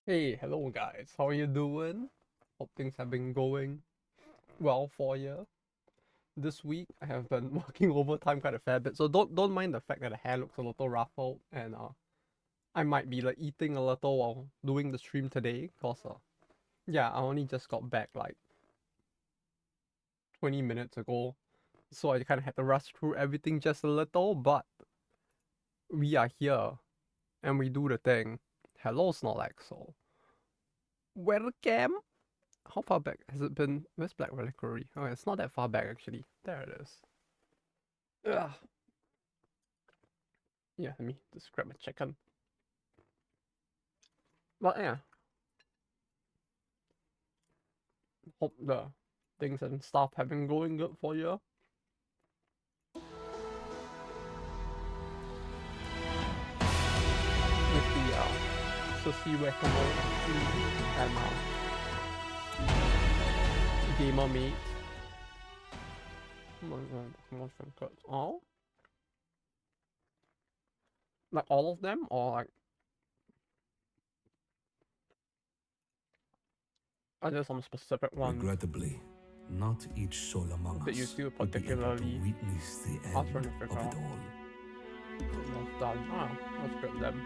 Hey, hello guys. How are you doing? Hope things have been going well for you. This week I have been working overtime quite a fair bit, so don't mind the fact that the hair looks a little ruffled and I might be like eating a little while doing the stream today, cause yeah, I only just got back like 20 minutes ago, so I kind of had to rush through everything just a little, but we are here and we do the thing. Hello Snorlax, so welcome. How far back has it been? Where's Black Reliquary? Oh, it's not that far back actually. There it is. Ugh. Yeah, let me just grab a chicken. But yeah, hope the things and stuff have been going good for you. With the sushi whack-a-mole and gamer mates. Oh, like all of them, or like are there some specific ones Regrettably, not each soul among that you us feel will be able to particularly witness the are trying to end figure of it out? all. Well done. Ah, that's good then.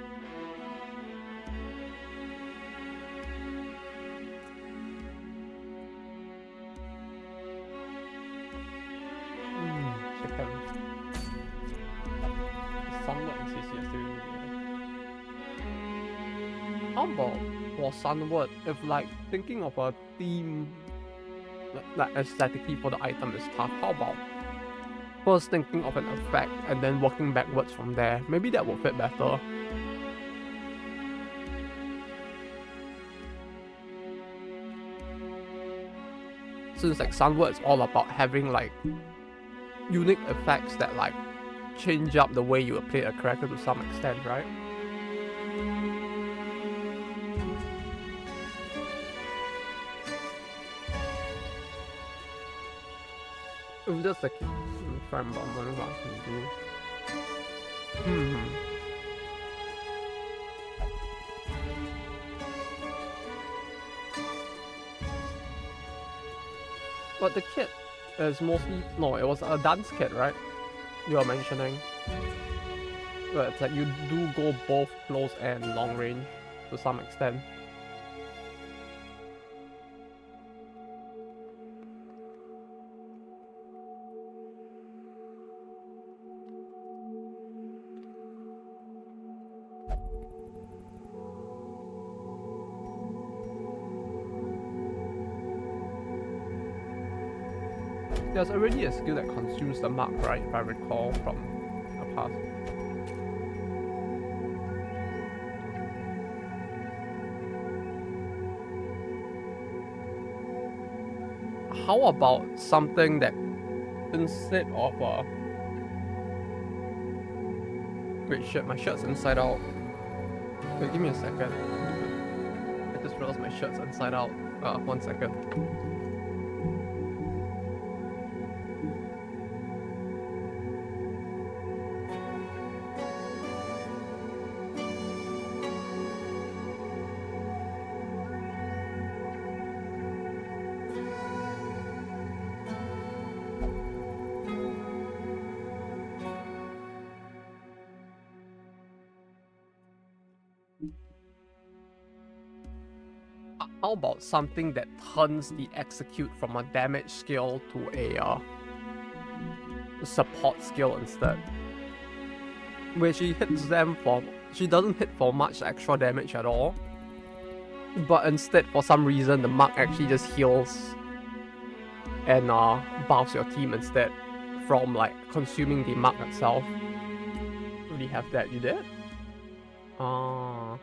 Chicken. Sunward and CCS doing how about for Sunward, if like thinking of a theme like aesthetically for the item is tough, how about first thinking of an effect and then working backwards from there? Maybe that would fit better. Since like Sunward is all about having like unique effects that like change up the way you play a character to some extent, right? If that's the case, try and wondering what I can do. But the kit is mostly no, it was a dance kit, right? You were mentioning. But it's like you do go both close and long range to some extent. There's already a skill that consumes the mark, right? If I recall from the past. How about something that instead of wait, shit, my shirt's inside out. Wait, give me a second. I just realized my shirt's inside out. 1 second. How about something that turns the execute from a damage skill to a support skill instead? Where she hits them for, she doesn't hit for much extra damage at all, but instead for some reason the mark actually just heals and buffs your team instead from like consuming the mark itself. Really have that, you did? Ah.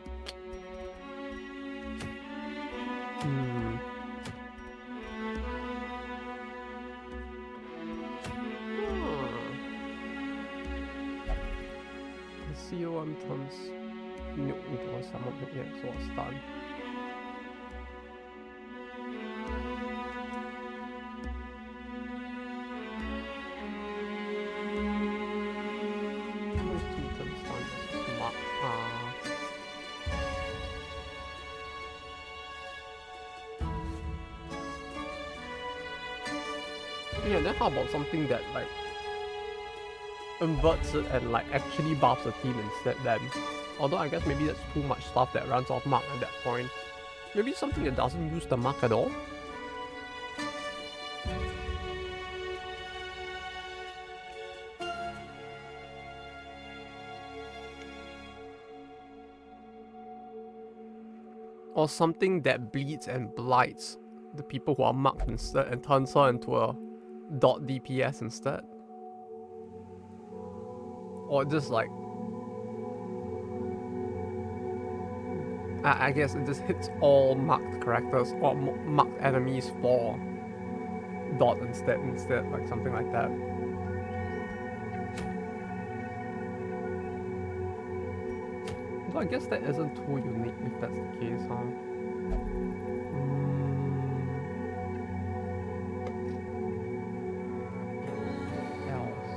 Hmm. The COM turns nuke into a summon, yeah, so a stun. Those two turn stun is smart. Yeah, then how about something that like inverts it and like actually buffs the team instead then? Although I guess maybe that's too much stuff that runs off mark at that point. Maybe something that doesn't use the mark at all? Or something that bleeds and blights the people who are marked instead and turns her into a dot DPS instead. Or just like I guess it just hits all marked characters or marked enemies for dot instead, like something like that. So I guess that isn't too unique if that's the case, huh? Else.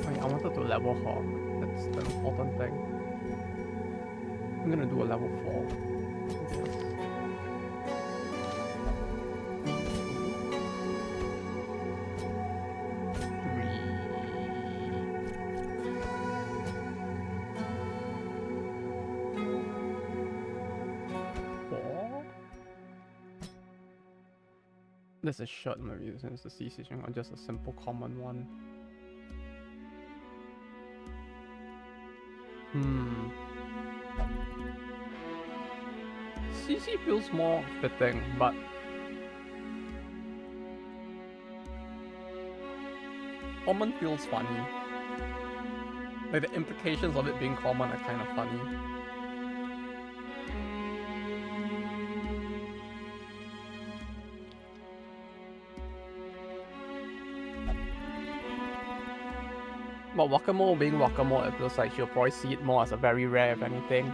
Wait, I wanted to level her. That's the important thing. I'm gonna do a level 4. Yes. There's a shirt maybe since the CC string or just a simple common one. CC feels more fitting, but common feels funny. Like the implications of it being common are kind of funny. But Wakamo being Wakamo, it feels like she'll probably see it more as a very rare, if anything.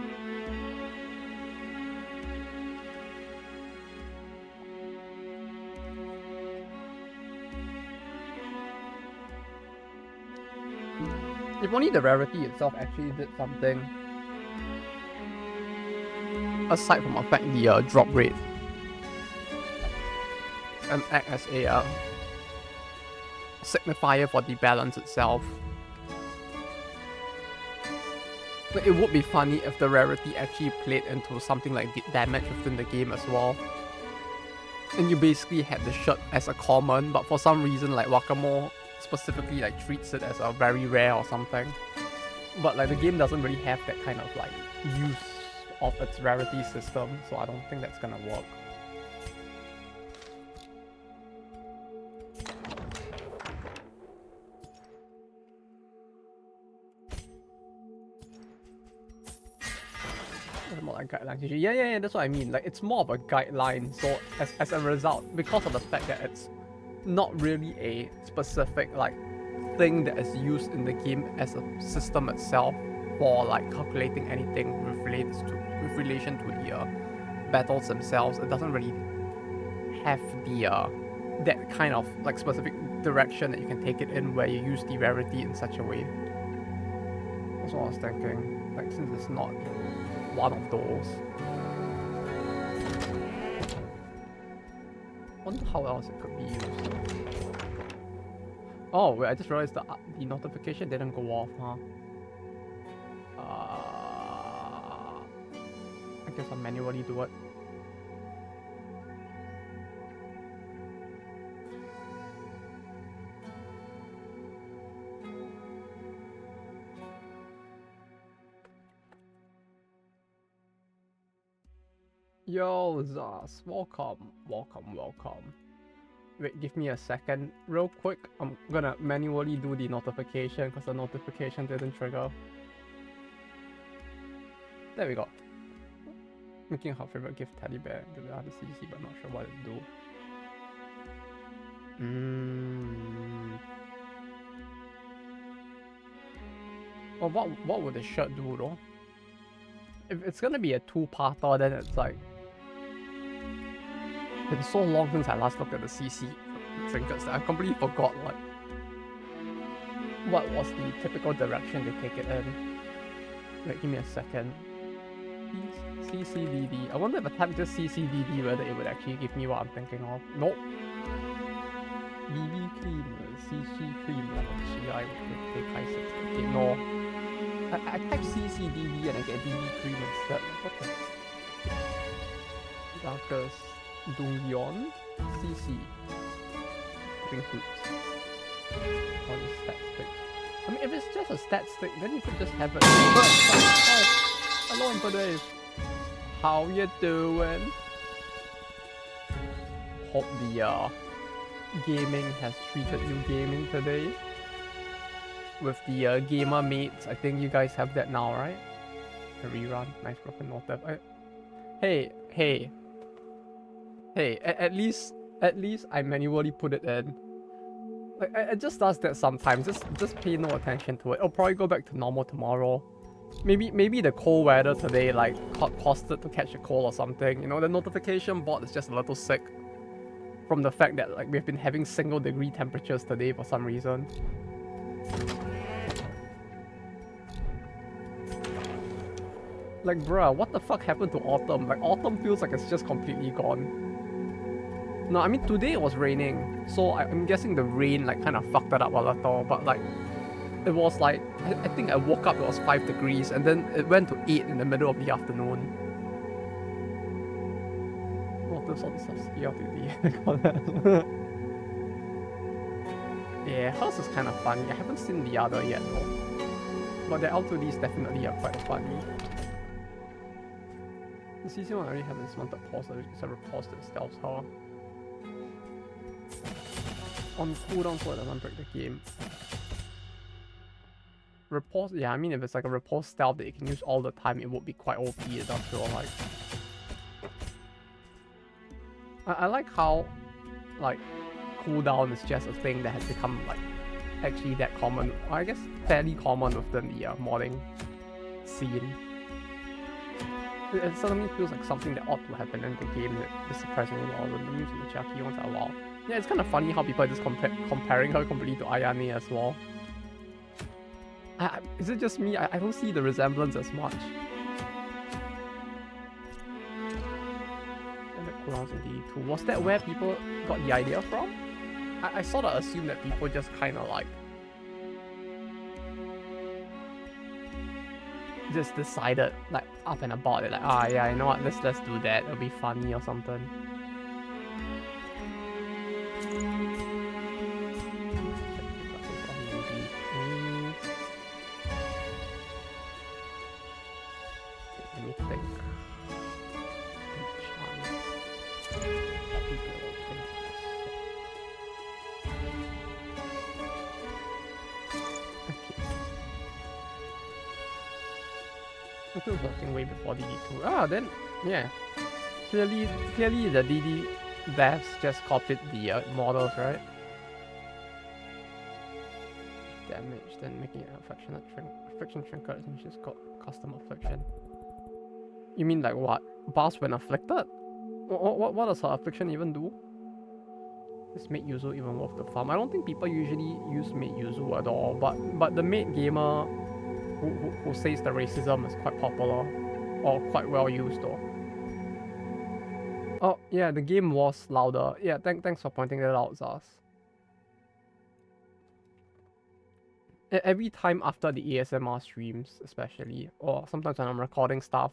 If only the rarity itself actually did something aside from affect the drop rate and act as a signifier for the balance itself. It would be funny if the rarity actually played into something like damage within the game as well. And you basically had the shirt as a common, but for some reason like Wakamo specifically like treats it as a very rare or something. But like the game doesn't really have that kind of like use of its rarity system, so I don't think that's gonna work. More like guidelines. Yeah, that's what I mean. Like it's more of a guideline. So as a result, because of the fact that it's not really a specific like thing that is used in the game as a system itself for like calculating anything with relation to the battles themselves, it doesn't really have the that kind of like specific direction that you can take it in where you use the rarity in such a way. That's what I was thinking. Like since it's not one of those. Wonder how else it could be used. Oh wait, I just realized the notification didn't go off, huh? I guess I'll manually do it. Yo, Zaz, welcome. Wait, give me a second. Real quick, I'm gonna manually do the notification because the notification didn't trigger. There we go. Making her favorite gift teddy bear to the other CC, but not sure what it do. Well, what would the shirt do though? If it's gonna be a two-parter, then it's like been so long since I last looked at the CC trinkets that I completely forgot what was the typical direction they take it in. Wait, give me a second. CCDD. I wonder if I type just CCDD whether it would actually give me what I'm thinking of. Nope. BB cream, CC cream, I okay, no. I type CCDD and I get BB cream instead. What the? Darkest Dongyeon CC. Green fruits. Or the stat sticks. I mean, if it's just a stat stick, then you could just have it. Oh, hello, Imperdave. How you doing? Hope the gaming has treated you gaming today. With the gamer mates, I think you guys have that now, right? A rerun, nice broken note. Hey, at least I manually put it in. Like, it just does that sometimes. Just pay no attention to it. I'll probably go back to normal tomorrow. Maybe the cold weather today like caused it to catch a cold or something. You know, the notification bot is just a little sick from the fact that like we've been having single-degree temperatures today for some reason. Like, bruh, what the fuck happened to autumn? Like, autumn feels like it's just completely gone. No, I mean, today it was raining, so I'm guessing the rain, like, kind of fucked it up a little, but, like, it was, like, I think I woke up, it was 5 degrees, and then it went to 8 in the middle of the afternoon. Oh, there's all this stuff today. Yeah, hers is kind of funny. I haven't seen the other yet, though. But the L2Ds definitely are quite funny. The CC one already have this one that pause, it's a repulse that stealths her. On cooldown so it doesn't break the game. Repulse, yeah, I mean if it's like a repulse stealth that you can use all the time, it would be quite OP, it does feel like. I like how, like, cooldown is just a thing that has become, like, actually that common, or I guess fairly common within the modding scene. It suddenly feels like something that ought to happen in the game that is surprisingly well. The music and the Chucky once in a while. Yeah, it's kind of funny how people are just comparing her completely to Ayane as well. Is it just me? I don't see the resemblance as much. And the cooldowns in DD2. Was that where people got the idea from? I sort of assume that people just kind of like just decided like up and about it, like, ah, yeah, you know what, let's do that, it'll be funny or something. Let me think. I was watching way before DD2. Ah, then, yeah. Clearly the DD devs just copied the models, right? Damage, then making it affectionate friction trinket and just got custom affliction. You mean like what? Bars when afflicted? What does her affliction even do? Is Maid Yuzu even worth the farm? I don't think people usually use Maid Yuzu at all, but the maid gamer who says the racism is quite popular or quite well used though. Oh yeah, the game was louder. Yeah, thanks for pointing that out, Zaz. Every time after the ASMR streams, especially, or sometimes when I'm recording stuff,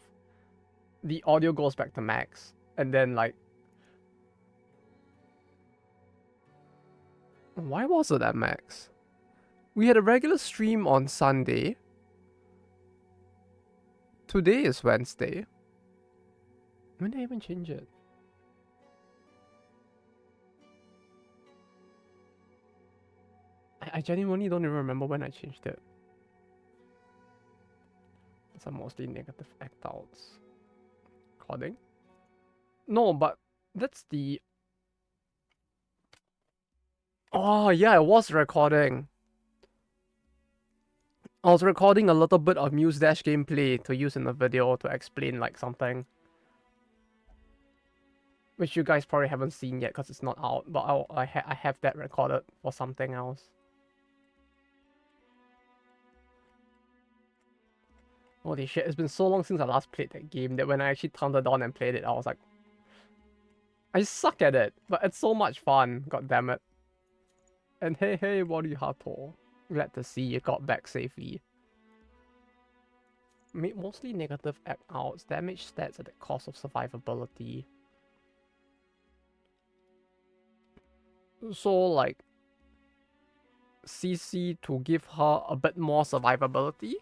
the audio goes back to max, and then like, why was it at max? We had a regular stream on Sunday. Today is Wednesday. When did I even change it? I genuinely don't even remember when I changed it. It's a mostly negative act outs. Recording? No, but that's the... Oh yeah, I was recording. I was recording a little bit of Muse Dash gameplay to use in the video to explain like something. Which you guys probably haven't seen yet because it's not out, but I have that recorded for something else. Holy shit, it's been so long since I last played that game that when I actually turned it on and played it, I was like, I suck at it, but it's so much fun, god damn it. And hey, Wadi Hato. Glad to see you got back safely. Mostly negative act outs, damage stats at the cost of survivability. So, like, CC to give her a bit more survivability?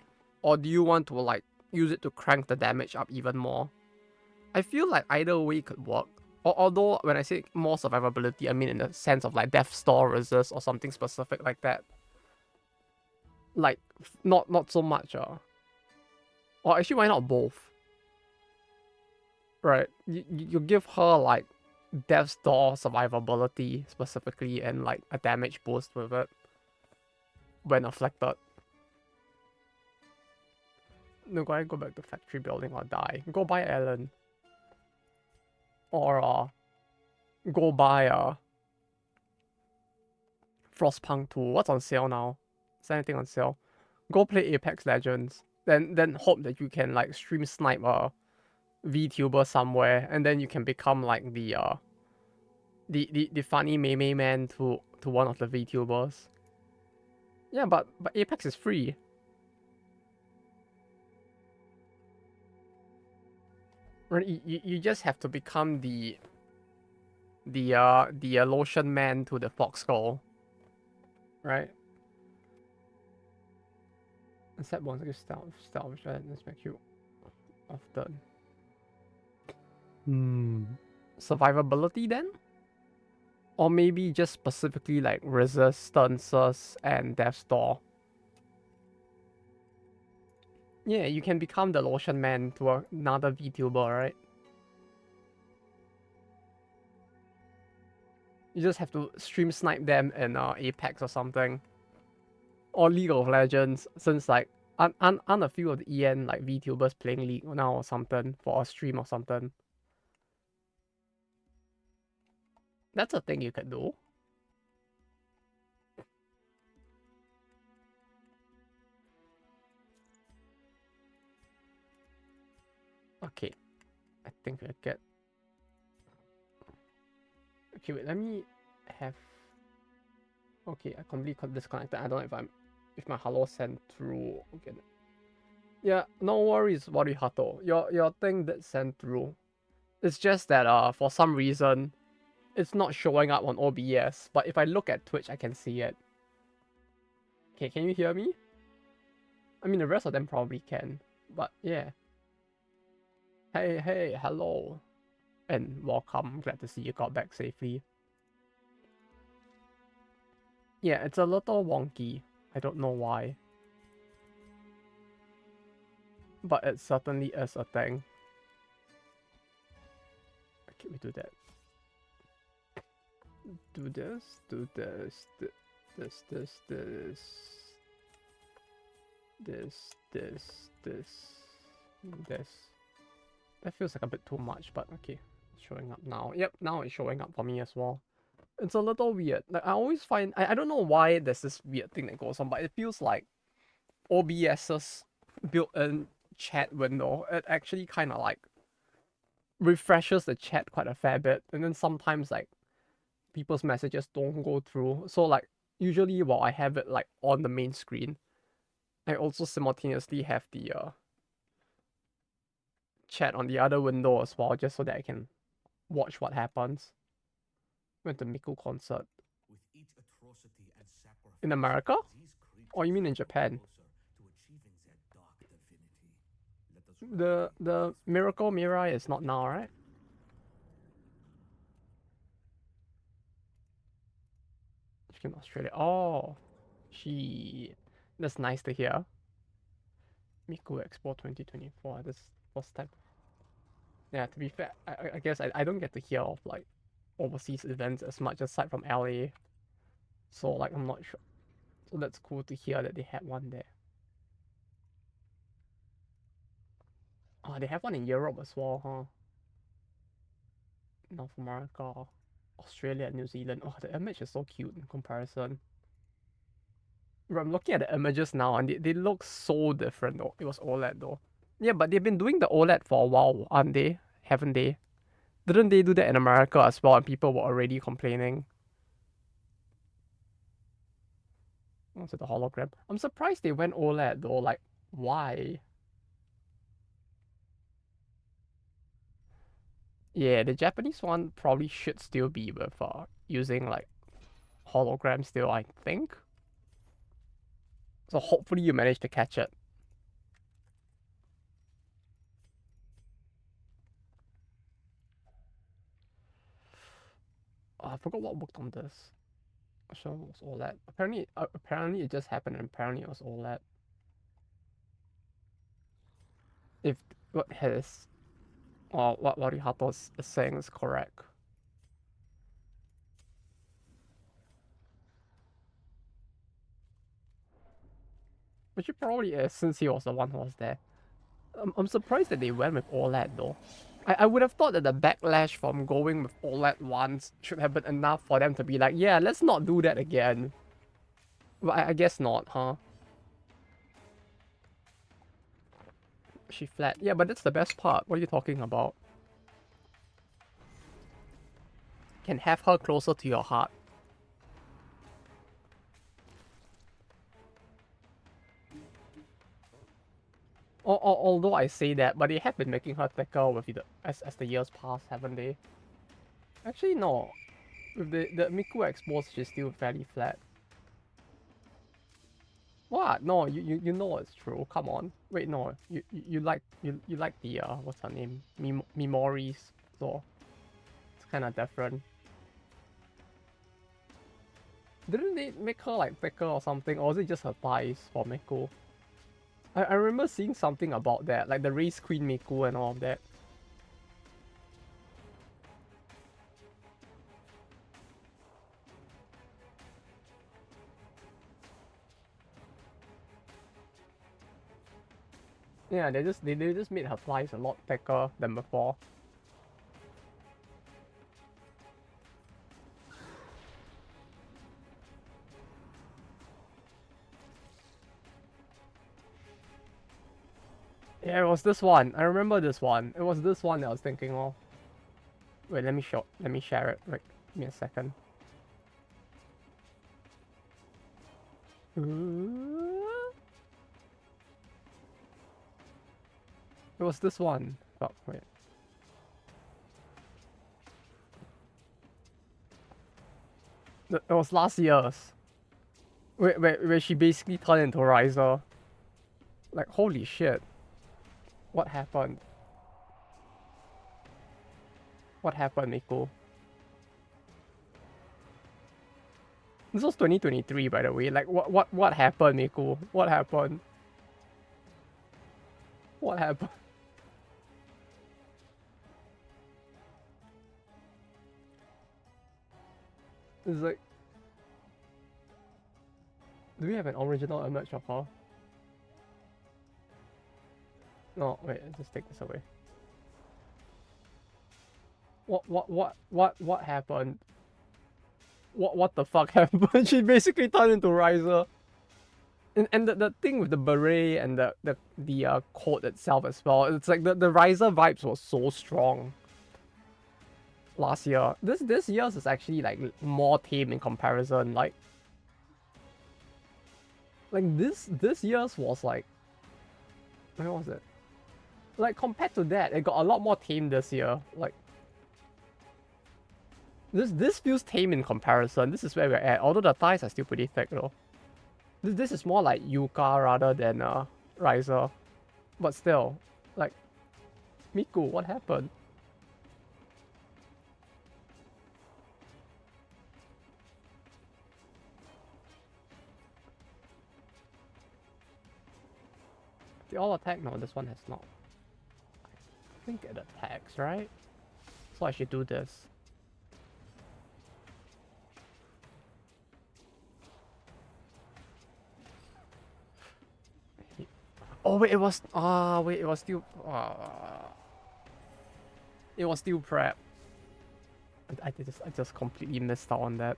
Or do you want to, like, use it to crank the damage up even more? I feel like either way could work. Although, when I say more survivability, I mean in the sense of, like, death store resist or something specific like that. Like, not so much, Or actually, why not both? Right, you give her, like, death store survivability specifically and, like, a damage boost with it when afflicted. No, go back to factory building or die. Go buy Ellen. Or, go buy, Frostpunk 2. What's on sale now? Is there anything on sale? Go play Apex Legends. Then hope that you can, like, stream snipe a VTuber somewhere, and then you can become, like, the funny meme man to one of the VTubers. Yeah, but Apex is free. You just have to become the lotion man to the fox skull, right? Except once again, stealth, which I didn't expect you often. Survivability then? Or maybe just specifically like resistances and death store. Yeah, you can become the lotion man to another VTuber, right? You just have to stream snipe them in Apex or something. Or League of Legends, since like aren't a few of the EN like VTubers playing League now or something for a stream or something. That's a thing you can do. Okay, I think I get. Okay, wait. Let me have. Okay, I completely disconnected. I don't know if my hello sent through. Okay. Yeah, no worries, Warihato. Your thing did send through. It's just that for some reason, it's not showing up on OBS. But if I look at Twitch, I can see it. Okay, can you hear me? I mean, the rest of them probably can. But yeah. Hey, hello. And welcome. Glad to see you got back safely. Yeah, it's a little wonky. I don't know why. But it certainly is a thing. Okay, we do that. Do this, this. That feels like a bit too much, but okay. It's showing up now. Yep, now it's showing up for me as well. It's a little weird. Like, I always find... I don't know why there's this weird thing that goes on, but it feels like OBS's built-in chat window, it actually kind of like refreshes the chat quite a fair bit, and then sometimes like people's messages don't go through. So like usually while I have it like on the main screen, I also simultaneously have the chat on the other window as well, just so that I can watch what happens. Went to Miku concert in America, or you mean in Japan? The Miracle Mirai is not now, right? She came to Australia. Oh, that's nice to hear. Miku Expo 2024. This first time. Yeah, to be fair, I guess I don't get to hear of like overseas events as much aside from LA. So like I'm not sure. So that's cool to hear that they had one there. Oh, they have one in Europe as well, huh? North America, Australia, and New Zealand. Oh, the image is so cute in comparison. I'm looking at the images now and they look so different though. It was OLED though. Yeah, but they've been doing the OLED for a while, aren't they? Haven't they? Didn't they do that in America as well and people were already complaining? Was it the hologram? I'm surprised they went OLED though. Like, why? Yeah, the Japanese one probably should still be with using like hologram still, I think. So hopefully you manage to catch it. Oh, I forgot what worked on this. Sure, it was OLED. Apparently it just happened and apparently it was OLED. If what his or what Warihato is saying is correct. Which it probably is since he was the one who was there. I'm surprised that they went with OLED though. I would have thought that the backlash from going with OLED once should have been enough for them to be like, yeah, let's not do that again. But I guess not, huh? She flat. Yeah, but that's the best part. What are you talking about? Can have her closer to your heart. Although I say that, but they have been making her thicker with as the years pass, haven't they? Actually, no. With the Miku Expos, she's still fairly flat. What? No, you know it's true. Come on. Wait, no. You like the what's her name? Mimori's. So it's kind of different. Didn't they make her like thicker or something, or was it just her thighs for Miku? I remember seeing something about that, like the race queen Miku and all of that. Yeah, they just made her thighs a lot thicker than before. Yeah, it was this one. I remember this one. It was this one that I was thinking of. Wait, let me share it. Wait, give me a second. It was this one. Oh, wait. It was last year's. Where she basically turned into Riser. Like, holy shit. What happened? What happened, Miko? This was 2023, by the way. Like, what happened, Miko? What happened? What happened? It's like... Do we have an original image of her? No, wait, let's just take this away. What happened? What the fuck happened? She basically turned into Riser. And the thing with the beret and the coat itself as well, it's like the Riser vibes was so strong last year. This year's is actually like more tame in comparison. Like this year's was like, where was it? Like compared to that, it got a lot more tame this year. Like this feels tame in comparison. This is where we're at. Although the thighs are still pretty thick though. This is more like Yuka rather than Riser. But still, like Miku, what happened? The all attack? No, this one has not. I think it attacks, right? So I should do this. Oh wait, it was wait, it was still it was still prep. I just completely missed out on that.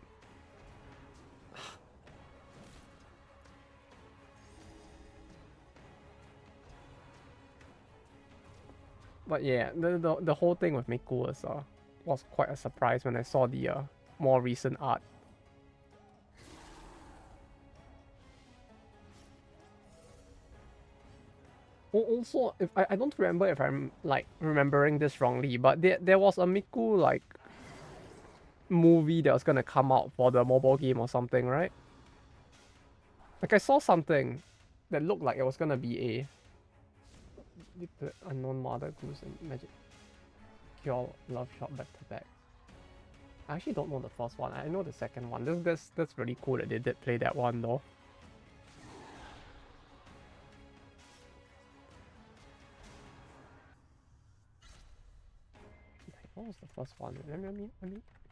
But yeah, the whole thing with Miku was quite a surprise when I saw the more recent art. Also, if I don't remember if I'm like remembering this wrongly, but there was a Miku like movie that was gonna come out for the mobile game or something, right? Like I saw something that looked like it was gonna be a the unknown mother goose and magic cure love shot back to back. I actually don't know the first one. I know the second one. That's really cool that they did play that one though. What was the first one?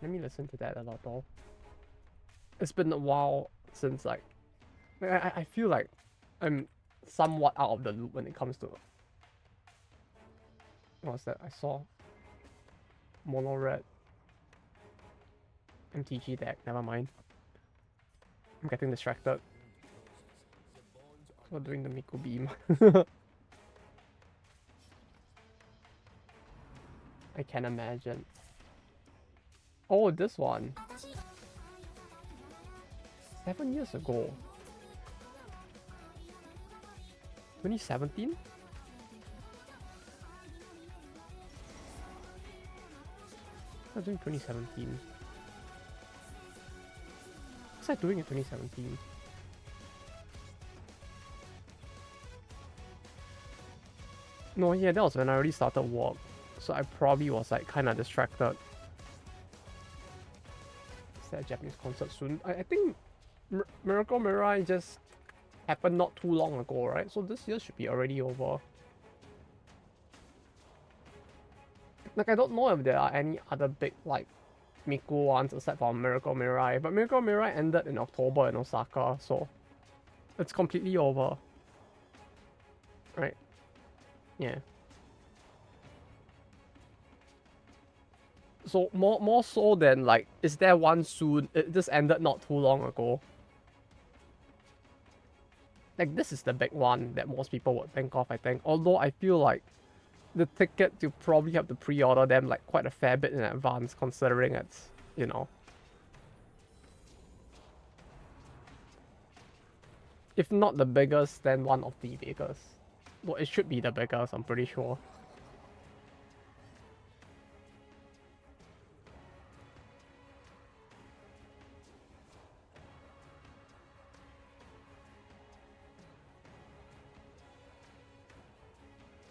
Let me listen to that a lot though. It's been a while since like I feel like I'm somewhat out of the loop when it comes to what was that? I saw Mono Red MTG deck, never mind. I'm getting distracted. So doing the Miku beam. I can imagine. Oh, this one. 7 years ago. 2017? I was doing 2017. What was I doing in 2017? No, yeah, that was when I already started work. So I probably was like kind of distracted. Is there a Japanese concert soon? I think Miracle Mirai just happened not too long ago, right? So this year should be already over. Like, I don't know if there are any other big, like, Miku ones aside from Miracle Mirai. But Miracle Mirai ended in October in Osaka, so it's completely over. Right? Yeah. So more so than like, is there one soon? It just ended not too long ago. Like this is the big one that most people would think of, I think. Although I feel like the tickets, you probably have to pre-order them like quite a fair bit in advance, considering it's, you know, if not the biggest, then one of the biggest. Well, it should be the biggest, I'm pretty sure.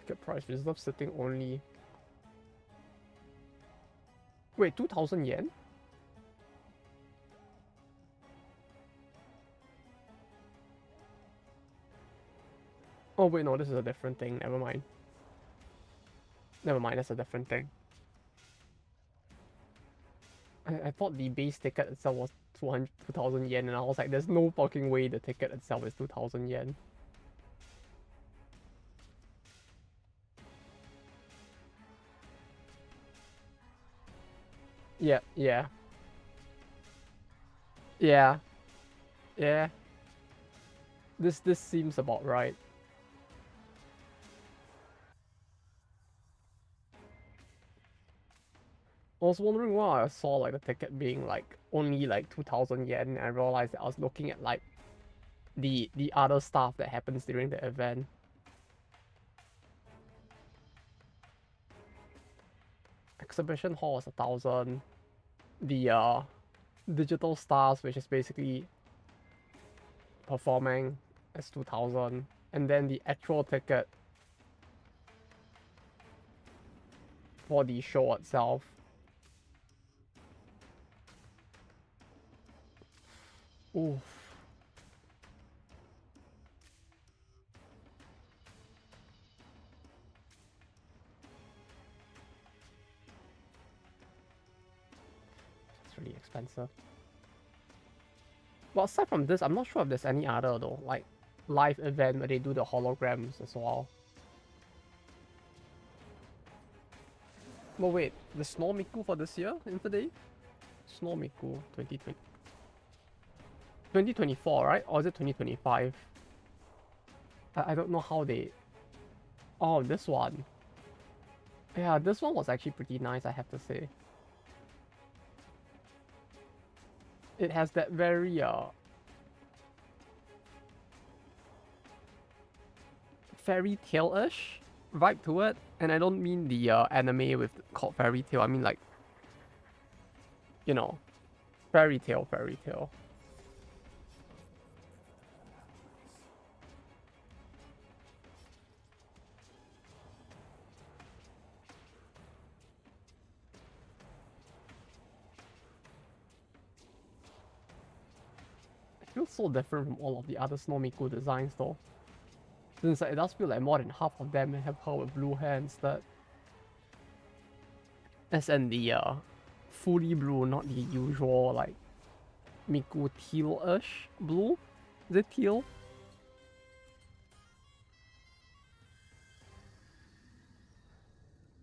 Ticket price reserve sitting only. Wait, 2,000 yen? Oh wait, no, this is a different thing. Never mind. Never mind, that's a different thing. I thought the base ticket itself was 2,000 yen, and I was like, there's no fucking way the ticket itself is 2,000 yen. Yeah, yeah. Yeah. Yeah. This seems about right. I was wondering why I saw like the ticket being like only like 2,000 yen, and I realized that I was looking at like the other stuff that happens during the event. Exhibition hall is 1,000. The digital stars, which is basically performing, is 2,000, and then the actual ticket for the show itself. Oof. It's really expensive. But aside from this, I'm not sure if there's any other though, like live event where they do the holograms as well. Well, wait, the Snow Miku for this year, Infinity? Snow Miku 2020. 2024, right? Or is it 2025? I don't know how they... Oh, this one. Yeah, this one was actually pretty nice, I have to say. It has that very fairy tale-ish vibe to it, and I don't mean the anime with called fairy tale. I mean like, you know, fairy tale, fairy tale. It feels so different from all of the other Snomiku designs though. Since it does feel like more than half of them have her with blue hair instead. As in the fully blue, not the usual like Miku teal-ish blue. Is it teal?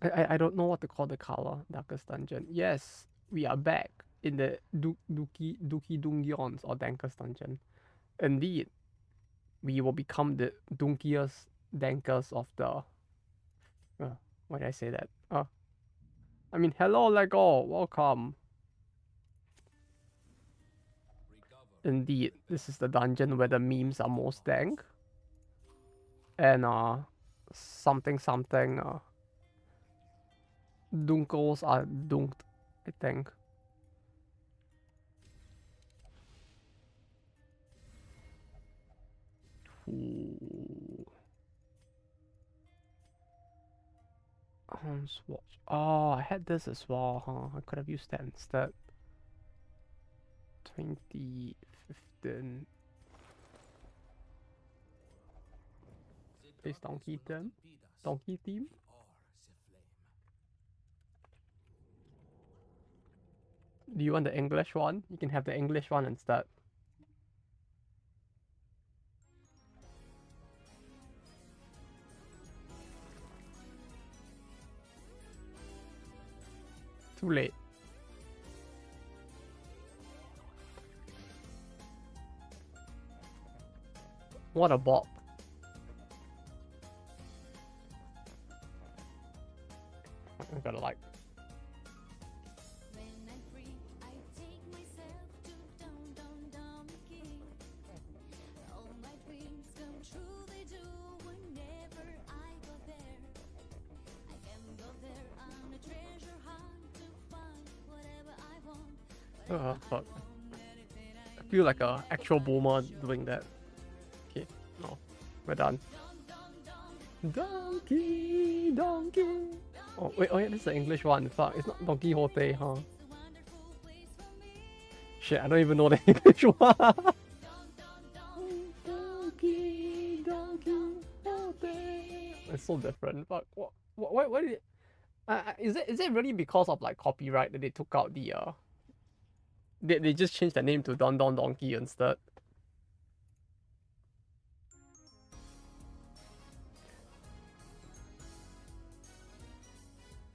I don't know what to call the color. Darkest Dungeon. Yes, we are back in the Duki Dungyons or Dankers Dungeon. Indeed, we will become the dunkiest dankers of the. Why did I say that? I mean, hello, Lego, welcome. Indeed, this is the dungeon where the memes are most dank. And something dunkles are dunked, I think. Ooh. Swatch. Oh, I had this as well, huh? I could have used that instead. 2015. Is donkey theme? Donkey theme? Do you want the English one? You can have the English one instead. Too late. What a bop. I gotta like. Fuck. I feel like a actual boomer doing that. Okay, no, we're done. Donkey, donkey. Oh wait, this is the English one. Fuck, it's not Don Quixote, huh? Shit, I don't even know the English one. Donkey, donkey, it's so different. Fuck, what did it? Is it really because of like copyright that they took out the they just changed the name to Don Donkey instead?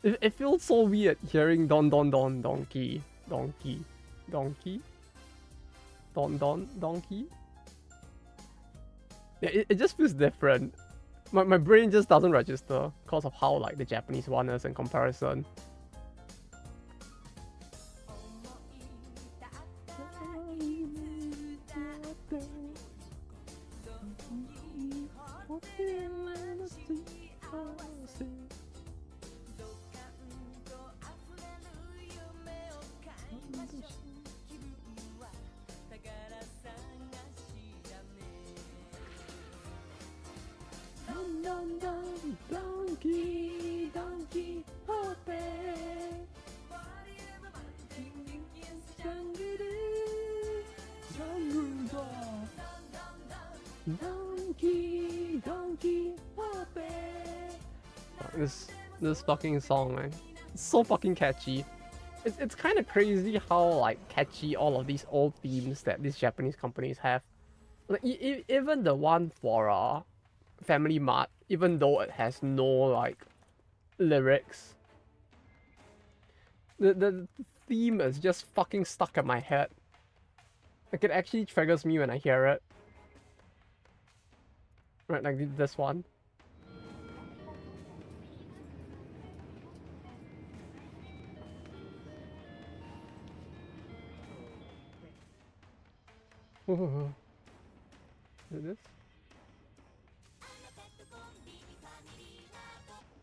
It feels so weird hearing Donkey, Donkey, Donkey, Donkey. Yeah, it just feels different. My brain just doesn't register because of how like the Japanese one is in comparison. Donkey, this fucking song, man. It's so fucking catchy. It's kind of crazy how like catchy all of these old themes that these Japanese companies have. Like even the one for Family Mart, even though it has no like lyrics, the theme is just fucking stuck in my head. Like it actually triggers me when I hear it. Right, like this one. Is this?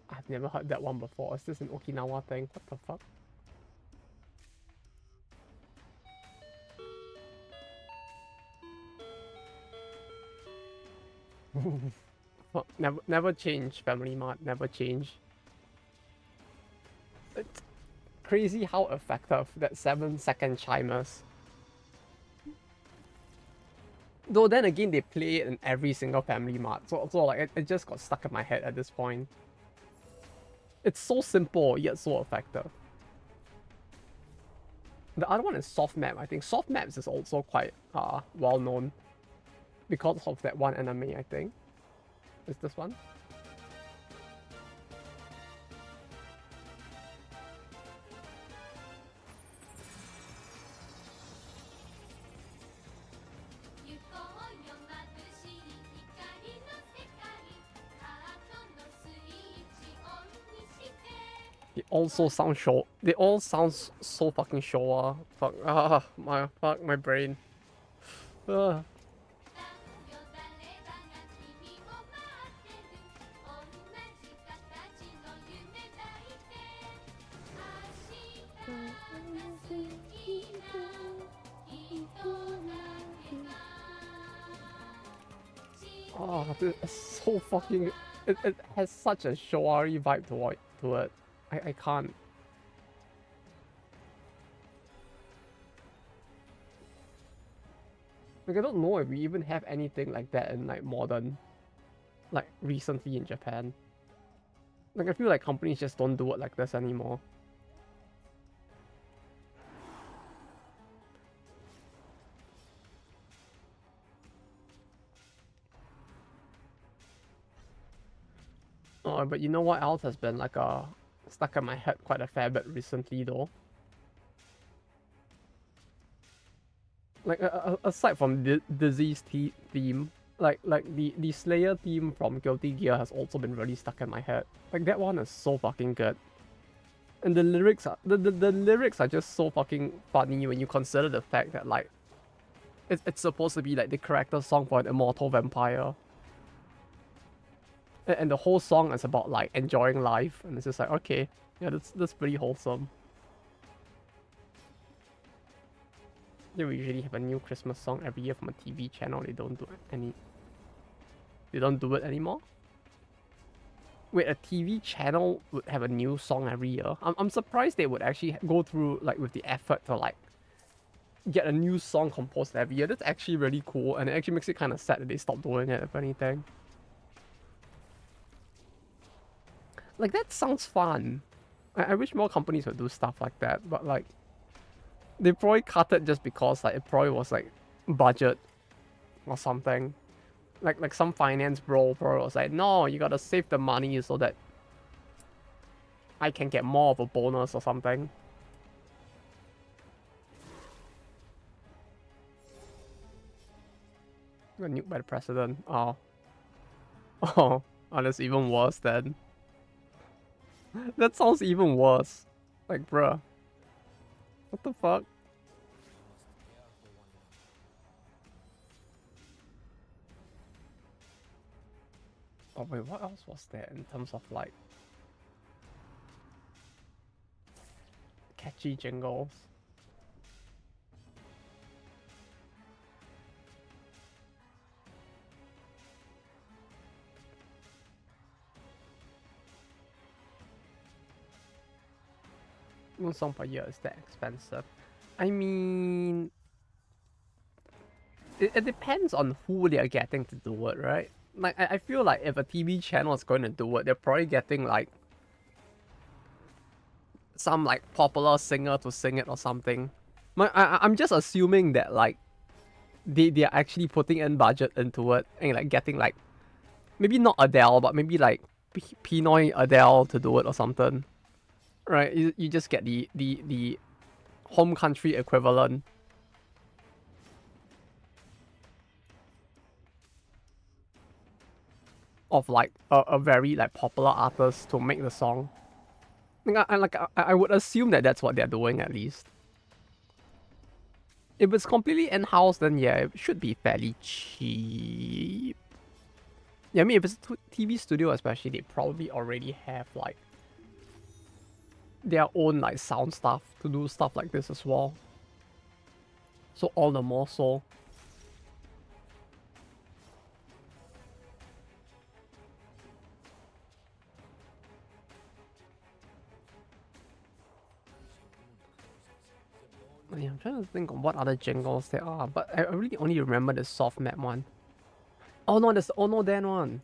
I've never heard that one before. Is this an Okinawa thing? What the fuck? Fuck, never change, Family Mart, never change. It's crazy how effective that 7-second chime is. Though then again, they play it in every single Family Mart, so like it just got stuck in my head at this point. It's so simple yet so effective. The other one is Soft Map. I think Soft Maps is also quite well known because of that one anime. I think is this one. They also sound show. They all sound so fucking showa. Fuck. My brain. Ugh. Oh, this is so fucking. It has such a showy vibe to it. I can't. Like, I don't know if we even have anything like that in like modern, like recently in Japan. Like, I feel like companies just don't do it like this anymore. Oh, but you know what else has been like stuck in my head quite a fair bit recently though? Like aside from the disease theme, like the Slayer theme from Guilty Gear has also been really stuck in my head. Like that one is so fucking good. And the lyrics are the lyrics are just so fucking funny when you consider the fact that like it's supposed to be like the character song for an immortal vampire. And the whole song is about like enjoying life, and it's just like, okay, yeah, that's pretty wholesome. They usually have a new Christmas song every year from a TV channel. They don't do it anymore. Wait, a TV channel would have a new song every year? I'm surprised they would actually go through like with the effort to like get a new song composed every year. That's actually really cool, and it actually makes it kind of sad that they stopped doing it, if anything. Like, that sounds fun. I wish more companies would do stuff like that, but like, they probably cut it just because like it probably was like budget or something. Like some finance bro probably was like, no, you gotta save the money so that I can get more of a bonus or something. Got nuked by the president. Oh. Oh, that's even worse then. That sounds even worse. Like, bruh. What the fuck? Oh wait, what else was there in terms of like catchy jingles? One song per year is that expensive? I mean, it depends on who they are getting to do it, right? Like, I feel like if a TV channel is going to do it, they're probably getting like some like popular singer to sing it or something. I'm just assuming that like they are actually putting in budget into it and like getting like maybe not Adele, but maybe like Pinoy Adele to do it or something. Right, you just get the home country equivalent of like a very like popular artist to make the song. I would assume that that's what they're doing at least. If it's completely in-house, then yeah, it should be fairly cheap. Yeah, I mean, if it's a TV studio especially, they probably already have, like, their own, like, sound stuff to do stuff like this as well. So all the more so. Yeah, I'm trying to think of what other jingles there are, but I really only remember the soft map one. Oh no, there's the Ono Dan one,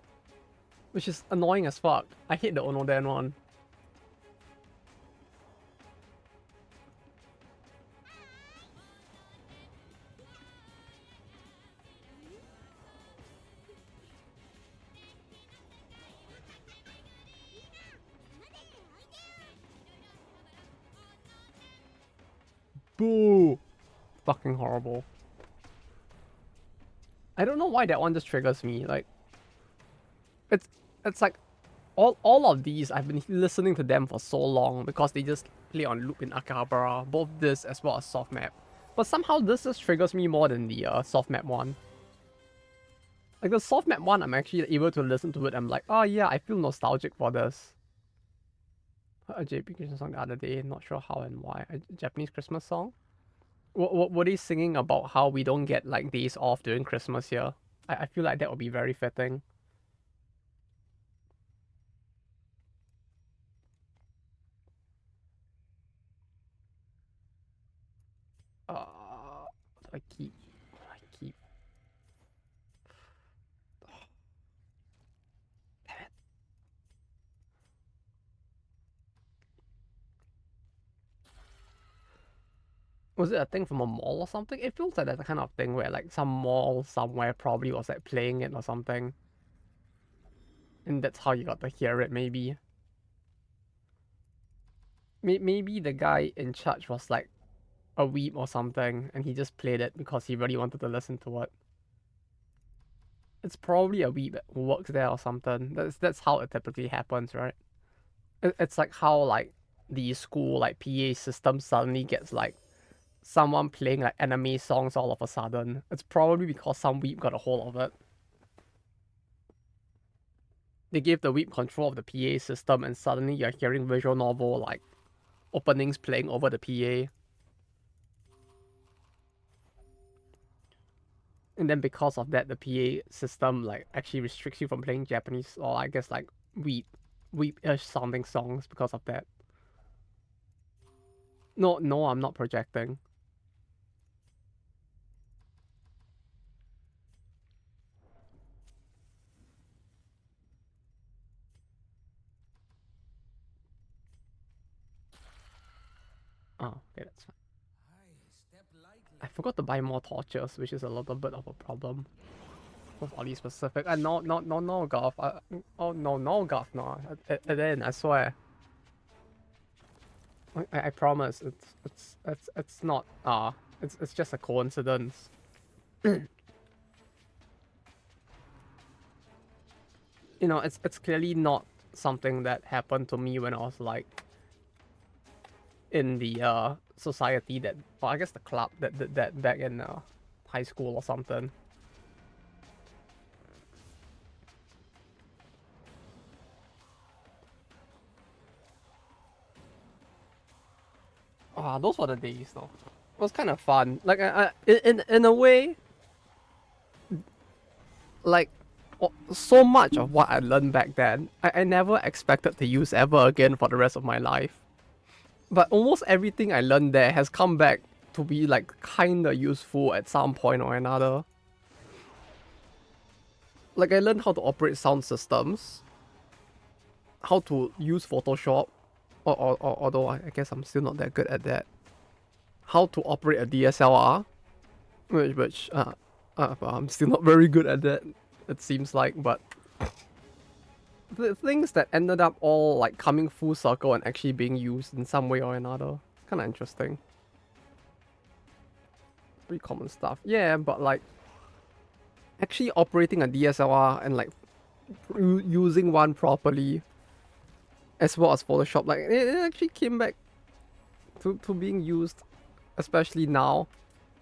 which is annoying as fuck. I hate the Ono Dan one. Boo! Fucking horrible. I don't know why that one just triggers me. Like, it's like all of these I've been listening to them for so long because they just play on loop in Akihabara, both this as well as soft map. But somehow this just triggers me more than the soft map one. Like the soft map one, I'm actually able to listen to it. I'm like, oh yeah, I feel nostalgic for this. A JP Christmas song the other day, not sure how and why. A Japanese Christmas song? What were they singing about how we don't get like days off during Christmas here? I feel like that would be very fitting. I keep. Damn it. Was it a thing from a mall or something? It feels like that kind of thing where like some mall somewhere probably was like playing it or something. And that's how you got to hear it, maybe. Maybe the guy in charge was like a weeb or something, and he just played it because he really wanted to listen to it. It's probably a weeb who works there or something. That's how it typically happens, right? It's like how like the school like PA system suddenly gets like someone playing like anime songs all of a sudden. It's probably because some weeb got a hold of it. They gave the weeb control of the PA system, and suddenly you're hearing visual novel like openings playing over the PA. And then because of that, the PA system like actually restricts you from playing Japanese or I guess like weep-ish sounding songs because of that. No, I'm not projecting. Oh, okay, that's fine. I forgot to buy more torches, which is a little bit of a problem. Was oddly specific. No, Golf. Oh, no, Golf, no. Then I swear. I promise. It's not. It's just a coincidence. You know, it's clearly not something that happened to me when I was like in the society that, or I guess the club that back in high school or something. Ah, those were the days though. It was kind of fun. Like in a way, like so much of what I learned back then, I never expected to use ever again for the rest of my life. But almost everything I learned there has come back to be like kinda useful at some point or another. Like I learned how to operate sound systems, how to use Photoshop, although I guess I'm still not that good at that. How to operate a DSLR, which I'm still not very good at that, it seems like, but the things that ended up all like coming full circle and actually being used in some way or another. It's kind of interesting. Pretty common stuff. Yeah, but like actually operating a DSLR and like using one properly as well as Photoshop, like it actually came back to being used, especially now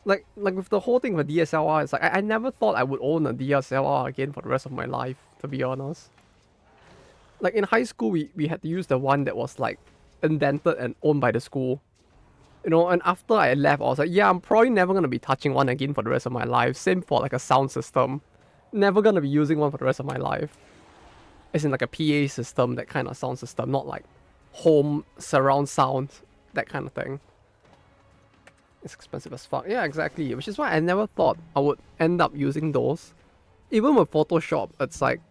Like with the whole thing with DSLR, it's like I never thought I would own a DSLR again for the rest of my life, to be honest. Like in high school, we had to use the one that was like indented and owned by the school. You know, and after I left, I was like, yeah, I'm probably never gonna be touching one again for the rest of my life. Same for like a sound system. Never gonna be using one for the rest of my life. As in like a PA system, that kind of sound system, not like home surround sound, that kind of thing. It's expensive as fuck. Yeah, exactly. Which is why I never thought I would end up using those. Even with Photoshop, it's like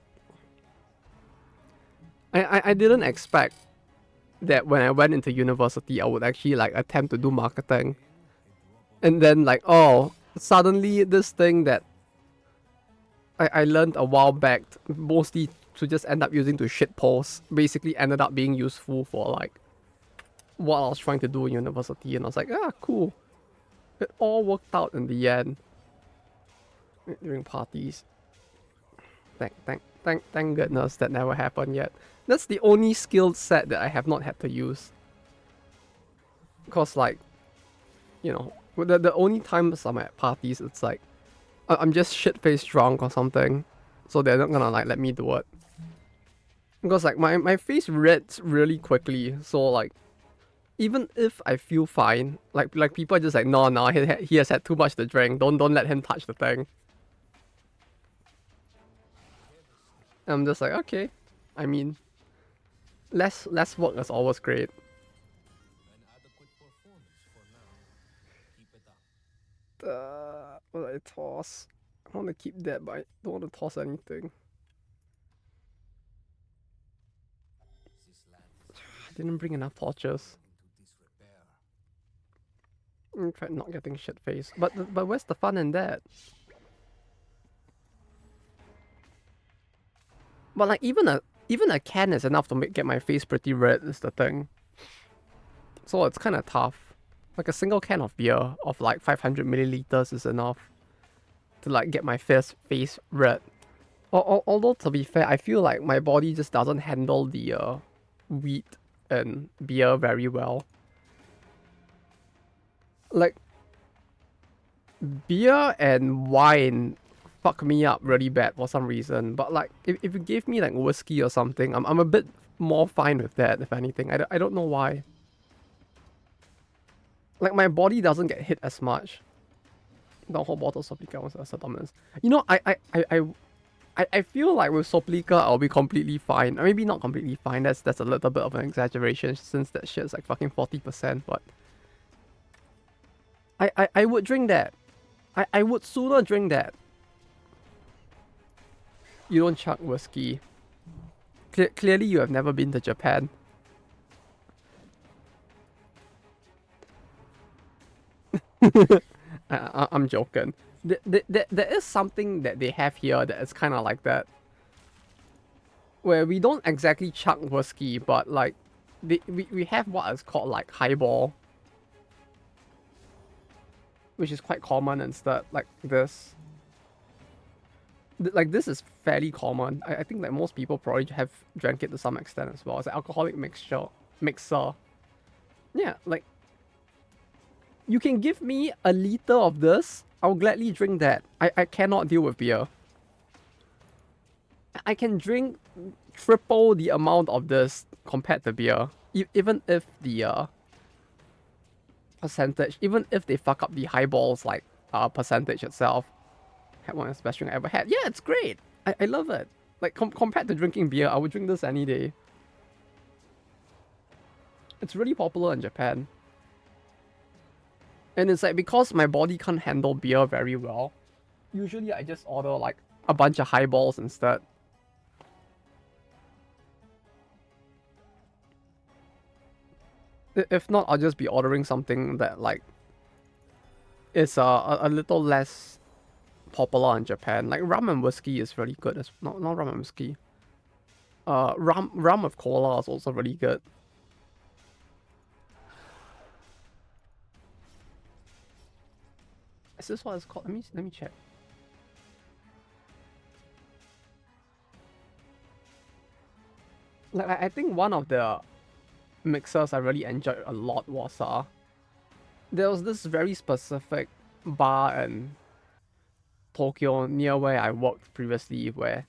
I didn't expect that when I went into university I would actually like attempt to do marketing. And then like, oh, suddenly this thing that I learned a while back, mostly to just end up using to shit post, basically ended up being useful for like what I was trying to do in university. And I was like, ah, cool. It all worked out in the end. During parties. Thank goodness that never happened yet. That's the only skill set that I have not had to use. Because like, you know, the only times I'm at parties, it's like, I'm just shit-faced drunk or something. So they're not gonna like let me do it. Because like my face reds really quickly. So like, even if I feel fine, like people are just like, no, he has had too much to drink. Don't let him touch the thing. I'm just like, okay. I mean, less work is always great. What did I toss? I want to keep that, but I don't want to toss anything. I didn't bring enough torches. I tried not getting shit faced, but where's the fun in that? But like even a can is enough to get my face pretty red is the thing. So it's kind of tough. Like a single can of beer of like 500 milliliters is enough to like get my face red. Although to be fair, I feel like my body just doesn't handle the wheat and beer very well. Like beer and wine fuck me up really bad for some reason. But like if you give me like whiskey or something, I'm a bit more fine with that, if anything. I don't know why. Like my body doesn't get hit as much. The whole bottle of Soplica was a dominance. You know, I feel like with Soplica I'll be completely fine. Maybe not completely fine. That's a little bit of an exaggeration since that shit's like fucking 40%. But I would drink that. I would sooner drink that. You don't chug whiskey. Clearly you have never been to Japan. I'm joking. There is something that they have here that is kind of like that. Where we don't exactly chug whiskey, but like we have what is called like highball. Which is quite common instead, like this. Like this is fairly common. I think that most people probably have drank it to some extent as well. It's an alcoholic mixer. Yeah, like you can give me a liter of this, I'll gladly drink that. I cannot deal with beer. I can drink triple the amount of this compared to beer. Even if the percentage, even if they fuck up the highballs like percentage itself. Had one of the best drink I ever had. Yeah, it's great. I love it. Like compared to drinking beer, I would drink this any day. It's really popular in Japan. And it's like because my body can't handle beer very well, usually I just order like a bunch of highballs instead. If not, I'll just be ordering something that like is a little less popular in Japan. Like rum and whiskey is really good. It's not rum and whiskey. Rum with cola is also really good. Is this what it's called? Let me check. Like I think one of the mixers I really enjoyed a lot was there was this very specific bar in Tokyo near where I worked previously, where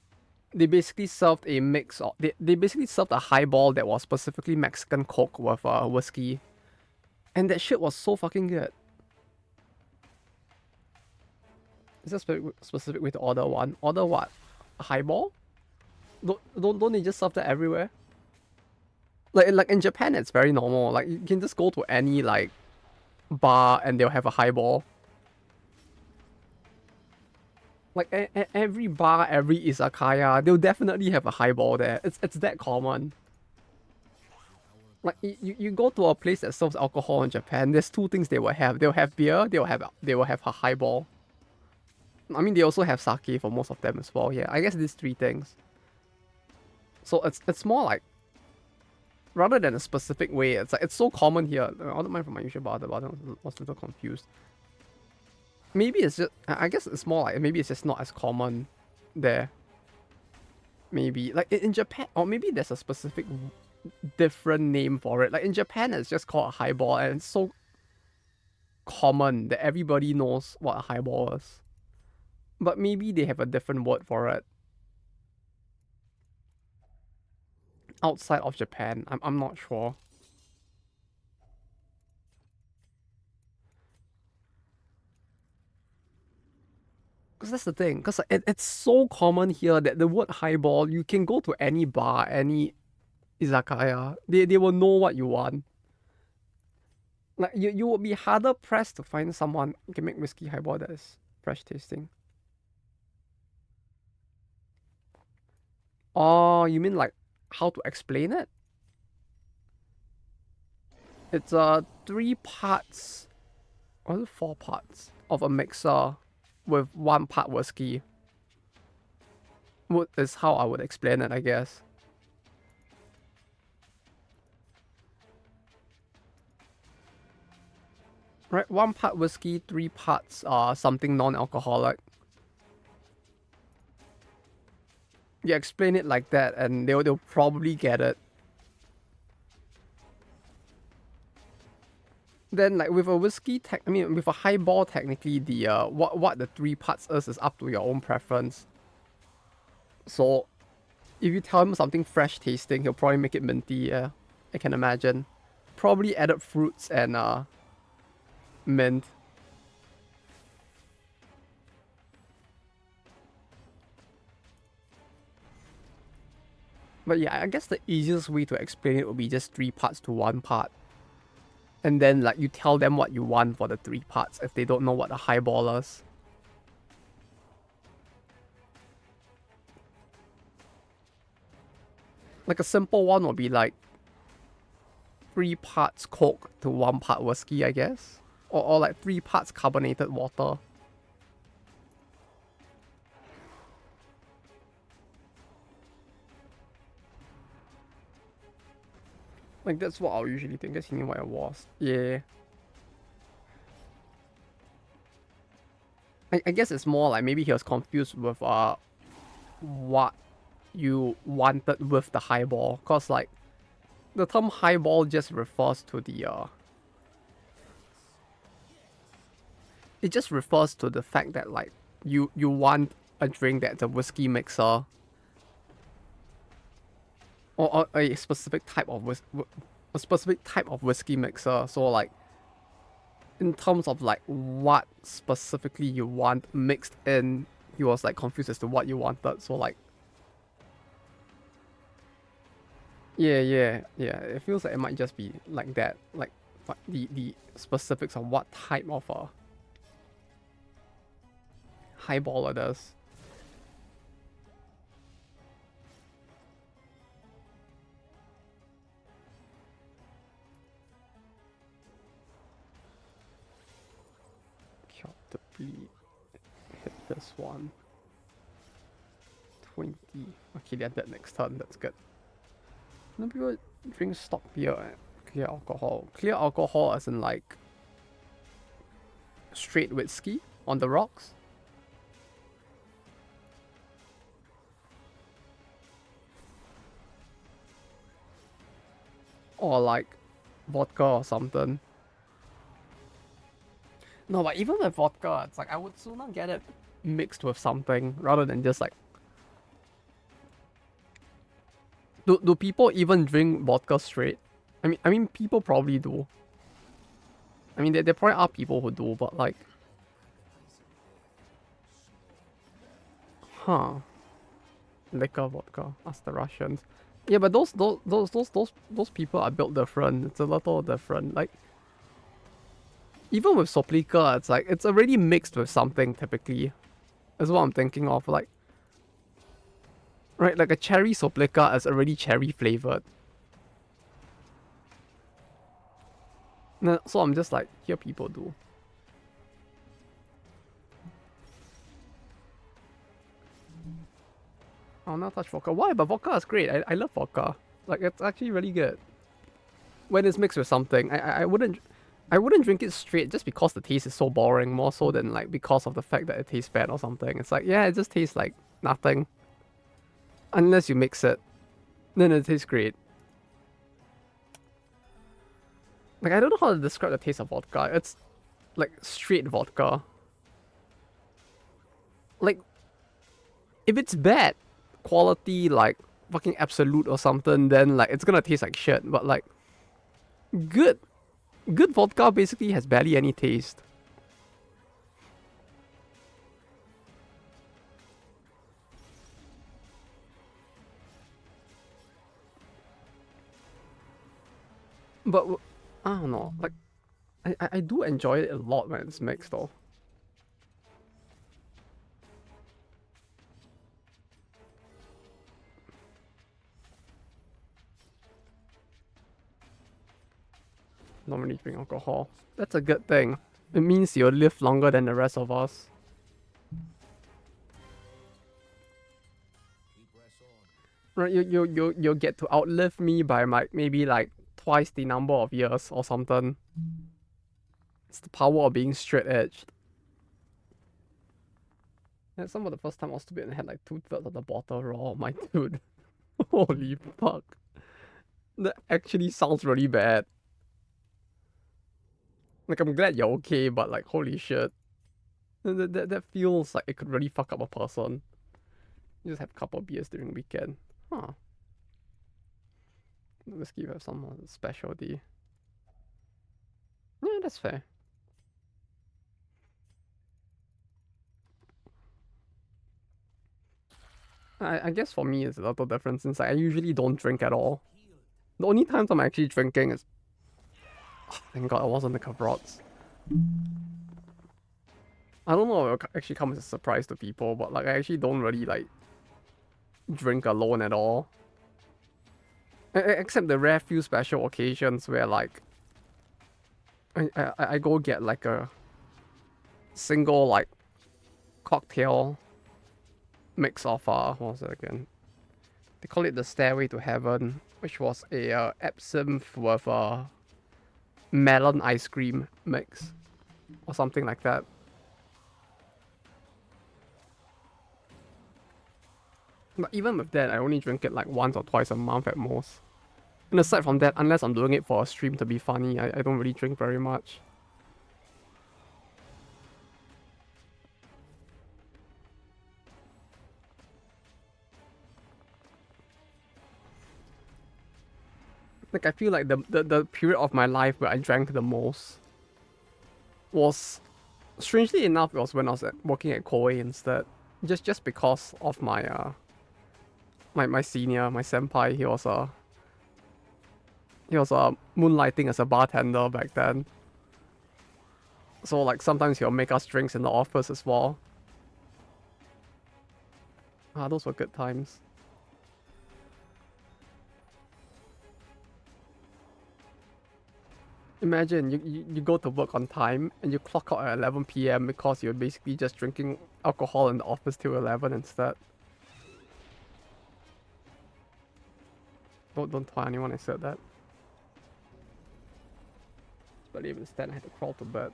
they basically served a mix of they basically served a highball that was specifically Mexican Coke with whiskey, and that shit was so fucking good. Is there a specific way to order one? Order what? A highball? Don't they just serve that everywhere? Like in Japan, it's very normal. Like you can just go to any like bar and they'll have a highball. Like every bar, every izakaya, they'll definitely have a highball there. It's that common. Like you go to a place that serves alcohol in Japan, there's two things they will have. They'll have beer, they will have a highball. I mean they also have sake for most of them as well. Yeah, I guess these three things. So it's more like rather than a specific way, it's like it's so common here. I don't mind from my usual bar, but I was a little confused. Maybe it's just I guess it's more like maybe it's just not as common there. Maybe like in Japan, or maybe there's a specific different name for it. Like in Japan, it's just called a highball, and it's so common that everybody knows what a highball is. But maybe they have a different word for it outside of Japan. I'm not sure. Because that's the thing. Because it's so common here that the word highball, you can go to any bar, any izakaya. They will know what you want. Like you would be harder pressed to find someone who can make whiskey highball that is fresh tasting. Oh, you mean like how to explain it? It's 3 parts, or is it 4 parts of a mixer with 1 part whiskey. Would is how I would explain it, I guess. Right, 1 part whiskey, 3 parts something non-alcoholic. You explain it like that, and they'll probably get it. Then like with a whiskey I mean with a highball, technically the what the 3 parts is up to your own preference. So if you tell him something fresh tasting, he'll probably make it minty. Yeah, I can imagine. Probably added fruits and mint. But yeah, I guess the easiest way to explain it would be just 3 parts to 1 part. And then like you tell them what you want for the 3 parts if they don't know what a highball is. Like a simple one would be like 3 parts Coke to 1 part whiskey, I guess. Or like 3 parts carbonated water. Like that's what I'll usually think. Guess he knew what it was. Yeah. I guess it's more like maybe he was confused with what you wanted with the highball. Cause like the term highball just refers to the it just refers to the fact that like you want a drink that's a whiskey mixer. Or a specific type of whiskey mixer. So like in terms of like what specifically you want mixed in, he was like confused as to what you wanted. So like yeah. It feels like it might just be like that. Like the specifics of what type of highball it is. Comfortably hit this one. 20. Okay, they're dead next turn. That's good. No people drink stock beer and clear alcohol. Clear alcohol as in like straight whiskey on the rocks. Or like vodka or something. No, but even with vodka, it's like I would sooner get it mixed with something rather than just like. Do people even drink vodka straight? I mean, people probably do. I mean, there probably are people who do, but like, huh? Liquor vodka. Ask the Russians. Yeah, but those people are built different. It's a little different. Like, even with soplika, it's like it's already mixed with something typically. That's what I'm thinking of. Like, right, like a cherry soplika is already cherry flavored. So I'm just like, here people do. I'll not touch vodka. Why? But vodka is great. I love vodka. Like, it's actually really good when it's mixed with something. I wouldn't drink it straight just because the taste is so boring. More so than like because of the fact that it tastes bad or something. It's like, yeah, it just tastes like nothing unless you mix it. Then it tastes great. Like, I don't know how to describe the taste of vodka. It's like straight vodka. Like, if it's bad quality, like fucking absolute or something, then like it's gonna taste like shit. But like good good vodka basically has barely any taste. But I don't know, like I do enjoy it a lot when it's mixed though. Normally drink alcohol. That's a good thing. It means you'll live longer than the rest of us. Right, you'll get to outlive me by like maybe like twice the number of years or something. It's the power of being straight edged. Yeah, some of the first time I was stupid and had like 2/3 of the bottle raw, my dude. Holy fuck. That actually sounds really bad. Like, I'm glad you're okay, but like, holy shit. That feels like it could really fuck up a person. You just have a couple of beers during the weekend. Huh. The whiskey have some specialty. Yeah, that's fair. I guess for me it's a little different since I usually don't drink at all. The only times I'm actually drinking is... Oh, thank god it wasn't the Kavrots. I don't know if it'll actually come as a surprise to people, but like I actually don't really like drink alone at all. Except the rare few special occasions where like I go get like a single like cocktail mix of what was it again? They call it the Stairway to Heaven, which was a absinthe with a melon ice cream mix or something like that. But even with that, I only drink it like once or twice a month at most. And aside from that, unless I'm doing it for a stream to be funny, I don't really drink very much. Like, I feel like the period of my life where I drank the most was, strangely enough, it was when I was working at Koei instead. Just because of my my senior, my senpai, he was moonlighting as a bartender back then. So like sometimes he'll make us drinks in the office as well. Ah, those were good times. Imagine you go to work on time and you clock out at 11 p.m. because you're basically just drinking alcohol in the office till 11 instead. Don't tell anyone I said that. But even instead, I had to crawl to bed.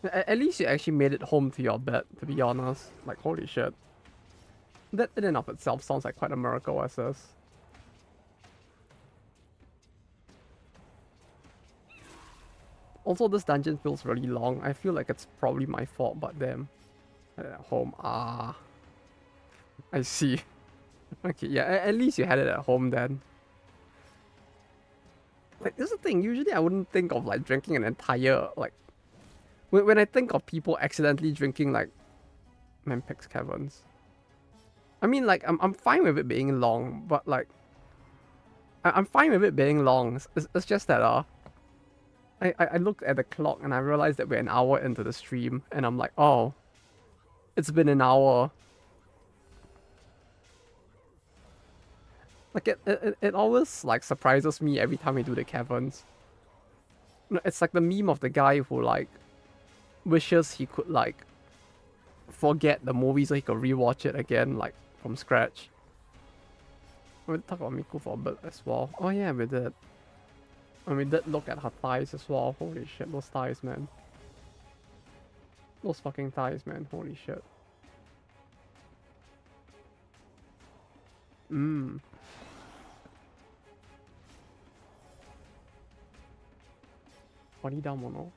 At least you actually made it home to your bed, to be honest. Like, holy shit. That in and of itself sounds like quite a miracle, SS. Also, this dungeon feels really long. I feel like it's probably my fault, but damn. At home. Ah. I see. Okay, yeah, at least you had it at home then. Like, this is the thing. Usually I wouldn't think of, like, drinking an entire, like... When I think of people accidentally drinking, like... Manpix Caverns. I mean, like, I'm fine with it being long, but, like... I'm fine with it being long. It's just that, I looked at the clock and I realized that we're an hour into the stream. And I'm like, oh... It's been an hour. Like, it always, like, surprises me every time we do the caverns. It's like the meme of the guy who, like, wishes he could, like, forget the movie so he could rewatch it again, like, from scratch. We talk about Miku for a bit as well. Oh yeah, we did. And we did look at her thighs as well. Holy shit, those thighs, man. Those fucking thighs, man. Holy shit. Mmm. Toridamono.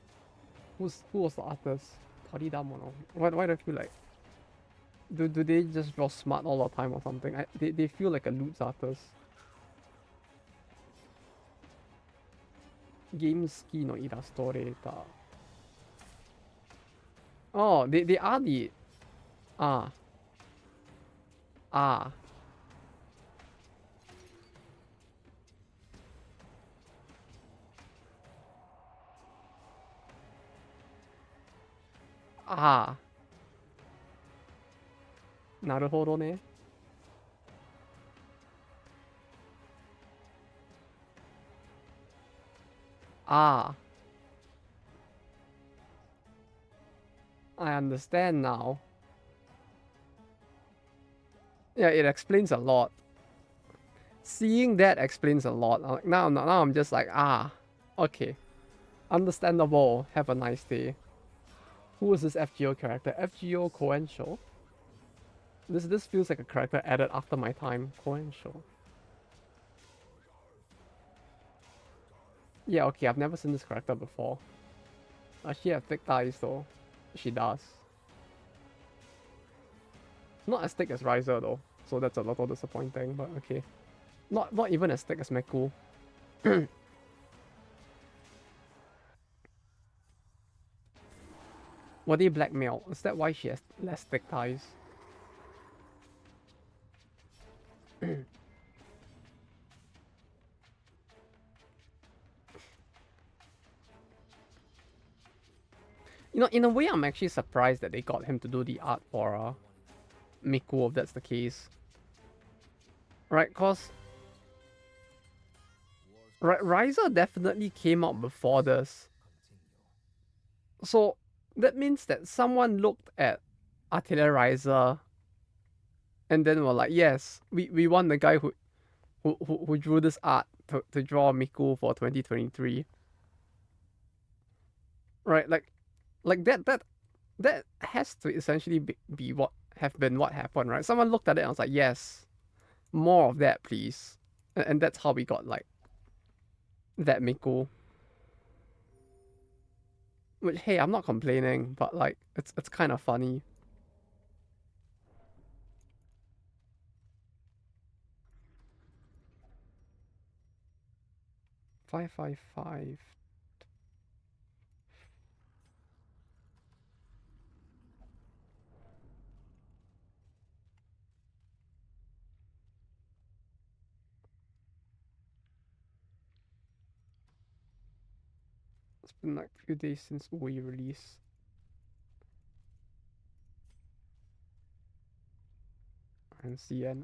Who was the artist? Toridamono. Why do I feel like... Do they just draw smart all the time or something? They feel like a loots artist. Gameski no illustrator. Oh, they are the... Ah. Ah. Ah. なるほどね。Ah. I understand now. Yeah, it explains a lot. Seeing that explains a lot. Like, now I'm just like, ah, okay. Understandable. Have a nice day. Who is this FGO character? FGO Coensho? This feels like a character added after my time. Coensho. Yeah, okay, I've never seen this character before. Does she have thick thighs though? She does. Not as thick as Riser though, so that's a little disappointing, but okay. Not even as thick as Meku. Were they blackmailed? Is that why she has less thick thighs? You know, in a way, I'm actually surprised that they got him to do the art for Miku, if that's the case. Right, cause Riser definitely came out before this. So that means that someone looked at Atelier Riser and then were like, yes, we want the guy who drew this art to draw Miku for 2023. Right, like that has to essentially be what happened, right? Someone looked at it and was like, yes, more of that, please. And that's how we got, like, that Miku. Which, hey, I'm not complaining, but, like, it's kind of funny. Five. It's been like a few days since we release. And CN.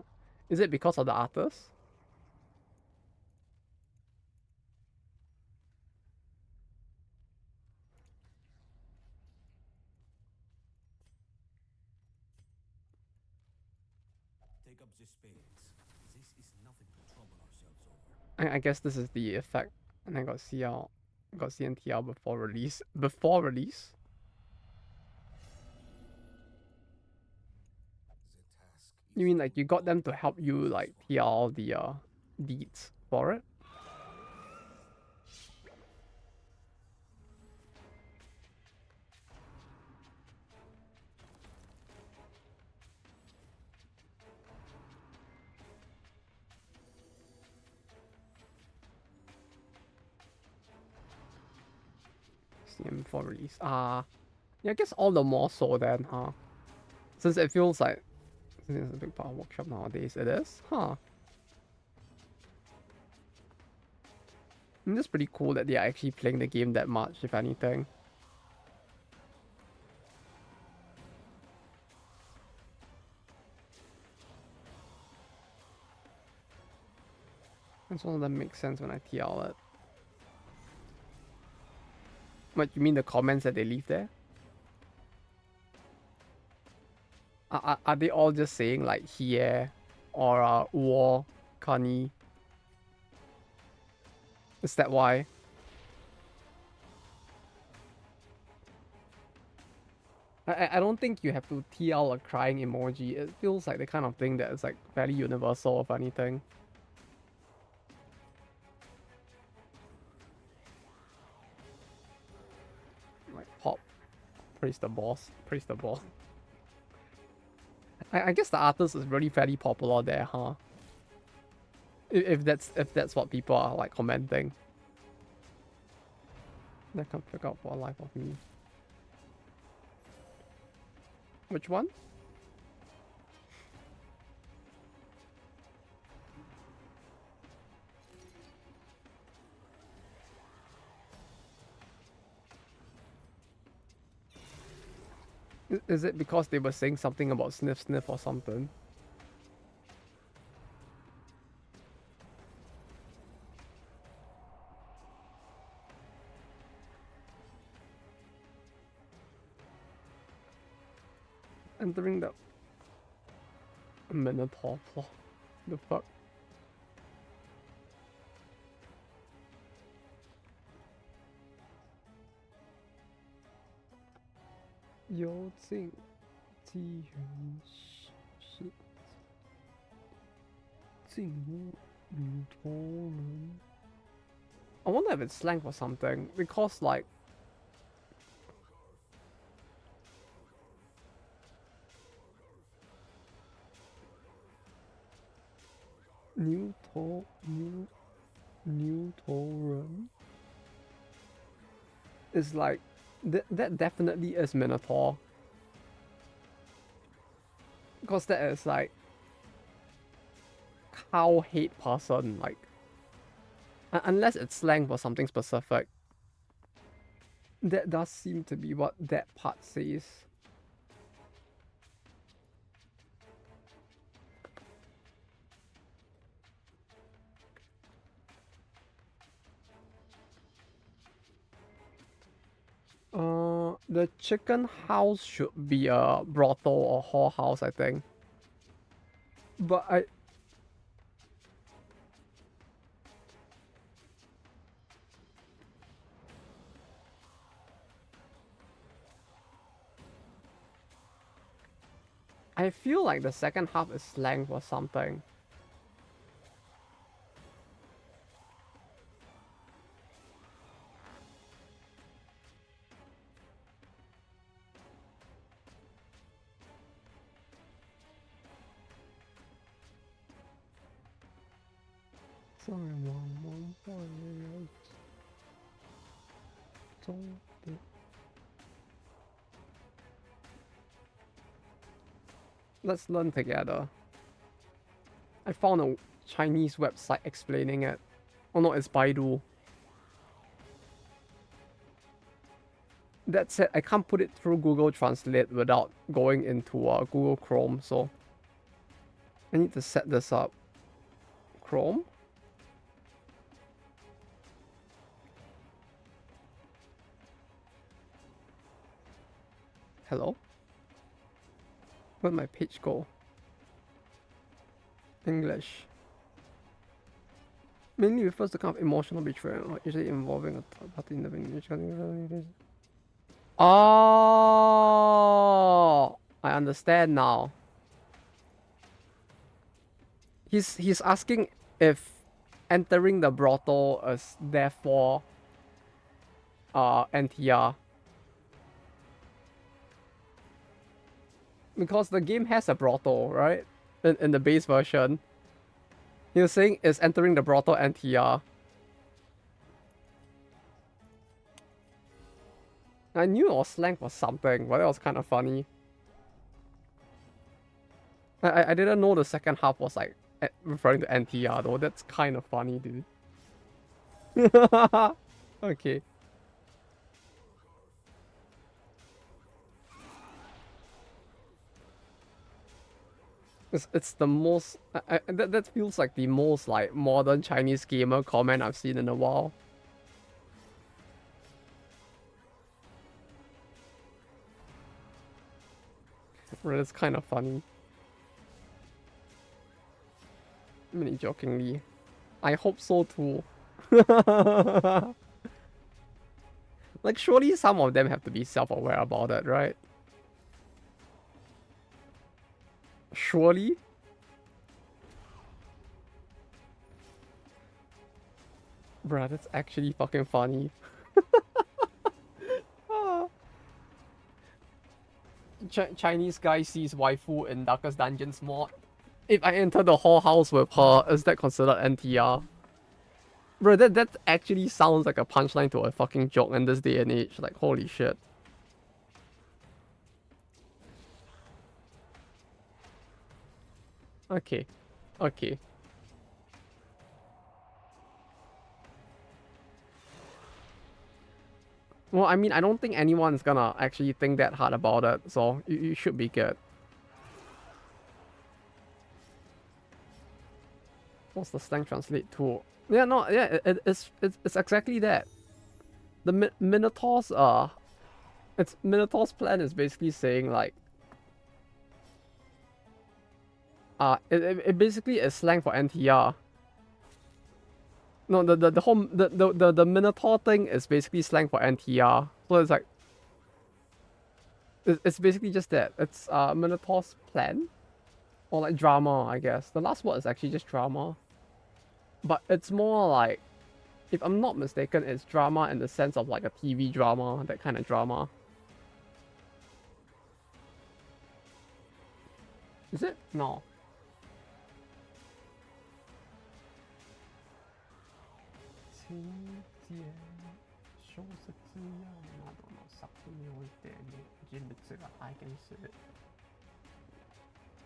Is it because of the artist? Take up the spades. This is nothing to trouble ourselves over. I guess this is the effect. And I got CL, got CNTL before release. Before release? You mean like you got them to help you like TL the deeds for it? Steam for release. Yeah, I guess all the more so then, huh? Since it feels like it's a big part of workshop nowadays, it is, huh? And it's pretty cool that they are actually playing the game that much, if anything. And some of them make sense when I TL it. What, you mean the comments that they leave there? Are they all just saying like here or war, Kani? Is that why? I don't think you have to TL a crying emoji. It feels like the kind of thing that is like fairly universal, if anything. Like pop, praise the boss, praise the boss. I guess the artist is really fairly popular there, huh? If that's what people are like commenting. I can't figure out for the life of me. Which one? Is it because they were saying something about sniff sniff or something? Entering the Minotaur plot. The fuck? Yo, 进人是进入女头人. I wonder if it's slang for something because like new 头人 is like that definitely is Minotaur. Because that is like cow hate person, like unless it's slang for something specific. That does seem to be what that part says. The chicken house should be a brothel or whorehouse, I think. But I feel like the second half is slang for something. Let's learn together. I found a Chinese website explaining it. Oh no, it's Baidu. That said, I can't put it through Google Translate without going into Google Chrome, so I need to set this up. Chrome? Hello? Where'd my page go? English. Mainly refers to kind of emotional betrayal, usually involving a third party in the vindication. Oh, I understand now. He's asking if entering the brothel is therefore NTR. Because the game has a brothel, right? In the base version. He was saying, is entering the brothel NTR? I knew it was slang for something, but that was kind of funny. I didn't know the second half was like referring to NTR though. That's kind of funny, dude. Okay. It's the most that feels like the most like modern Chinese gamer comment I've seen in a while. It's kind of funny. I mean, jokingly. I hope so too. Like, surely some of them have to be self-aware about it, right? Surely? Bruh, that's actually fucking funny. Chinese guy sees waifu in Darkest Dungeons mod. If I enter the whorehouse with her, is that considered NTR? Bro, that actually sounds like a punchline to a fucking joke in this day and age. Like, holy shit. Okay. Okay. Well, I mean, I don't think anyone's gonna actually think that hard about it, so you should be good. What's the slang translate to? Yeah, no, yeah, it's exactly that. The Minotaur's Minotaur's plan is basically saying like it basically is slang for NTR. No, the whole the Minotaur thing is basically slang for NTR. So it's like it's basically just that. It's Minotaur's plan. Or like drama, I guess. The last word is actually just drama. But it's more like, if I'm not mistaken, it's drama in the sense of like a TV drama, that kind of drama. Is it? No.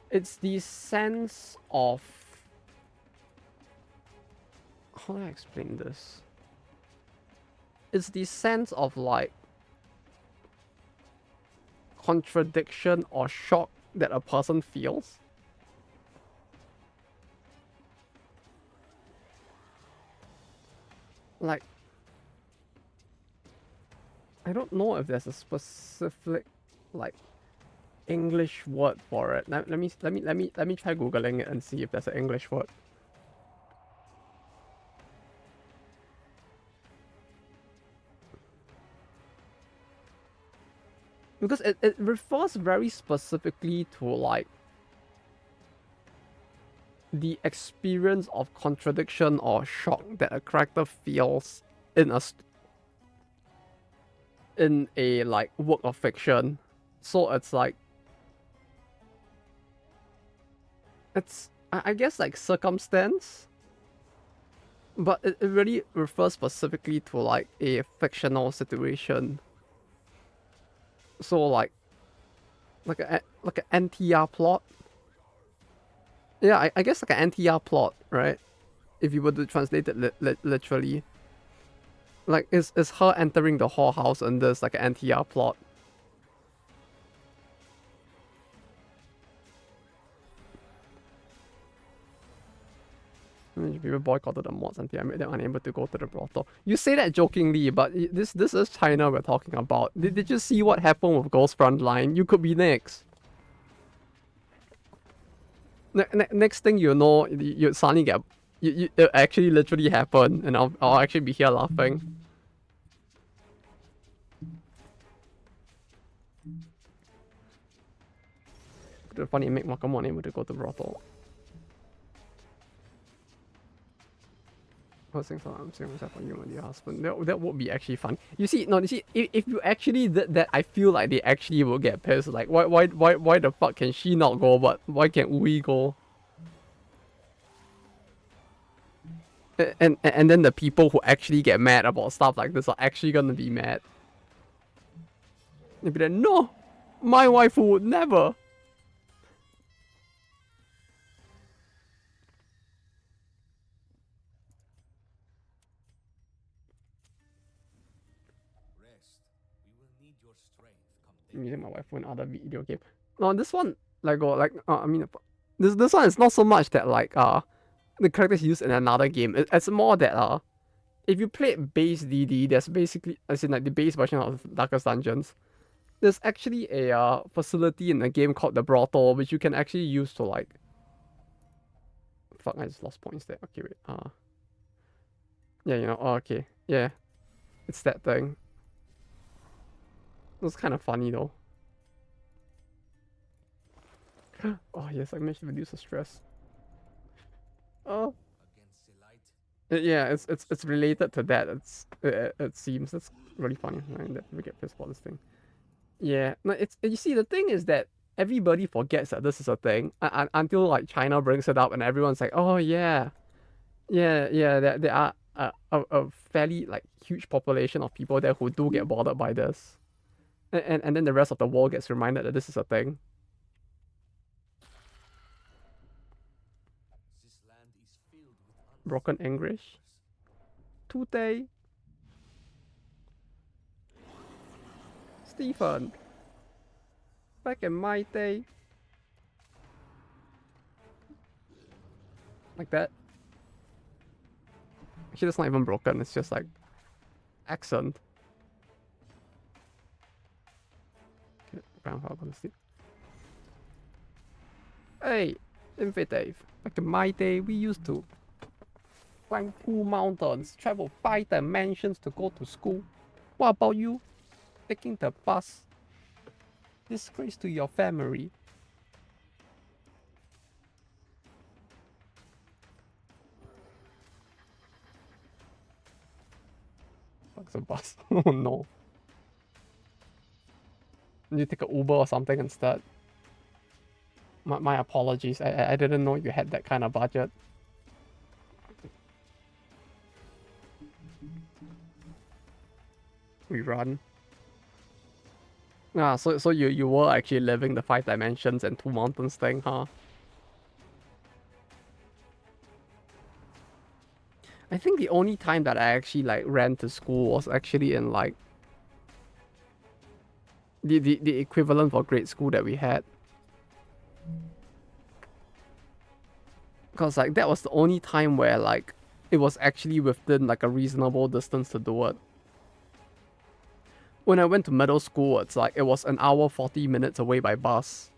It's the sense of... How do I explain this? It's the sense of like contradiction or shock that a person feels. Like, I don't know if there's a specific like English word for it. Let me try googling it and see if there's an English word. Because it refers very specifically to like the experience of contradiction or shock that a character feels in a like work of fiction. So it's like I guess like circumstance, but it really refers specifically to like a fictional situation. So like an NTR plot. Yeah, I guess like an NTR plot, right? If you were to translate it literally. Like, is her entering the whorehouse and there's like an NTR plot. People boycotted the mods until I made them unable to go to the brothel. You say that jokingly, but this is China we're talking about. Did you see what happened with Ghost Frontline? You could be next. Next thing you know, you suddenly get... it actually literally happened, and I'll actually be here laughing. The funny make Makamon able to go to brothel. First things I'm saying myself on you and your husband. That would be actually fun. You see, if you actually did that, I feel like they actually will get pissed. Like, why the fuck can she not go, but why can't we go? And then the people who actually get mad about stuff like this are actually gonna be mad. They'd be like, no, my wife would never. Rest. We will need your strength come I'm day. using my wife for another video game. No, this one, I mean, this one is not so much that, like, the characters used in another game. It's more that, if you played base DD, there's basically, as in, like, the base version of Darkest Dungeons, there's actually a facility in the game called the Brothel, which you can actually use to, like, fuck, I just lost points there. Okay, wait, yeah, okay, yeah, it's that thing. It was kind of funny though. Oh yes, I managed to reduce the stress. Oh. Against the light. Yeah, it's related to that. It seems it's really funny. Right? That we get pissed about this thing. Yeah, no, it's you see the thing is that everybody forgets that this is a thing until like China brings it up and everyone's like, oh yeah, yeah. There are a fairly like huge population of people there who do get bothered by this, and then the rest of the world gets reminded that this is a thing. This land is filled with Broken English. Today. Stephen. Back in my day. Like that. Actually, that's not even broken. It's just like accent. Okay, grandpa gonna sleep. Hey, Infidave. Back in my day, we used to climb 2 mountains, travel 5 dimensions to go to school. What about you? Taking the bus. Disgrace to your family. Fuck's a bus. Oh no. You take an Uber or something instead. My apologies. I didn't know you had that kind of budget. We run. Ah, so you were actually living the 5 dimensions and 2 mountains thing, huh? I think the only time that I actually like ran to school was actually in like the equivalent for grade school that we had. Because like that was the only time where like it was actually within like a reasonable distance to do it. When I went to middle school, it's like it was an hour 40 minutes away by bus.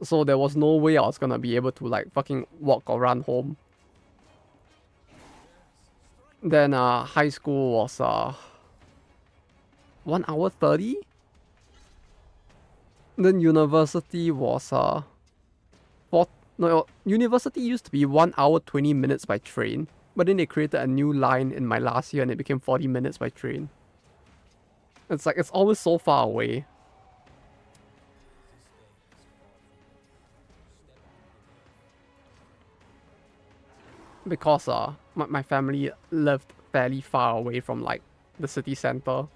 So there was no way I was gonna be able to like fucking walk or run home. Then high school was 1 hour 30. Then university was university used to be 1 hour 20 minutes by train, but then they created a new line in my last year and it became 40 minutes by train. It's like it's always so far away. Because my family lived fairly far away from like the city center.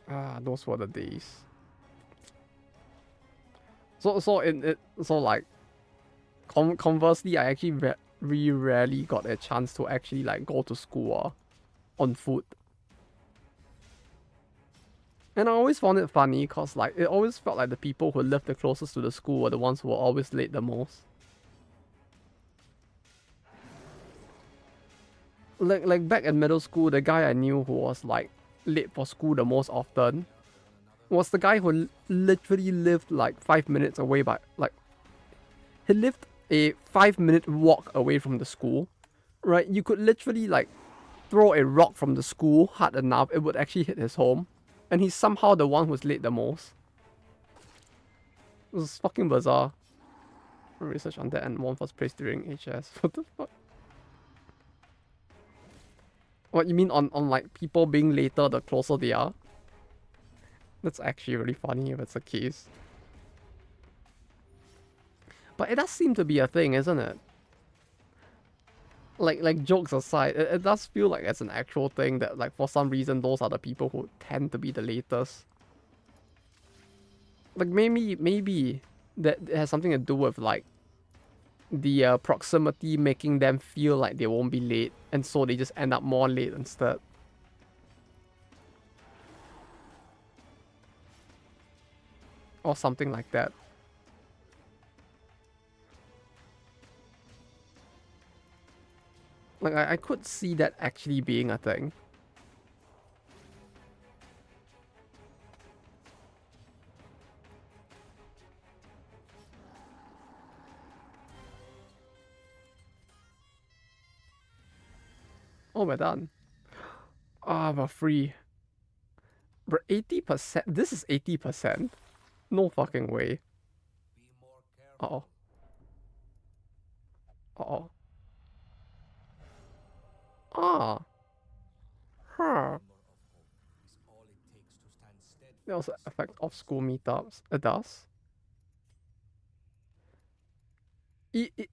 Ah, those were the days. So like conversely, I actually very rarely got a chance to actually like go to school on foot. And I always found it funny because like it always felt like the people who lived the closest to the school were the ones who were always late the most. Like back in middle school, the guy I knew who was like late for school the most often was the guy who literally lived like 5 minutes away by like he lived a 5-minute walk away from the school, right? You could literally like throw a rock from the school hard enough, it would actually hit his home. And he's somehow the one who's late the most. It was fucking bizarre. Research on that and won first place during HS. What the fuck? What you mean on like people being later the closer they are? That's actually really funny if it's the case. But it does seem to be a thing, isn't it? like jokes aside, it does feel like it's an actual thing that like for some reason those are the people who tend to be the latest. Like maybe that it has something to do with like the proximity making them feel like they won't be late, and so they just end up more late instead. Or something like that. Like I could see that actually being a thing. Oh, we're done. Ah, we're free. But 80%? This is 80%? No fucking way. Be more Uh-oh. careful. Uh-oh. Ah. Huh. Glimmer of hope is all it takes to stand steadfast. They also affect off-school meetups. It does?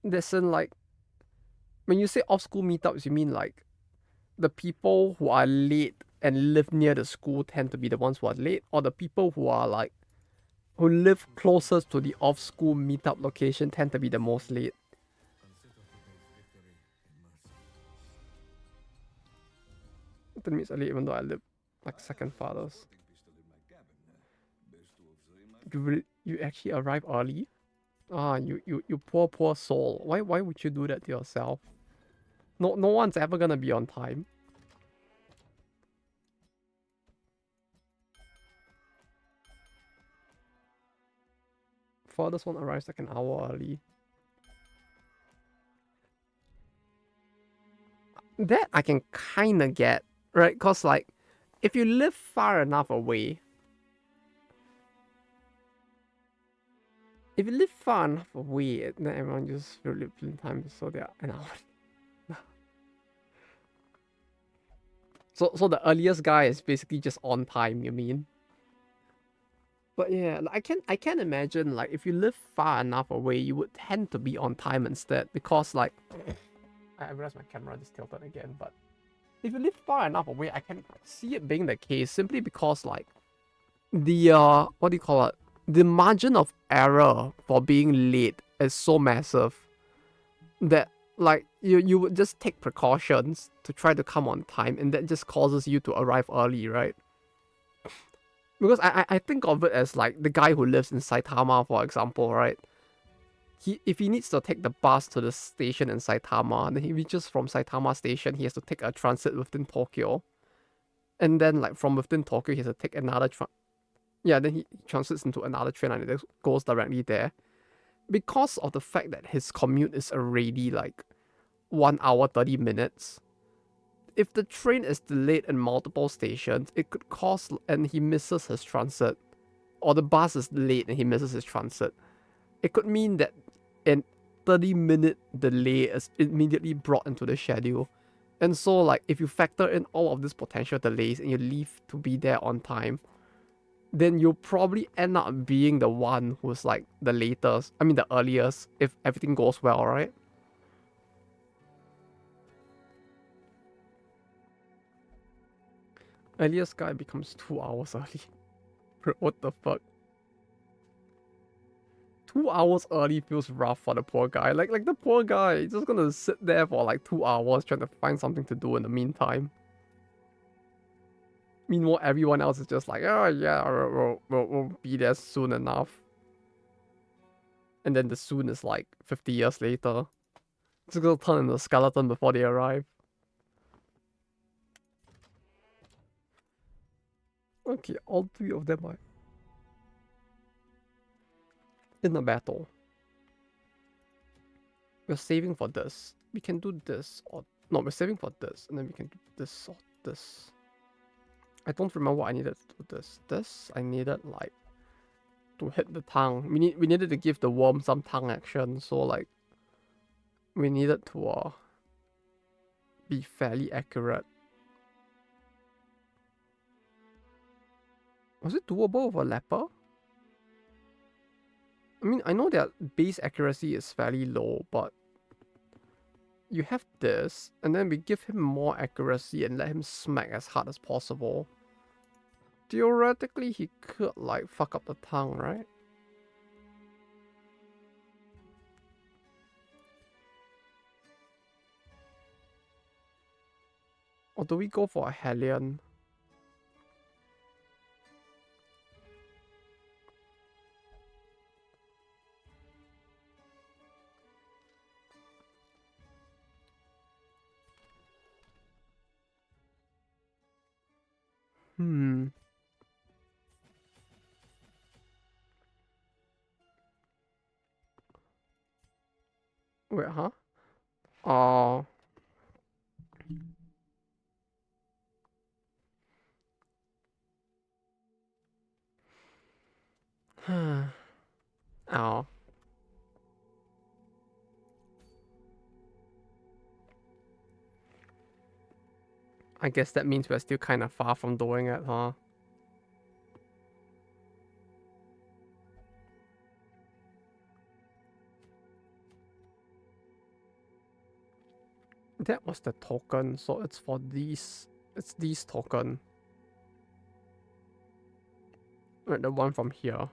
Listen, like, when you say off-school meetups, you mean like the people who are late and live near the school tend to be the ones who are late, or the people who are like who live closest to the off-school meetup location tend to be the most late? Consider today's victory a mercy. That means early even though I live like second fathers. You actually arrive early? Ah, you poor soul. Why would you do that to yourself? No one's ever gonna be on time. Furthest one arrives like an hour early. That I can kinda get, right? Cause like if you live far enough away, then everyone just really live time, so they're an hour. So the earliest guy is basically just on time, you mean? But yeah, like, I can imagine like if you live far enough away, you would tend to be on time instead, because like I realized my camera just tilted again, but if you live far enough away, I can see it being the case simply because like the what do you call it? The margin of error for being late is so massive that like you would just take precautions to try to come on time, and that just causes you to arrive early, right? Because I think of it as like the guy who lives in Saitama, for example, right? If he needs to take the bus to the station in Saitama, then he reaches from Saitama station, he has to take a transit within Tokyo. And then like from within Tokyo, he has to take another then he transits into another train and it goes directly there. Because of the fact that his commute is already like 1 hour 30 minutes, if the train is delayed in multiple stations, it could cause, and he misses his transit, or the bus is late and he misses his transit, it could mean that an 30-minute delay is immediately brought into the schedule. And so like if you factor in all of these potential delays and you leave to be there on time, then you'll probably end up being the one who's like the latest, I mean the earliest, if everything goes well, right? Earliest guy becomes 2 hours early. What the fuck? 2 hours early feels rough for the poor guy. Like the poor guy, he's just gonna sit there for like 2 hours trying to find something to do in the meantime. Meanwhile, everyone else is just like, oh yeah, we'll be there soon enough. And then the soon is like 50 years later. It's gonna turn into a skeleton before they arrive. Okay, all three of them are in a battle. We're saving for this. We can do this, or no, we're saving for this, and then we can do this or this. I don't remember what I needed to do this. This I needed like to hit the tongue. We needed to give the worm some tongue action, so like we needed to be fairly accurate. Was it doable with a leper? I mean, I know that base accuracy is fairly low, but you have this, and then we give him more accuracy and let him smack as hard as possible. Theoretically, he could, like, fuck up the tongue, right? Or do we go for a Hellion? Wait, huh? Oh. Oh. I guess that means we're still kind of far from doing it, huh? That was the token, so it's for these. It's these token. Right, the one from here.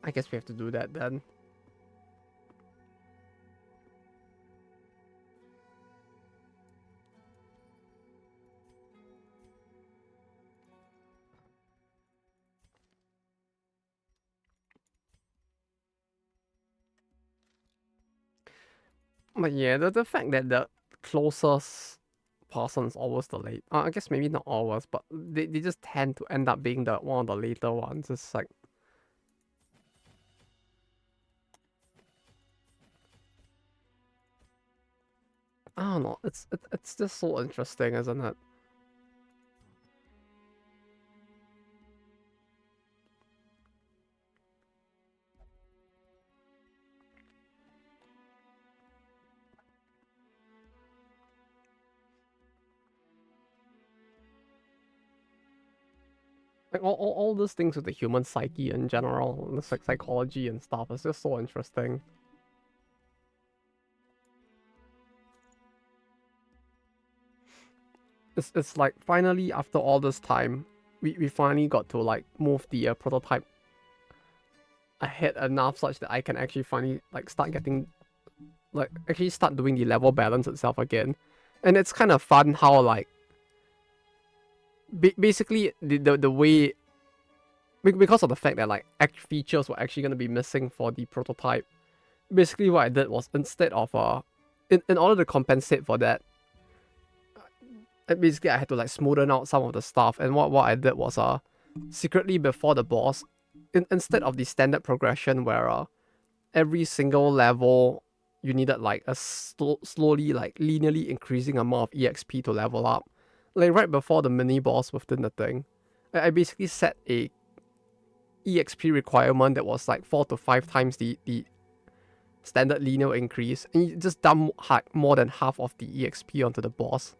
I guess we have to do that then. But yeah, the fact that the closest person is always the late. I guess maybe not always, but they just tend to end up being the one of the later ones. It's like, I don't know. It's just so interesting, isn't it? Like all these things with the human psyche in general, and the psychology and stuff, is just so interesting. It's like finally after all this time, we finally got to like move the prototype ahead enough such that I can actually finally like start getting like actually start doing the level balance itself again. And it's kind of fun how like basically the way because of the fact that like features were actually going to be missing for the prototype. Basically what I did was instead of in order to compensate for that, basically I had to like smoothen out some of the stuff, and what I did was secretly before the boss, instead of the standard progression where every single level you needed like a slowly like linearly increasing amount of EXP to level up, like right before the mini boss within the thing, I basically set a EXP requirement that was like 4 to 5 times the standard linear increase, and you just dump more than half of the EXP onto the boss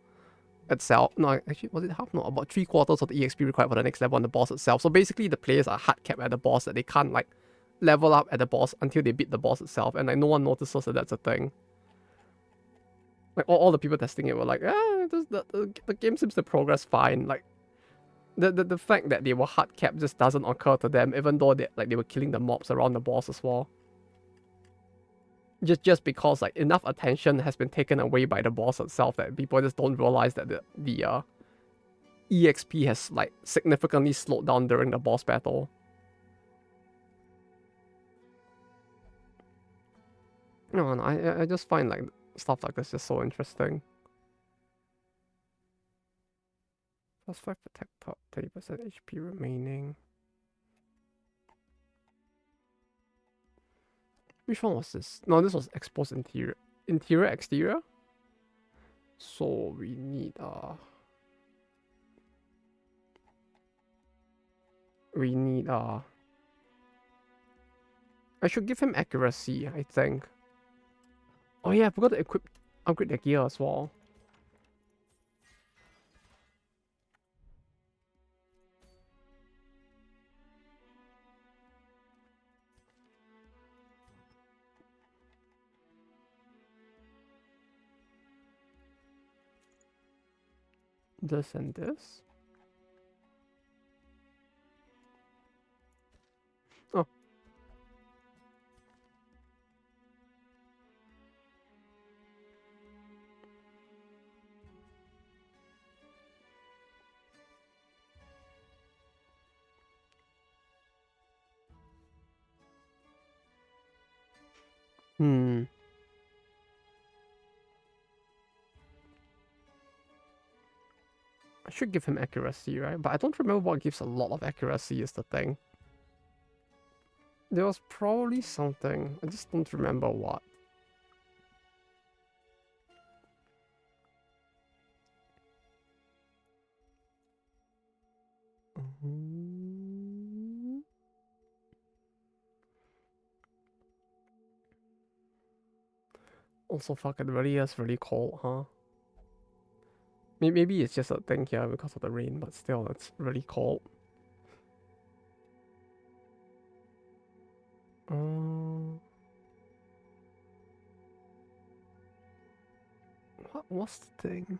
itself. No, actually, was it half? No, about 3/4 of the EXP required for the next level on the boss itself. So basically, the players are hard capped at the boss that they can't like level up at the boss until they beat the boss itself, and like no one notices that that's a thing. Like all the people testing it were like, the game seems to progress fine. Like the fact that they were hard capped just doesn't occur to them, even though they were killing the mobs around the boss as well. Just because like enough attention has been taken away by the boss itself that people just don't realize that the EXP has like significantly slowed down during the boss battle. No, I just find like stuff like this just so interesting. Plus 5 protect top, 30% HP remaining. Which one was this? No, this was exposed interior. Interior, exterior? So we need I should give him accuracy, I think. Oh yeah, I forgot to equip upgrade their gear as well. This and this. Oh. Hmm. I should give him accuracy, right? But I don't remember what gives a lot of accuracy is the thing. There was probably something. I just don't remember what. Also, fuck, it really is really cold, huh? Maybe it's just a thing here because of the rain, but still, it's really cold. What was the thing?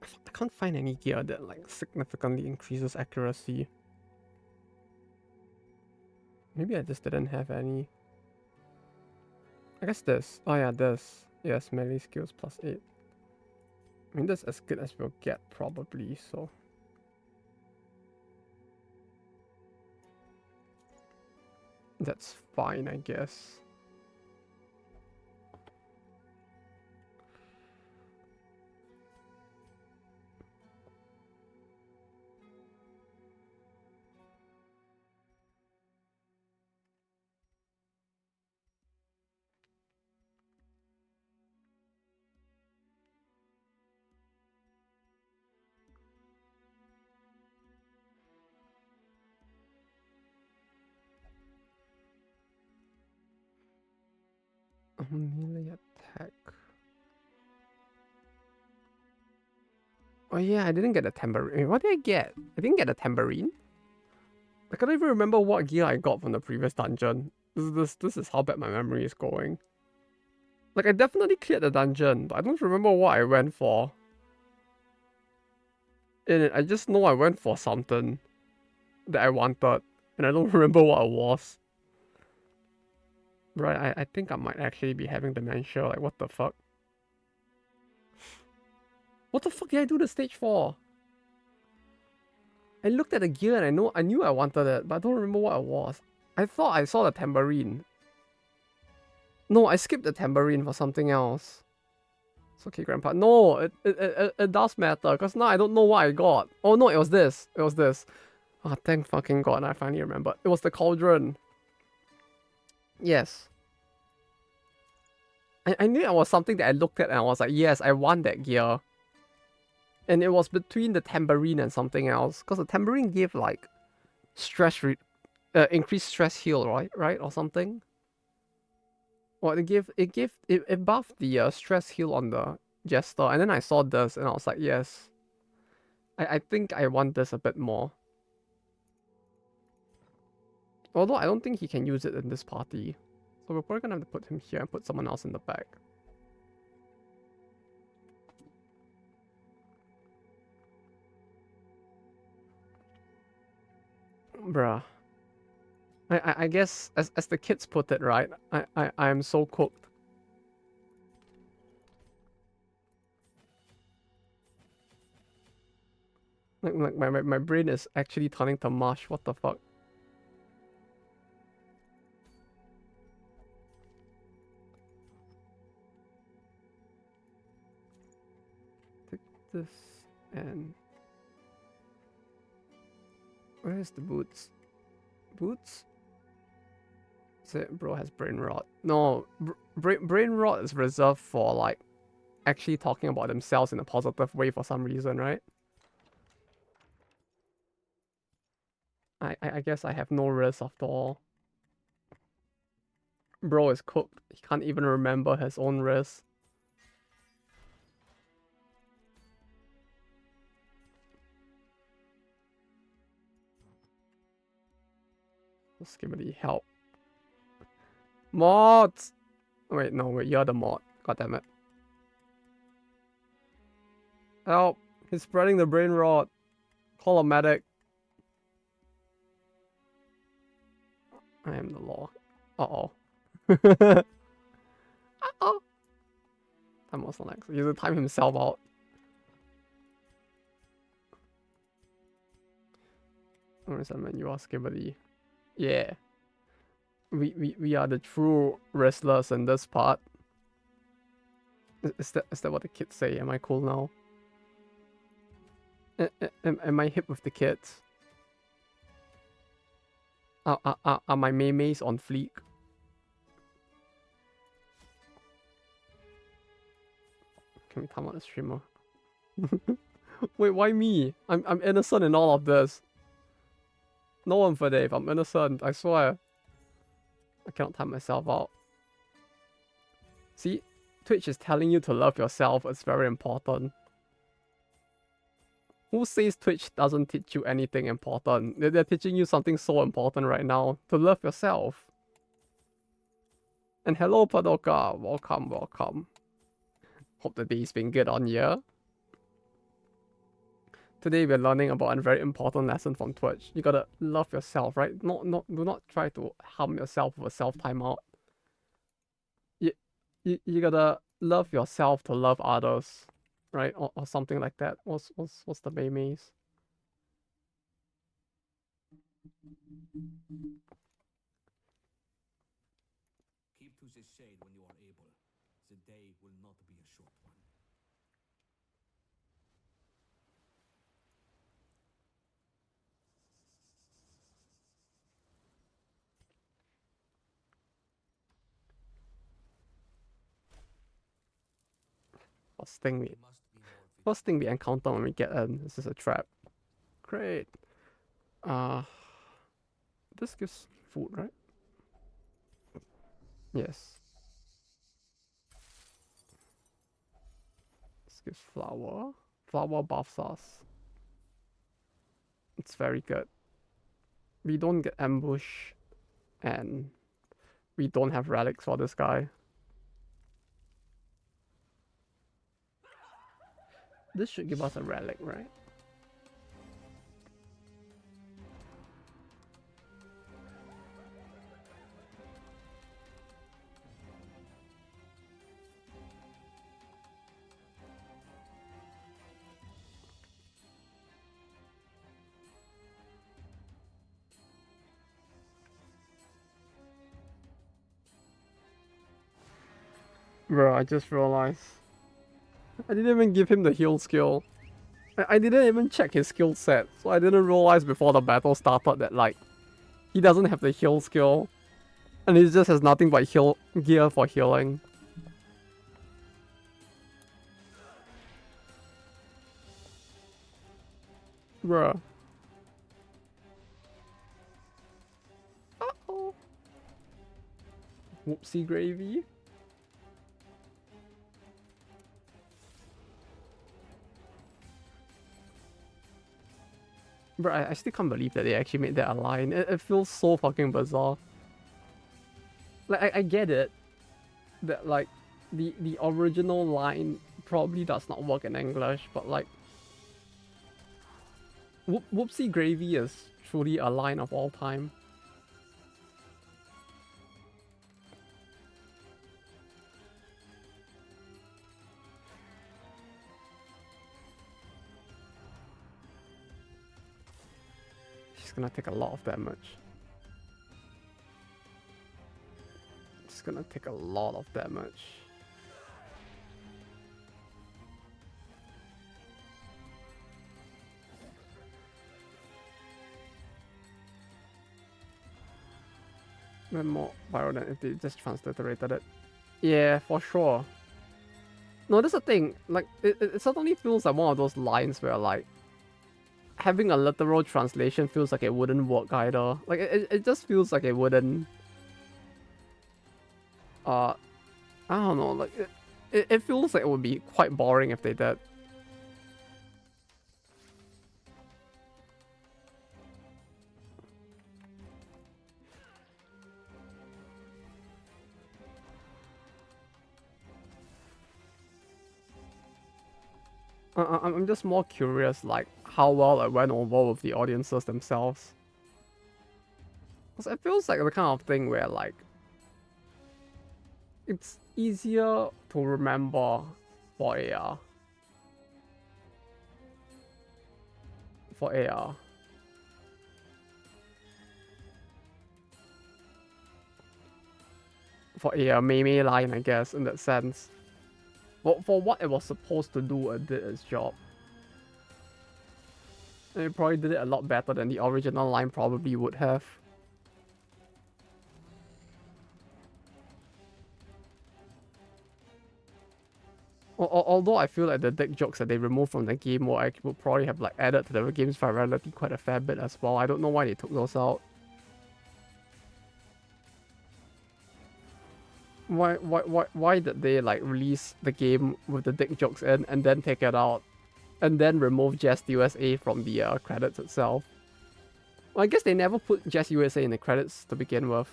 I can't find any gear that like significantly increases accuracy. Maybe I just didn't have any. I guess this. Oh yeah, this. Yes, melee skills +8. I mean, that's as good as we'll get probably, so. That's fine, I guess. Melee attack. Oh yeah, I didn't get a tambourine. What did I get? I didn't get a tambourine. I can't even remember what gear I got from the previous dungeon. This is how bad my memory is going. Like, I definitely cleared the dungeon, but I don't remember what I went for. And I just know I went for something that I wanted, and I don't remember what it was. Right, I think I might actually be having dementia. Like, what the fuck? What the fuck did I do the stage for? I looked at the gear and I knew I wanted it, but I don't remember what it was. I thought I saw the tambourine. No, I skipped the tambourine for something else. It's okay, Grandpa. No, it does matter, because now I don't know what I got. Oh no, it was this. It was this. Oh, thank fucking God, I finally remembered. It was the cauldron. Yes. I knew it was something that I looked at and I was like, yes, I want that gear. And it was between the tambourine and something else. Because the tambourine gave like increased stress heal, right? Or something. Well, it buffed the stress heal on the Jester. And then I saw this and I was like, yes. I think I want this a bit more. Although I don't think he can use it in this party. So we're probably gonna have to put him here and put someone else in the back. Bruh. I guess as the kids put it, right? I am so cooked. Like my brain is actually turning to mush. What the fuck? Take this and where's the boots? Boots? So bro has brain rot. No, brain rot is reserved for like actually talking about themselves in a positive way for some reason, right? I guess I have no risk after all. Bro is cooked. He can't even remember his own wrist. Skibbity, help. Mods! Wait, no, wait, you're the mod. God damn it. Help! He's spreading the brain rot. Call a medic. I am the law. Uh-oh. Uh-oh. Time was next. He has to time himself out. Where's that man? You are Skibbity. Yeah. We are the true wrestlers in this part. Is that what the kids say? Am I cool now? Am I hip with the kids? Are my maymays on fleek? Can we come on the streamer? Wait, why me? I'm innocent in all of this. No one for Dave. I'm innocent. I swear. I cannot time myself out. See, Twitch is telling you to love yourself. It's very important. Who says Twitch doesn't teach you anything important? They're teaching you something so important right now. To love yourself. And hello, Padoka. Welcome, welcome. Hope the day's been good on you. Today we're learning about a very important lesson from Twitch. You gotta love yourself, right? Do not try to harm yourself with a self-timeout. You gotta love yourself to love others, right? Or something like that. What's the maymays? Keep to the shade when you are able. The day will not be a short one. First thing we encounter when we get in. This is a trap. Great. This gives food, right? Yes. This gives flour. Flour buffs us. It's very good. We don't get ambush, and we don't have relics for this guy. This should give us a relic, right? Bro, I just realized I didn't even give him the heal skill. I didn't even check his skill set, so I didn't realize before the battle started that, like, he doesn't have the heal skill, and he just has nothing but heal gear for healing. Bruh. Uh-oh. Whoopsie gravy. Bro, I still can't believe that they actually made that a line. It feels so fucking bizarre. Like, I get it. That, like, the original line probably does not work in English, but, like, whoopsie gravy is truly a line of all time. She's gonna take a lot of damage. She's gonna take a lot of damage. More viral than if they just transliterated it. Yeah, for sure. No, that's the thing. Like, it suddenly feels like one of those lines where, like, having a literal translation feels like it wouldn't work either. Like, it just feels like it wouldn't. I don't know, like it feels like it would be quite boring if they did. I'm just more curious, like, how well it went over with the audiences themselves. Because it feels like the kind of thing where, like, it's easier to remember for AR. For AR. For a Mei line, I guess, in that sense. But for what it was supposed to do, it did its job. And it probably did it a lot better than the original line probably would have. Although I feel like the dick jokes that they removed from the game would probably have like added to the game's virality quite a fair bit as well. I don't know why they took those out. Why did they like release the game with the dick jokes in and then take it out and then remove Just USA from the credits itself? Well, I guess they never put Just USA in the credits to begin with.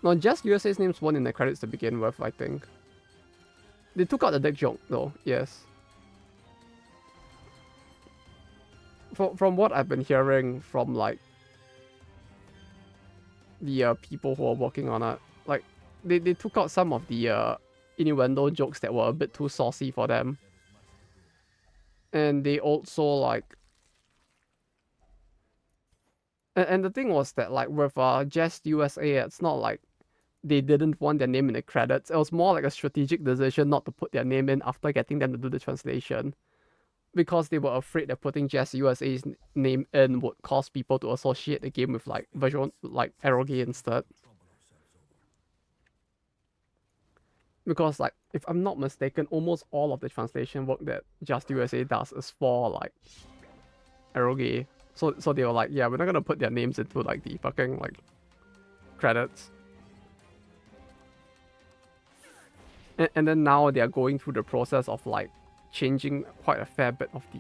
No, Just USA's names weren't in the credits to begin with, I think. They took out the dick joke though, yes. From what I've been hearing from like the people who are working on it, like they took out some of the innuendo jokes that were a bit too saucy for them. And they also like and the thing was that like with Just USA, it's not like they didn't want their name in the credits. It was more like a strategic decision not to put their name in after getting them to do the translation. Because they were afraid that putting Just USA's name in would cause people to associate the game with like visual like eroge instead. Because like if I'm not mistaken, almost all of the translation work that Just USA does is for like eroge. So they were like, yeah, we're not gonna put their names into like the fucking like credits. And then now they are going through the process of like changing quite a fair bit of the...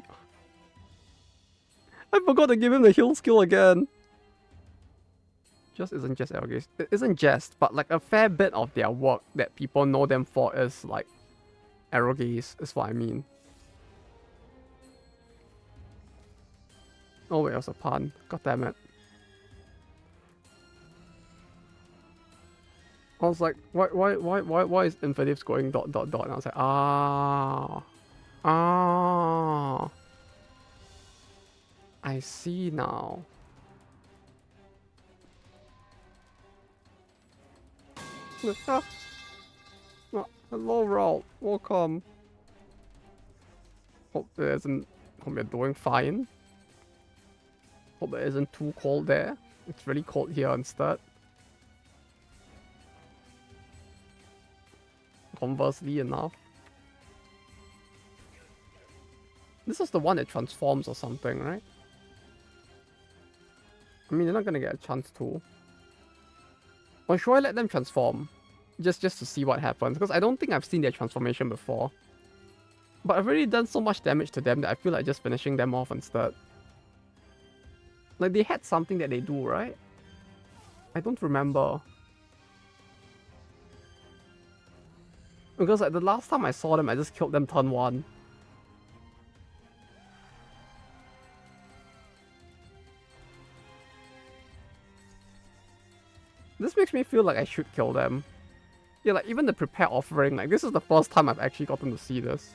I forgot to give him the heal skill again! Just isn't just eroge. It isn't just, but like a fair bit of their work that people know them for is like eroges, is what I mean. Oh wait, it was a pun. God damn it. I was like, why is Infinitives going ... And I was like, I see now. Hello, Raul. Welcome. Hope you're doing fine. Hope it isn't too cold there. It's really cold here instead. Conversely enough. This is the one that transforms or something, right? I mean, they're not gonna get a chance to. Or should I let them transform? Just to see what happens. Because I don't think I've seen their transformation before. But I've already done so much damage to them that I feel like just finishing them off instead. Like, they had something that they do, right? I don't remember. Because like the last time I saw them, I just killed them turn 1. This makes me feel like I should kill them. Yeah, like even the prepare offering, like this is the first time I've actually gotten to see this.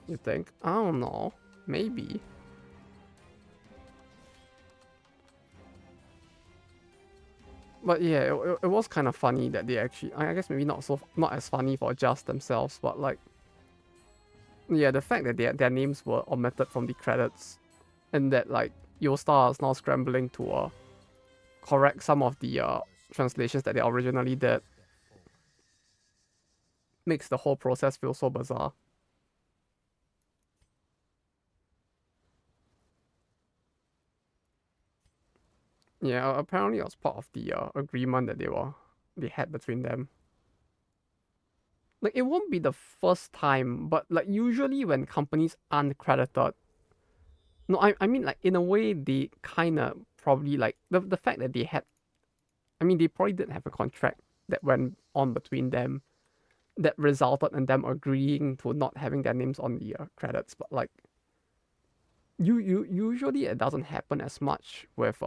You think? I don't know. Maybe. But yeah, it was kind of funny that they actually... I guess maybe not as funny for Just themselves, but like... Yeah, the fact that their names were omitted from the credits, and that like Yostar is now scrambling to correct some of the translations that they originally did, makes the whole process feel so bizarre. Yeah, apparently it was part of the agreement that they had between them. Like it won't be the first time, but like usually when companies aren't credited, no, I mean like in a way they kind of probably like the fact that they had, I mean they probably didn't have a contract that went on between them that resulted in them agreeing to not having their names on the credits. But like you usually it doesn't happen as much with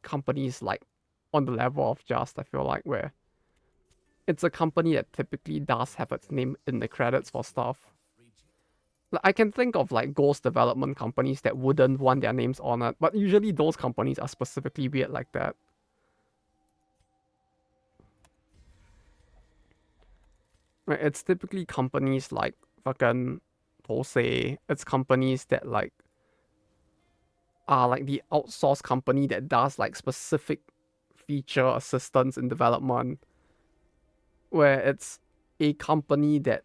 companies like on the level of Just. I feel like where it's a company that typically does have its name in the credits for stuff. Like, I can think of like ghost development companies that wouldn't want their names honored, but usually those companies are specifically weird like that. Right? It's typically companies like fucking Tosei. It's companies that like are like the outsourced company that does like specific feature assistance in development, where it's a company that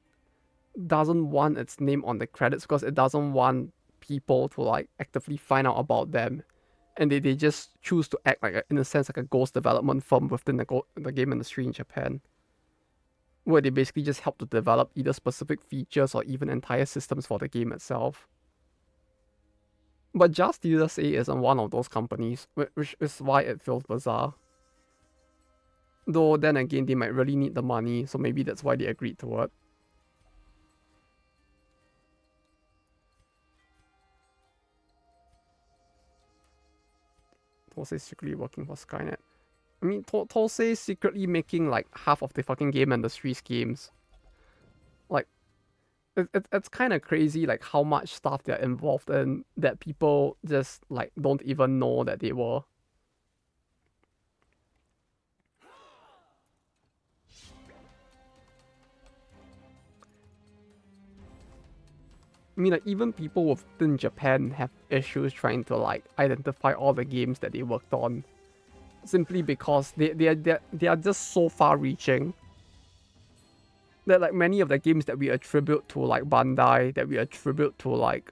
doesn't want its name on the credits because it doesn't want people to like actively find out about them, and they just choose to act like in a sense like a ghost development firm within the game industry in Japan, where they basically just help to develop either specific features or even entire systems for the game itself. But Just USA isn't one of those companies, which is why it feels bizarre. Though then again, they might really need the money, so maybe that's why they agreed to it. Tosei secretly working for Skynet. I mean, Tosei secretly making like half of the fucking game industry's games. Like, it's kind of crazy, like how much stuff they're involved in that people just like don't even know that they were. I mean, like even people within Japan have issues trying to like identify all the games that they worked on, simply because they are just so far reaching that like many of the games that we attribute to like Bandai, that we attribute to like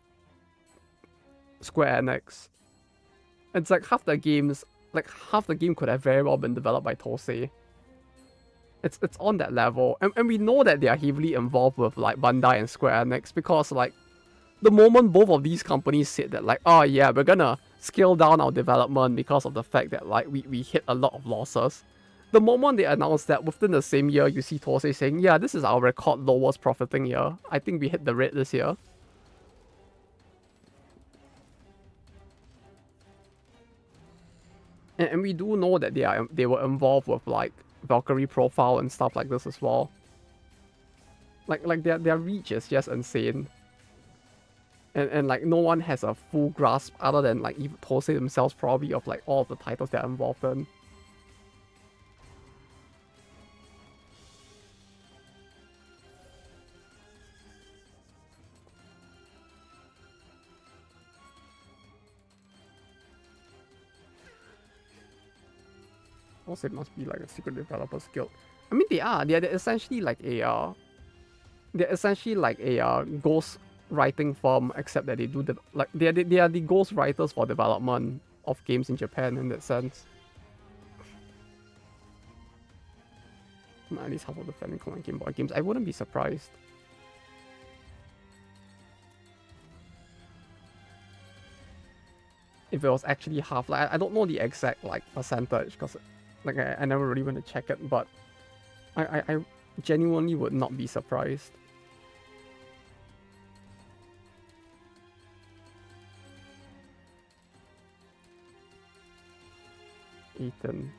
Square Enix, it's like half the game could have very well been developed by Tosei. It's on that level, and we know that they are heavily involved with like Bandai and Square Enix because like the moment both of these companies said that like, oh yeah, we're gonna scale down our development because of the fact that like we hit a lot of losses. The moment they announced that, within the same year, you see Tosei saying, yeah, this is our record lowest profiting year. I think we hit the red this year. And we do know that they were involved with like Valkyrie profile and stuff like this as well. Like their reach is just insane. And like no one has a full grasp other than like even Tosei themselves probably of like all of the titles they're involved in. Also, it must be like a secret developers guild. I mean, they are. They're essentially like a ghost writing firm, except that they do the like they are the ghost writers for development of games in Japan in that sense. At least half of the Famicom and Game Boy games. I wouldn't be surprised. If it was actually half. Like I don't know the exact like percentage because like I never really went to check it, but I genuinely would not be surprised. Ethan.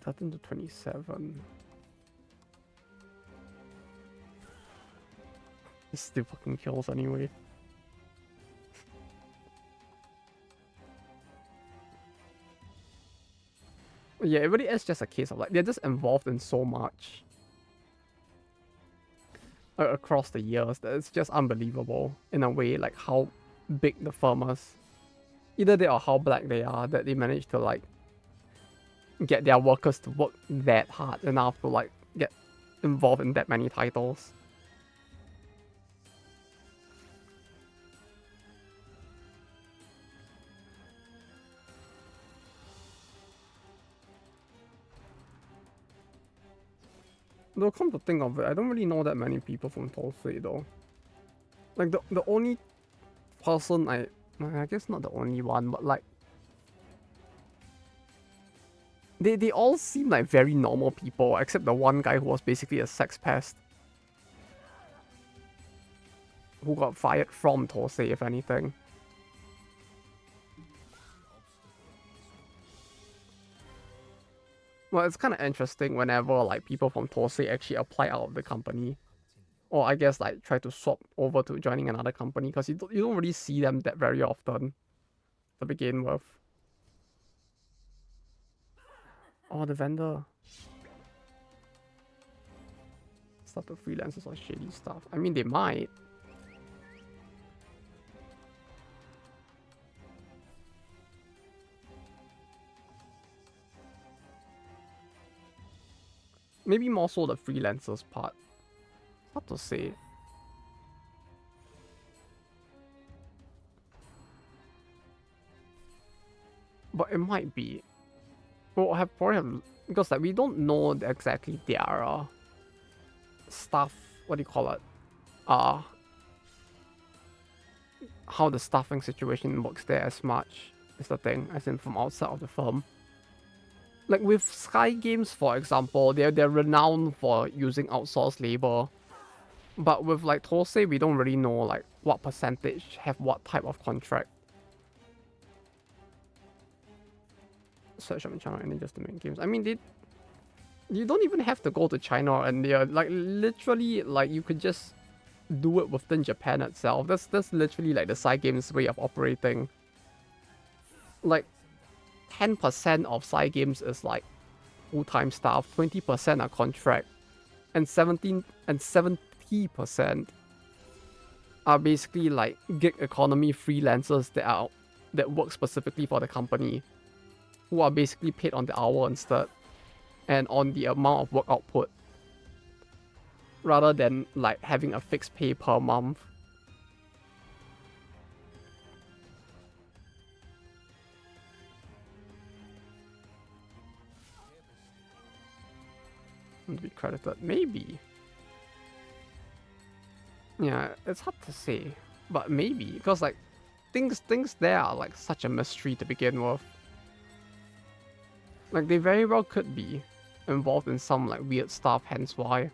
13 to 27. It still fucking kills anyway. Yeah, it really is just a case of like they're just involved in so much across the years that it's just unbelievable in a way, like how big the firm is. Either they or how black they are, that they manage to like get their workers to work that hard enough to like get involved in that many titles. Though come to think of it, I don't really know that many people from Tulsa though. Like the only person I guess not the only one, but like they all seem like very normal people, except the one guy who was basically a sex pest. Who got fired from Tulsa, if anything. Well, it's kind of interesting whenever like people from Tulsa actually apply out of the company, or I guess like try to swap over to joining another company, because you don't really see them that very often to begin with. Oh, the vendor. Stuff to freelancers or shady stuff. I mean, they might. Maybe more so the freelancers part. Hard to say. But it might be. Well, because like we don't know exactly their stuff. What do you call it? Uh, how the staffing situation works there as much is the thing, as in from outside of the firm. Like with Sky Games, for example, they're renowned for using outsourced labor. But with like Tulsa, we don't really know like what percentage have what type of contract. Search on China and then just to make games. I mean, you don't even have to go to China or India. Like literally, like you could just do it within Japan itself. That's literally like the Side Games way of operating. Like 10% of Side Games is like full-time staff, 20% are contract, and 70% are basically like gig economy freelancers that work specifically for the company, who are basically paid on the hour instead and on the amount of work output, rather than like having a fixed pay per month. And to be credited, maybe. Yeah, it's hard to say, but maybe because like things there are like such a mystery to begin with. Like they very well could be involved in some like weird stuff, hence why.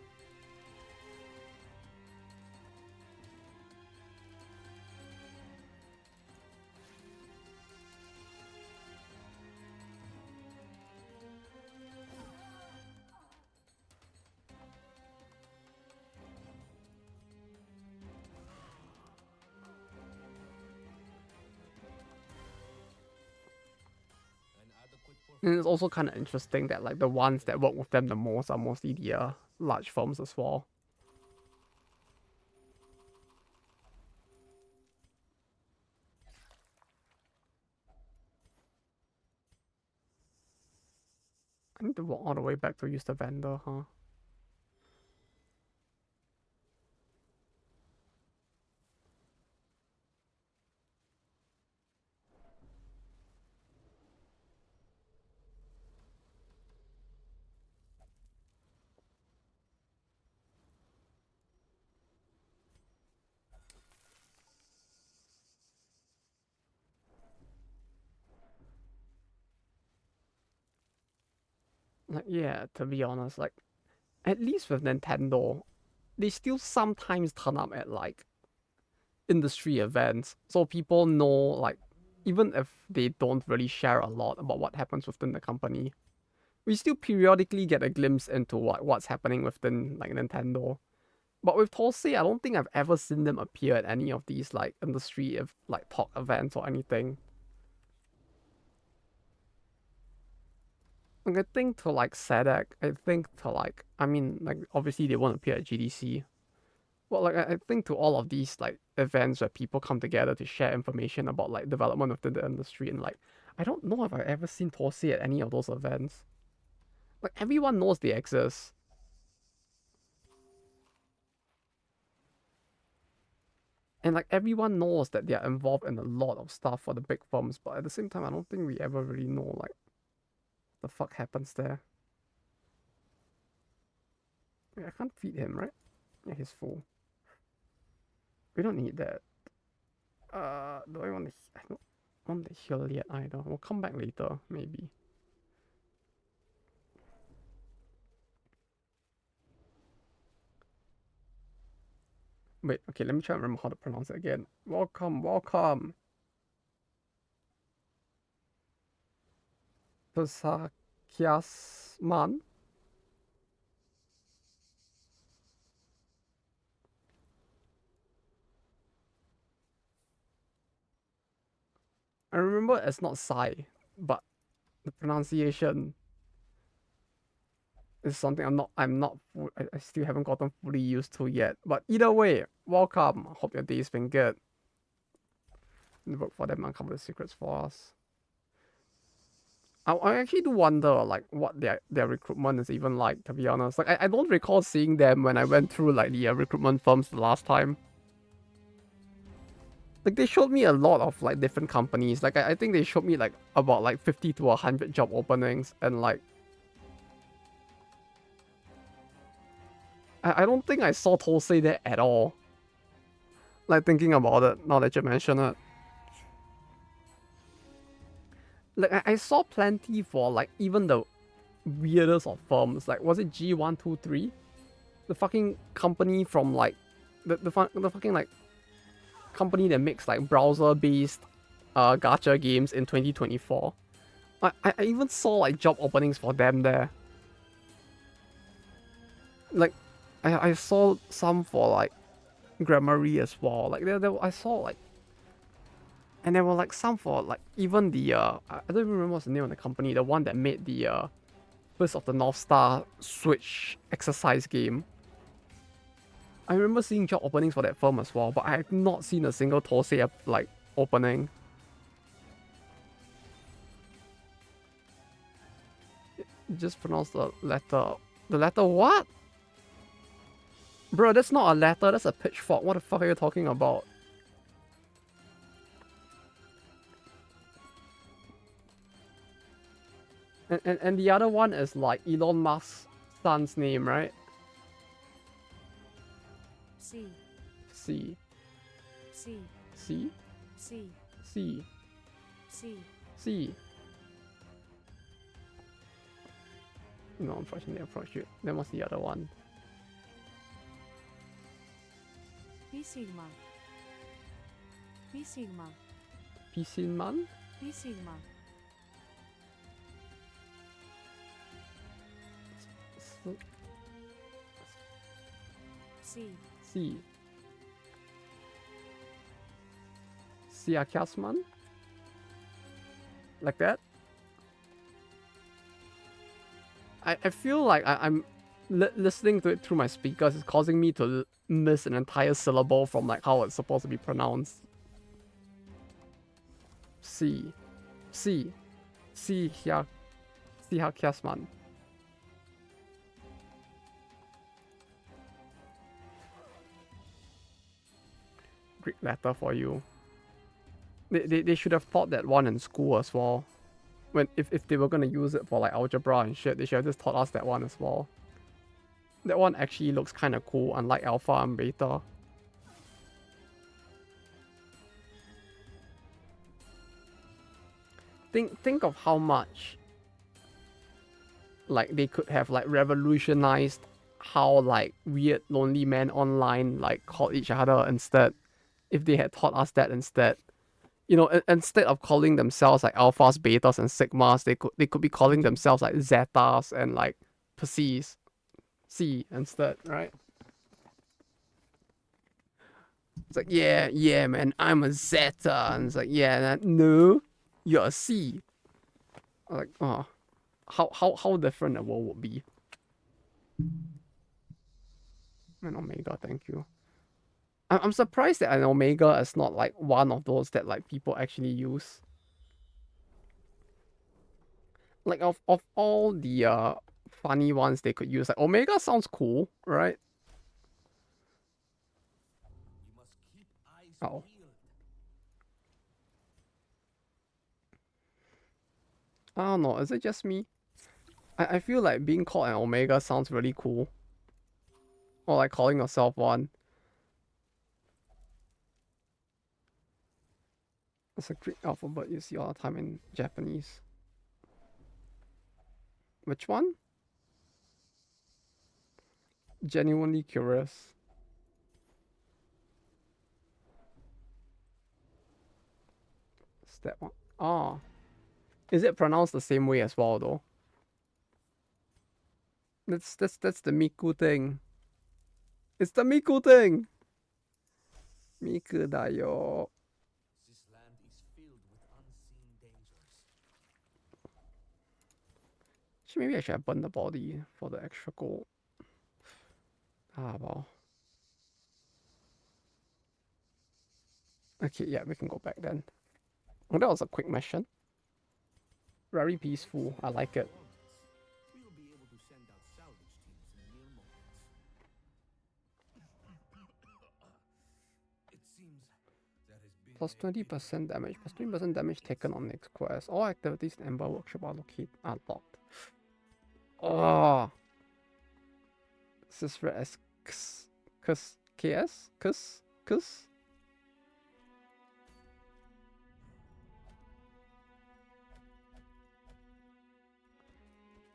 And it's also kind of interesting that like the ones that work with them the most are mostly the large firms as well. I need to walk all the way back to use the vendor, huh? Like yeah, to be honest, like at least with Nintendo, they still sometimes turn up at like industry events, so people know like even if they don't really share a lot about what happens within the company, we still periodically get a glimpse into what's happening within like Nintendo. But with Tulsi, I don't think I've ever seen them appear at any of these like industry like talk events or anything. Like, I think to like SADC, I think to like, I mean, like obviously they want to appear at GDC. Well, like I think to all of these like events where people come together to share information about like development within the industry, and like I don't know if I've ever seen Torsey at any of those events. Like everyone knows they exist. And like everyone knows that they are involved in a lot of stuff for the big firms, but at the same time I don't think we ever really know like the fuck happens there. Wait, I can't feed him, right? Yeah, he's full. We don't need that. Do I want to? I don't want to heal yet either. We'll come back later, maybe. Wait, okay, let me try and remember how to pronounce it again. Welcome, welcome. Pesakiasman? I remember it's not Sai, but the pronunciation is something I still haven't gotten fully used to yet. But either way, welcome. Hope your day's been good. Work for them, uncover the secrets for us. I actually do wonder like what their recruitment is even like, to be honest. Like I don't recall seeing them when I went through like the recruitment firms the last time. Like they showed me a lot of like different companies. Like I think they showed me like about like 50 to 100 job openings, and like I don't think I saw Tulsi there at all. Like thinking about it now that you mention it. Like I saw plenty for like even the weirdest of firms. Like was it G123? The fucking company from like the fucking like company that makes like browser based gacha games in 2024. I even saw like job openings for them there. Like I saw some for like Grammary as well. Like there I saw like, and there were like some for like even the I don't even remember what's the name of the company, the one that made the First of the North Star Switch exercise game. I remember seeing job openings for that firm as well, but I have not seen a single Tosei like opening. Just pronounce the letter. The letter what? Bro, that's not a letter, that's a pitchfork. What the fuck are you talking about? And the other one is like Elon Musk's son's name, right? C. C. C. C? C. C. C. C. No, unfortunately, I approached you. Then what's the other one? P Sigma. P Sigma. Pisinman? P Sigma. C. C. Siakasman? Like that? I feel like I'm listening to it through my speakers is causing me to miss an entire syllable from like how it's supposed to be pronounced. C. C. C. Siakasman. Greek letter for you. They should have taught that one in school as well. When if they were gonna use it for like algebra and shit, they should have just taught us that one as well. That one actually looks kind of cool, unlike alpha and beta. Think of how much like they could have like revolutionized how like weird lonely men online like call each other instead, if they had taught us that instead. You know, instead of calling themselves like alphas, betas, and sigmas, they could be calling themselves like zetas and like psies, C instead, right? It's like yeah, man, I'm a zeta, and it's like no, you're a C. I'm like, oh, how different the world would be. An omega, thank you. I'm surprised that an omega is not like one of those that like people actually use. Like of all the funny ones they could use, like omega sounds cool, right? You must keep eyes Oh. peeled. I don't know, is it just me? I feel like being called an omega sounds really cool. Or like calling yourself one. It's a Greek alphabet you see all the time in Japanese. Which one? Genuinely curious. Step one. Ah. Is it pronounced the same way as well though? That's the Miku thing. It's the Miku thing. Miku da yo. This land is filled with unseen dangers. Maybe I should have burned the body for the extra gold. Ah well. Okay, yeah, we can go back then. Well, that was a quick mission. Very peaceful. I like it. We'll be able to send out salvage teams in mere moments. It seems there has been Plus a 20% damage. Plus 20% damage taken on next quest. All activities in Ember Workshop are locked. Oh. This is read as KS?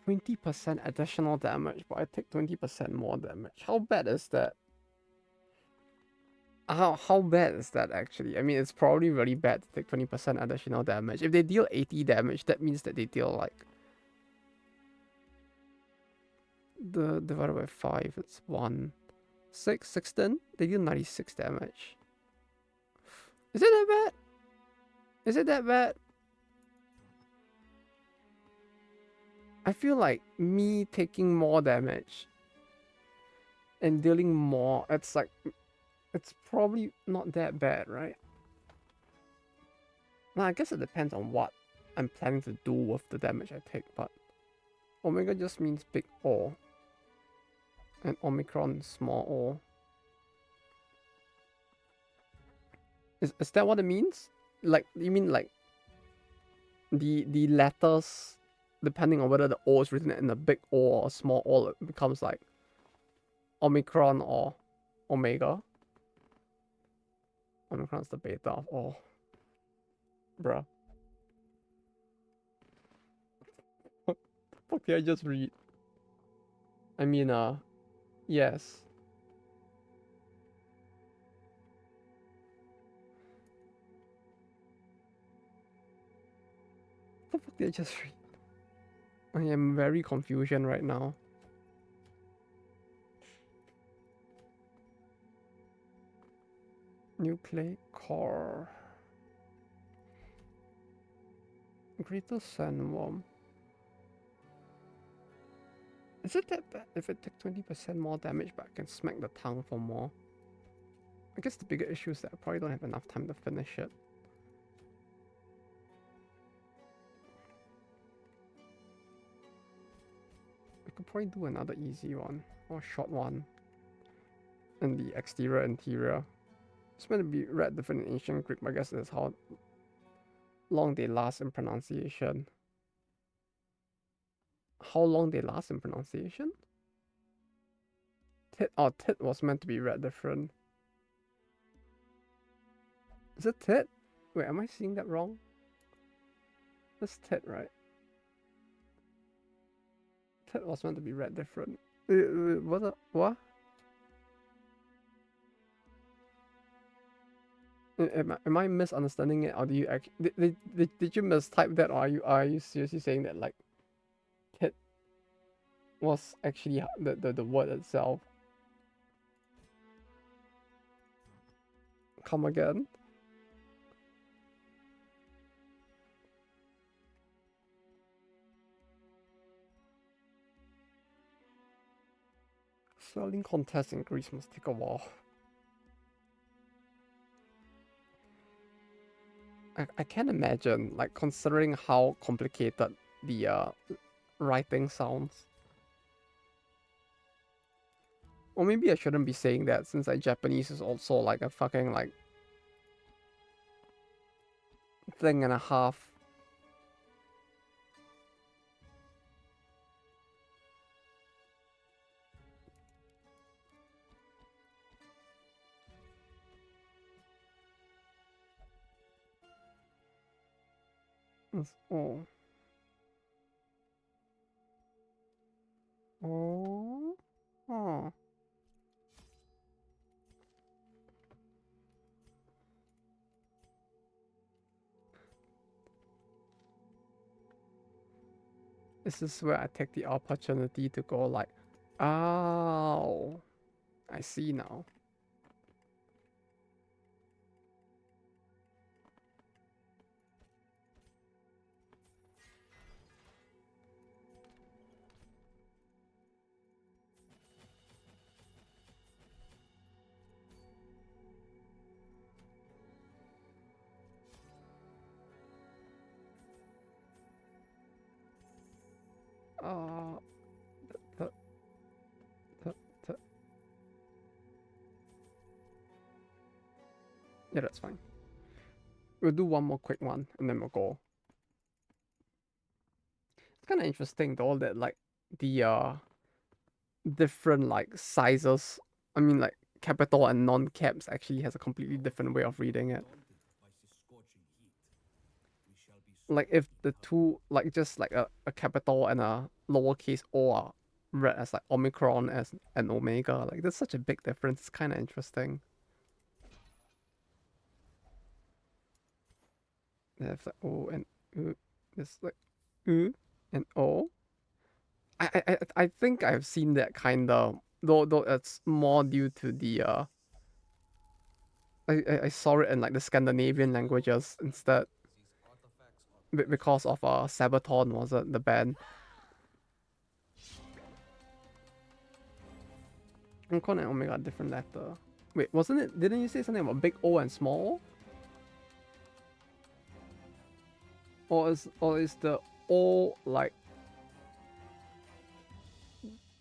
20% additional damage, but I take 20% more damage. How bad is that? How bad is that actually? I mean, it's probably really bad to take 20% additional damage. If they deal 80 damage, that means that they deal like the divided by 5, it's 1 6 16. They deal 96 damage. Is it that bad? Is it that bad? I feel like me taking more damage and dealing more, it's probably not that bad, right? Now, I guess it depends on what I'm planning to do with the damage I take, but Omega just means big O. And Omicron small O. Is that what it means? Like, you mean like the letters, depending on whether the O is written in a big O or a small O, it becomes like Omicron or Omega. Omicron's the beta of O. Bruh. What the fuck did I just read? I mean, yes. What the fuck did I just read? I am very confusion right now. Nucleic core. Greater sandworm. Is it that bad if it takes 20% more damage but I can smack the tongue for more? I guess the bigger issue is that I probably don't have enough time to finish it. I could probably do another easy one or a short one. In the exterior interior. It's meant to be read different in ancient Greek, but I guess that's how long they last in pronunciation. How long they last in pronunciation? Tit was meant to be read different. Is it tit? Wait, am I seeing that wrong? That's tit, right? Tit was meant to be read different. What? Am I misunderstanding it, or do you actually did you mistype that, or are you seriously saying that like tit was actually the word itself? Come again? Selling contests in Greece must take a while. I can't imagine, like, considering how complicated the writing sounds. Or maybe I shouldn't be saying that, since like Japanese is also like a fucking like thing and a half. Oh. Oh. Oh. This is where I take the opportunity to go like, oh, I see now. Uh, th th th yeah, that's fine. We'll do one more quick one and then we'll go. It's kind of interesting though that like the different like sizes. I mean like capital and non-caps actually has a completely different way of reading it. Like if the two like just like a capital and a lowercase o are read as like omicron as an omega, like there's such a big difference. It's kind of interesting. They have like o and u. There's like u and o. I think I've seen that kind of, though it's more due to the I saw it in like the Scandinavian languages instead, because of Sabaton, was it, the band? Omicron and omega are different letter. Wait, wasn't it? Didn't you say something about big O and small O? Or is the O like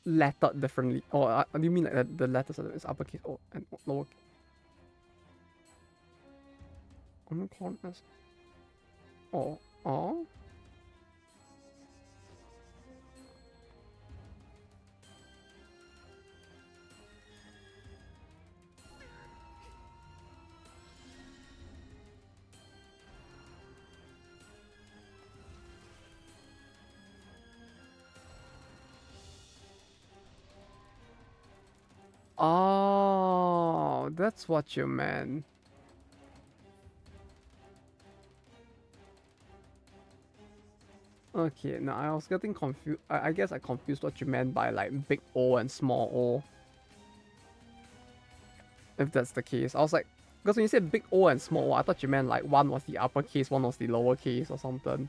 lettered differently? Or do you mean like the letters are uppercase O and lower? Omicron as O. Oh. Oh, that's what you meant. Okay, no, I was getting confused. I guess I confused what you meant by like big O and small O. If that's the case, I was like, because when you said big O and small O, I thought you meant like one was the uppercase, one was the lowercase or something.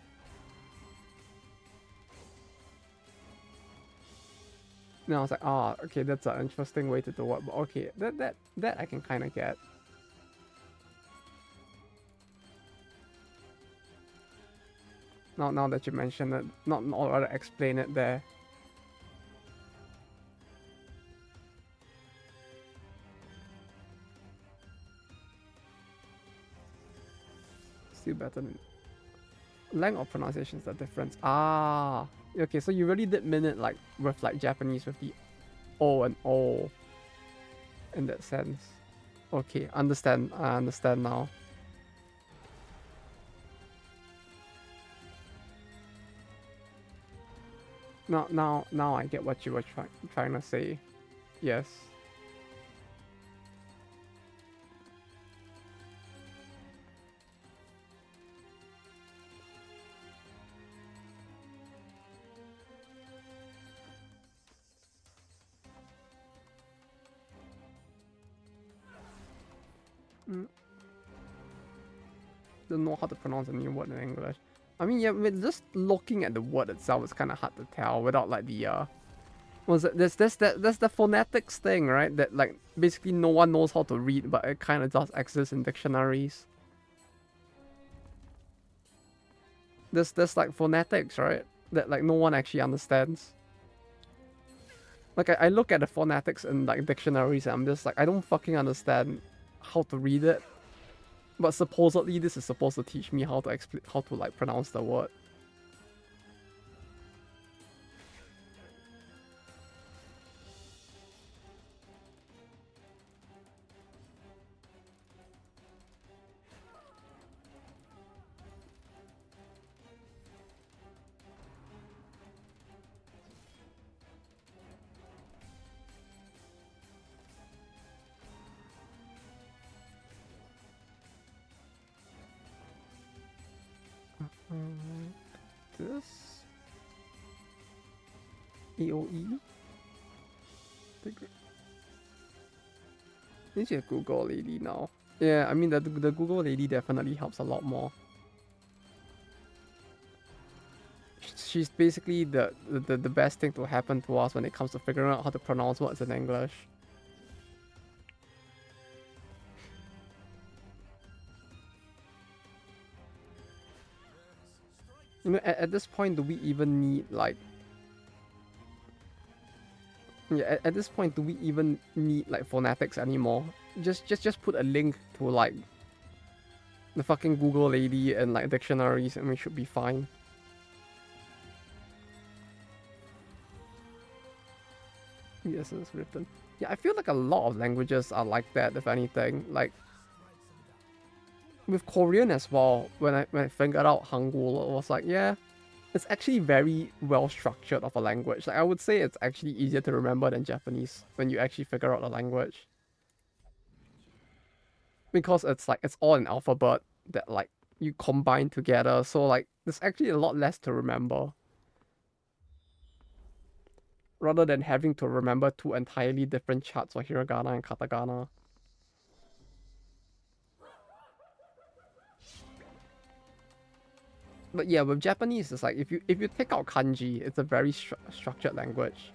No, I was like, ah, okay, that's an interesting way to do it. But okay, that I can kind of get. Now that you mention it, not rather explain it there. Still better than length of pronunciation is the difference. Ah, okay, so you really did mean it like with like Japanese with the O and O in that sense. Okay, understand. I understand now. Now I get what you were trying to say. Yes. Don't know how to pronounce a new word in English. I mean, yeah, with just looking at the word itself, it's kind of hard to tell without like the Was it that's the phonetics thing, right? That like basically no one knows how to read, but it kind of does exist in dictionaries. There's like phonetics, right? That like no one actually understands. Like I look at the phonetics in like dictionaries and I'm just like I don't fucking understand how to read it. But supposedly this is supposed to teach me how to like pronounce the word. This EOE. Need to Google lady now. Yeah, I mean the Google lady definitely helps a lot more. She's basically the best thing to happen to us when it comes to figuring out how to pronounce words in English. You know, at this point, do we even need like? Yeah, at this point, do we even need like phonetics anymore? Just put a link to like the fucking Google lady and like dictionaries, and we should be fine. Yes, it's written. Yeah, I feel like a lot of languages are like that. If anything, like with Korean as well. When I figured out Hangul, it was like, yeah, it's actually very well structured of a language. Like I would say it's actually easier to remember than Japanese when you actually figure out a language. Because it's like it's all an alphabet that like you combine together. So like there's actually a lot less to remember. Rather than having to remember two entirely different charts for hiragana and katakana. But yeah, with Japanese, it's like if you take out kanji, it's a very structured language.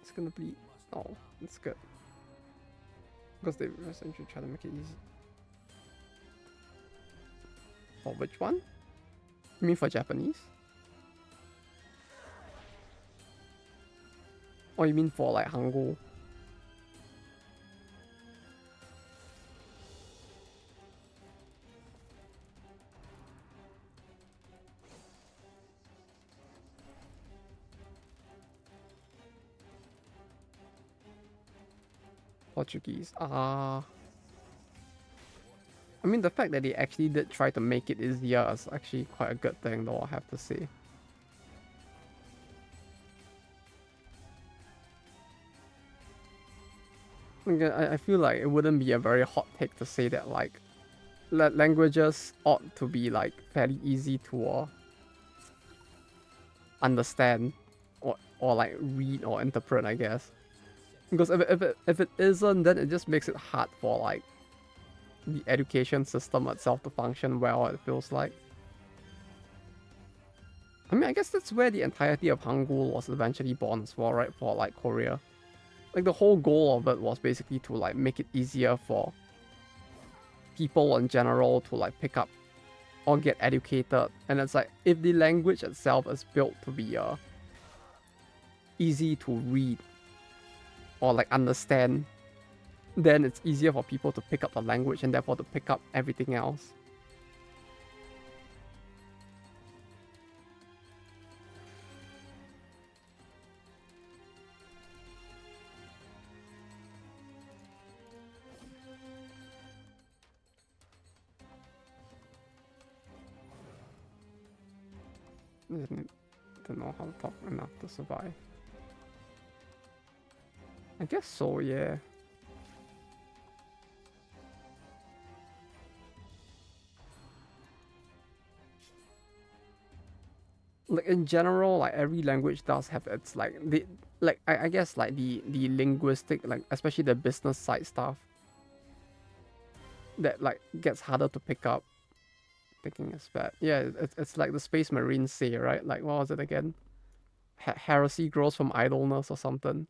It's gonna be oh, it's good because they essentially try to make it easy. For which one? You mean for Japanese? Or you mean for like Hangul? Portuguese. I mean, the fact that they actually did try to make it easier is actually quite a good thing, though, I have to say. Again, I feel like it wouldn't be a very hot take to say that, like, languages ought to be, like, fairly easy to understand or, like, read or interpret, I guess. Because if it isn't, then it just makes it hard for, like, the education system itself to function well, it feels like. I mean, I guess that's where the entirety of Hangul was eventually born as well, right? For, like, Korea. Like, the whole goal of it was basically to, like, make it easier for people in general to, like, pick up or get educated. And it's like, if the language itself is built to be easy to read or, like, understand, then it's easier for people to pick up the language and therefore to pick up everything else. Don't know how to talk enough to survive. I guess so, yeah. like in general, like every language does have its like I guess like the linguistic, like especially the business side stuff that like gets harder to pick up. Thinking is bad. Yeah, it's like the Space Marines say, right? Like what was it again? Heresy grows from idleness or something.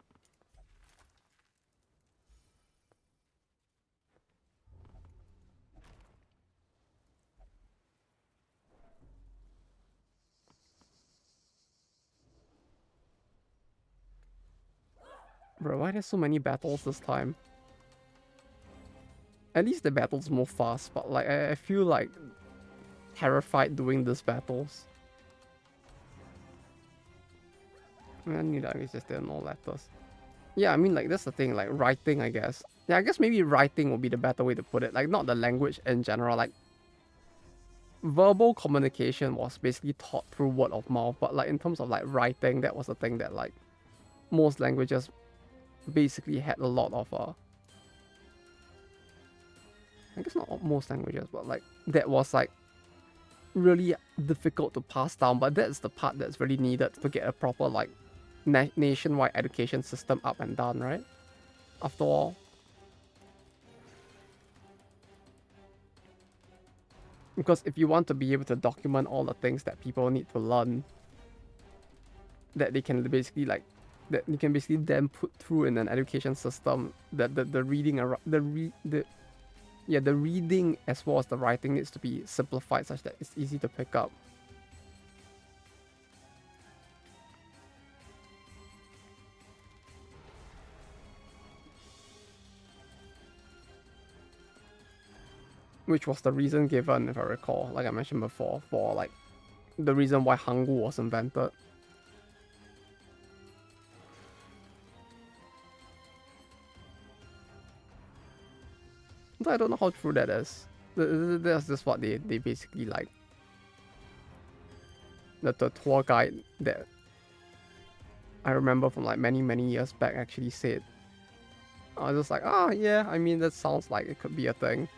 Bro, why there's so many battles this time? At least the battles move fast, but like I feel like terrified doing these battles. I need language just there are no letters. Yeah, I mean like that's the thing, like writing, I guess. Yeah, I guess maybe writing would be the better way to put it. Like not the language in general, like verbal communication was basically taught through word of mouth, but like in terms of like writing, that was the thing that like most languages basically had a lot of I guess not most languages, but like that was like really difficult to pass down, but that's the part that's really needed to get a proper like nationwide education system up and down, right? After all. Because if you want to be able to document all the things that people need to learn, that they can basically like, that you can basically then put through in an education system, that the reading the reading as well as the writing needs to be simplified such that it's easy to pick up. Which was the reason given, if I recall, like I mentioned before, for like the reason why Hangul was invented. But I don't know how true that is. That's just what they basically like. The tour guide that I remember from like many years back actually said. I was just like, ah, yeah, I mean, that sounds like it could be a thing.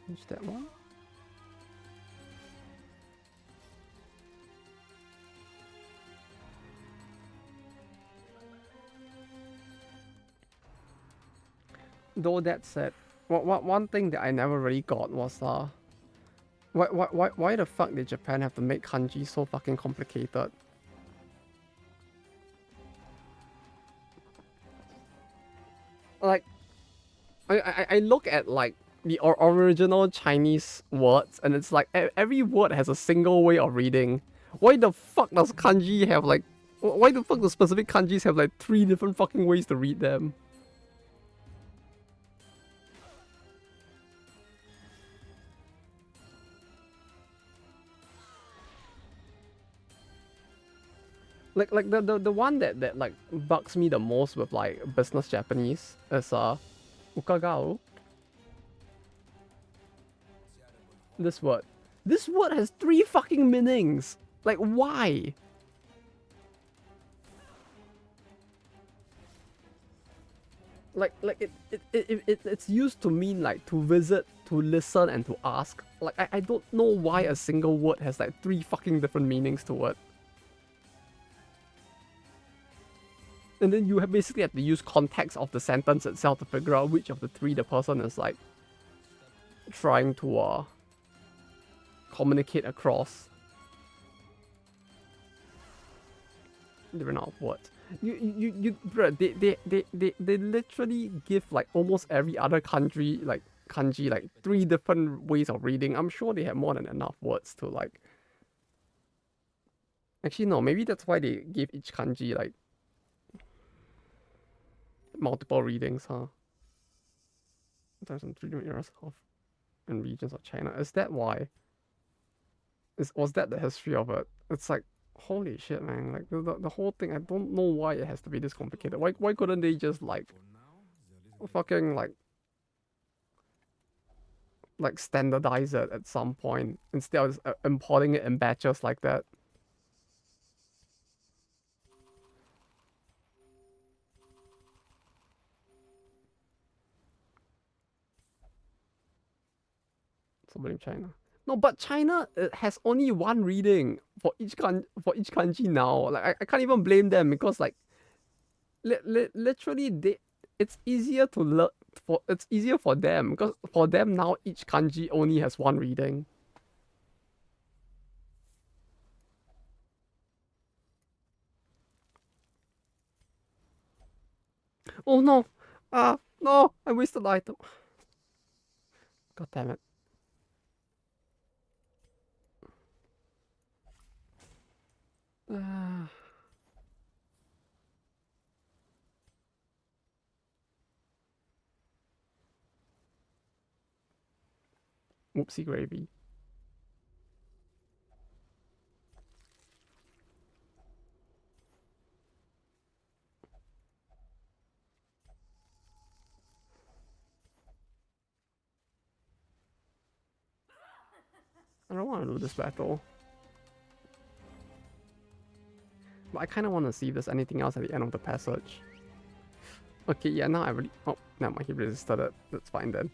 What's that one? Though that said, one thing that I never really got was why the fuck did Japan have to make kanji so fucking complicated? Like, I look at like the original Chinese words and it's like every word has a single way of reading. Why the fuck does kanji have like? Why the fuck do specific kanjis have like 3 different fucking ways to read them? Like the one that like bugs me the most with like business Japanese is ukagao. This word. This word has 3 fucking meanings. Like why? Like it's used to mean like to visit, to listen, and to ask. Like I don't know why a single word has like 3 fucking different meanings to it. And then you basically have to use context of the sentence itself to figure out which of the 3 the person is like trying to communicate across. They ran out of words. Bro, they literally give like almost every other country like kanji like 3 different ways of reading. I'm sure they have more than enough words to like. Actually, no. Maybe that's why they give each kanji like multiple readings, huh? 1,300 years of in regions of China. Is that why? Was that the history of it? It's like, holy shit, man! Like the whole thing. I don't know why it has to be this complicated. Why couldn't they just like fucking like like standardize it at some point instead of importing it in batches like that. So blame China. No, but China has only one reading for each country now. Like I can't even blame them because like literally it's easier to learn it's easier for them because for them now each kanji only has one reading. Oh no! No! I wasted the item. God damn it. Whoopsie gravy. I don't want to lose this battle. But I kind of want to see if there's anything else at the end of the passage. Okay, yeah, now I really... Oh, never mind, he resisted it. That's fine then.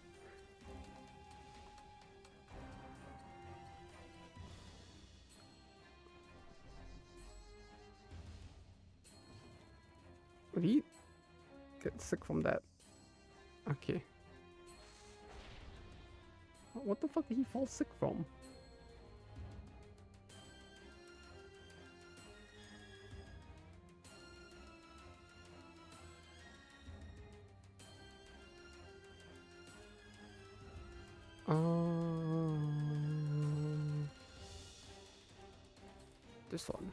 Would he get sick from that? Okay. What the fuck did he fall sick from? This one.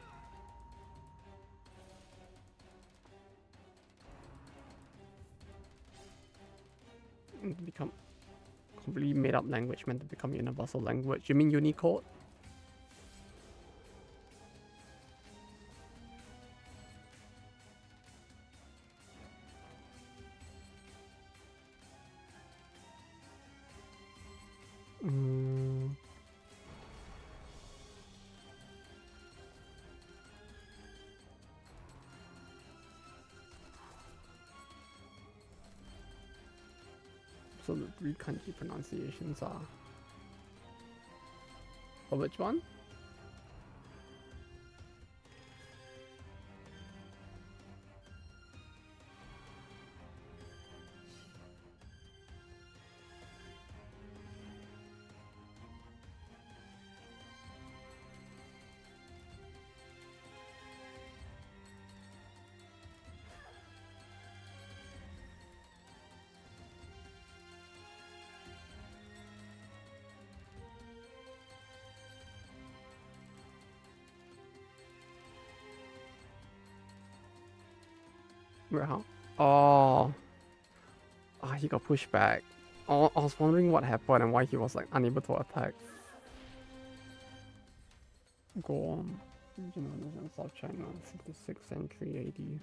Become completely made up language meant to become universal language. You mean Unicode? So the three kanji pronunciations are... For which one? Where how? Oh. Ah, he got pushed back. Oh, I was wondering what happened and why he was like unable to attack. Go on. Regional in South China, 66th century AD.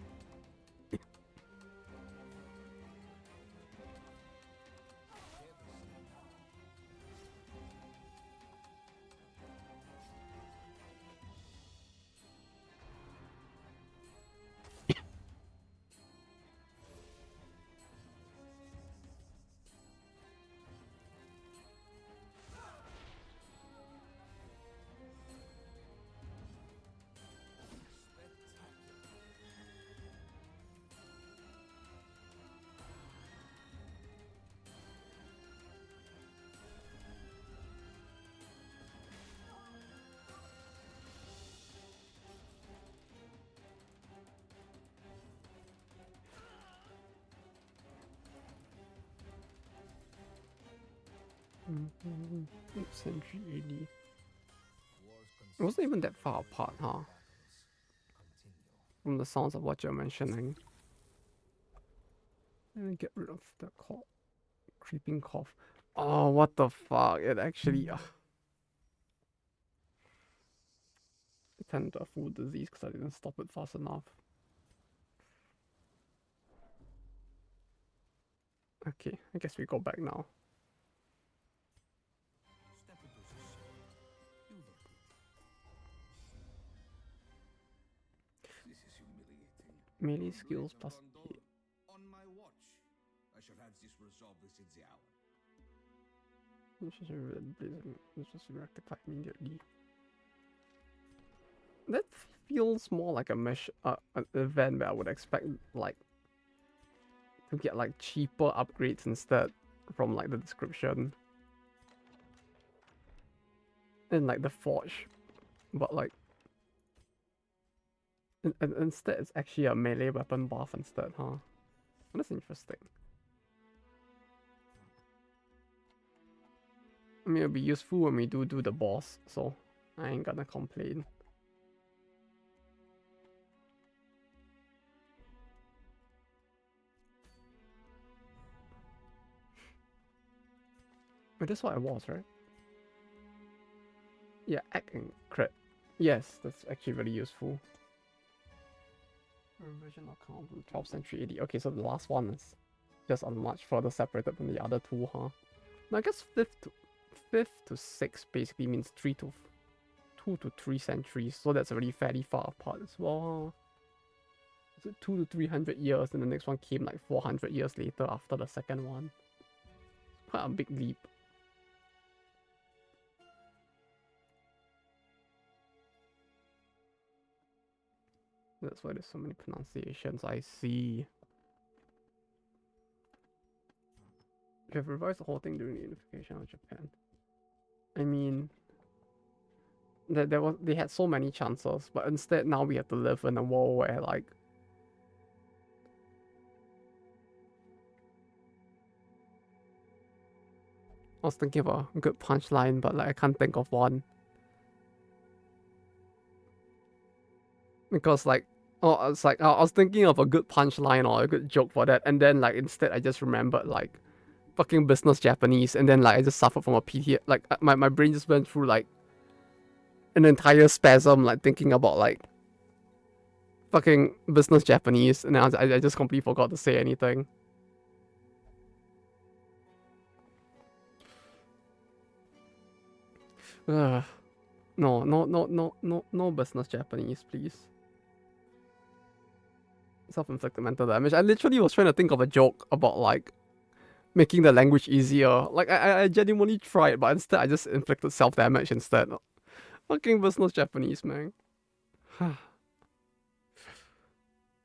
Century AD. It wasn't even that far apart, huh? From the sounds of what you're mentioning. Let me get rid of the cough. Creeping cough. Oh, what the fuck? It actually... it turned into a full disease because I didn't stop it fast enough. Okay, I guess we go back now. This is humiliating. Melee skills plus. On my watch. I shall have this resolved within the hour. This was rectified immediately. That feels more like a an event where I would expect like to get like cheaper upgrades instead from like the description and like the forge, but like instead it's actually a melee weapon buff instead, huh? That's interesting. I mean, it'll be useful when we do the boss, so I ain't gonna complain. But that's what I was, right? Yeah, act and crit. Yes, that's actually really useful. Revision account from 12th century AD. Okay, so the last one is just much further separated from the other two, huh? Now I guess 5th to 6th basically means 2 to 3 centuries, so that's already fairly far apart as well. Is it 200 to 300 years, and the next one came like 400 years later after the second one? It's quite a big leap. That's why there's so many pronunciations. I see. You have revised the whole thing during the unification of Japan. I mean, they had so many chances, but instead now we have to live in a world where like I was thinking of a good punchline, but like I can't think of one. Because like, oh, it's like I was thinking of a good punchline or a good joke for that, and then like instead I just remembered like fucking business Japanese, and then like I just suffered from a PT. Like my brain just went through like an entire spasm, like thinking about like fucking business Japanese, and then I just completely forgot to say anything. No business Japanese, please. Self-inflicted mental damage. I literally was trying to think of a joke about like making the language easier. Like I genuinely tried, but instead I just inflicted self-damage instead. Fucking business Japanese, man.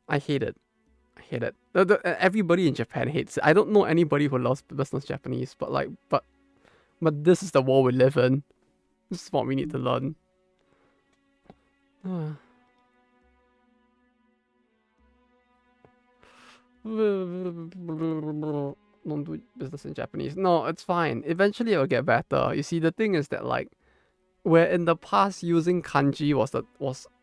I hate it. I hate it. Everybody in Japan hates it. I don't know anybody who loves business Japanese, but like, but this is the world we live in. This is what we need to learn. Don't do business in Japanese. No, it's fine. Eventually it'll get better. You see, the thing is that like, where in the past using kanji was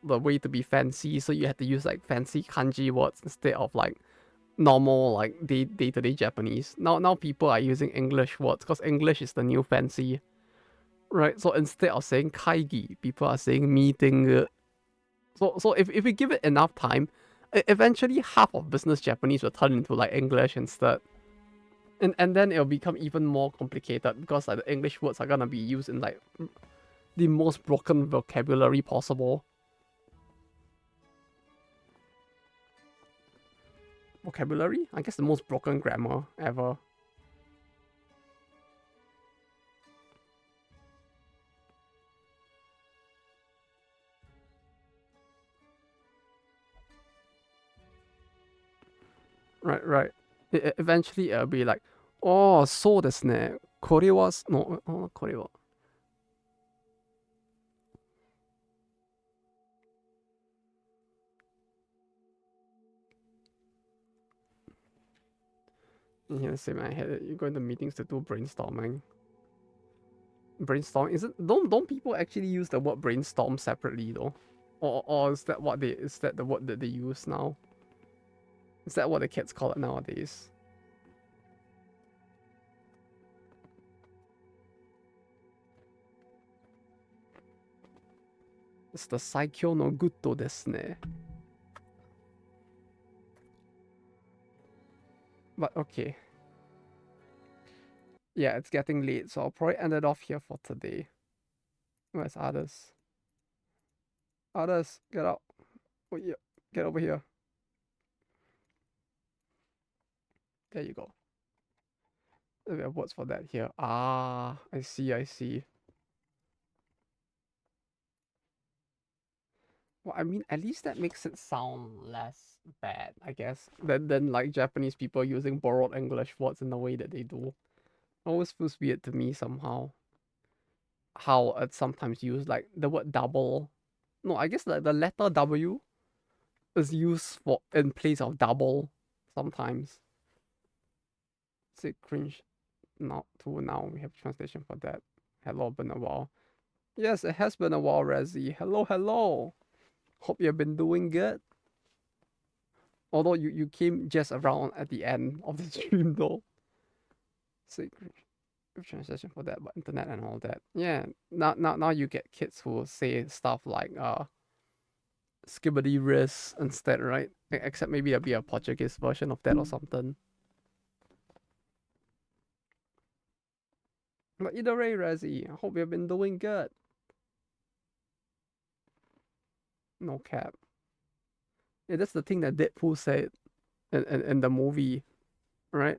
the way to be fancy, so you had to use like fancy kanji words instead of like normal like day-to-day Japanese. Now people are using English words because English is the new fancy. Right, so instead of saying kaigi, people are saying meeting. So if we give it enough time, eventually half of business Japanese will turn into like English instead. And then it'll become even more complicated because like the English words are gonna be used in like the most broken vocabulary possible. Vocabulary? I guess the most broken grammar ever. Right. Eventually it'll be like, oh, そうですね。これは、no, これは。You can say my head. You're going to meetings to do brainstorming. Brainstorm? Don't people actually use the word brainstorm separately though? Or is that the word that they use now? Is that what the kids call it nowadays? It's the Saikyo no Gutto desu ne. But okay. Yeah, it's getting late, so I'll probably end it off here for today. Where's others? Others, get out. Oh yeah. Get over here. There you go. We have words for that here. Ah, I see, I see. Well, I mean, at least that makes it sound less bad, I guess, than like Japanese people using borrowed English words in the way that they do. Always feels weird to me somehow. How it's sometimes used, like the word double. No, I guess the letter W is used for in place of double sometimes. Say cringe not to now. We have translation for that. Hello, been a while. Yes, it has been a while, Rezzy. Hello, hello. Hope you've been doing good. Although you came just around at the end of the stream though. Say translation for that, but internet and all that. Yeah. Now you get kids who say stuff like skibbity wrist instead, right? Except maybe there'll be a Portuguese version of that or something. But either way, Rezzy, I hope you've been doing good. No cap. Yeah, that's the thing that Deadpool said in the movie, right?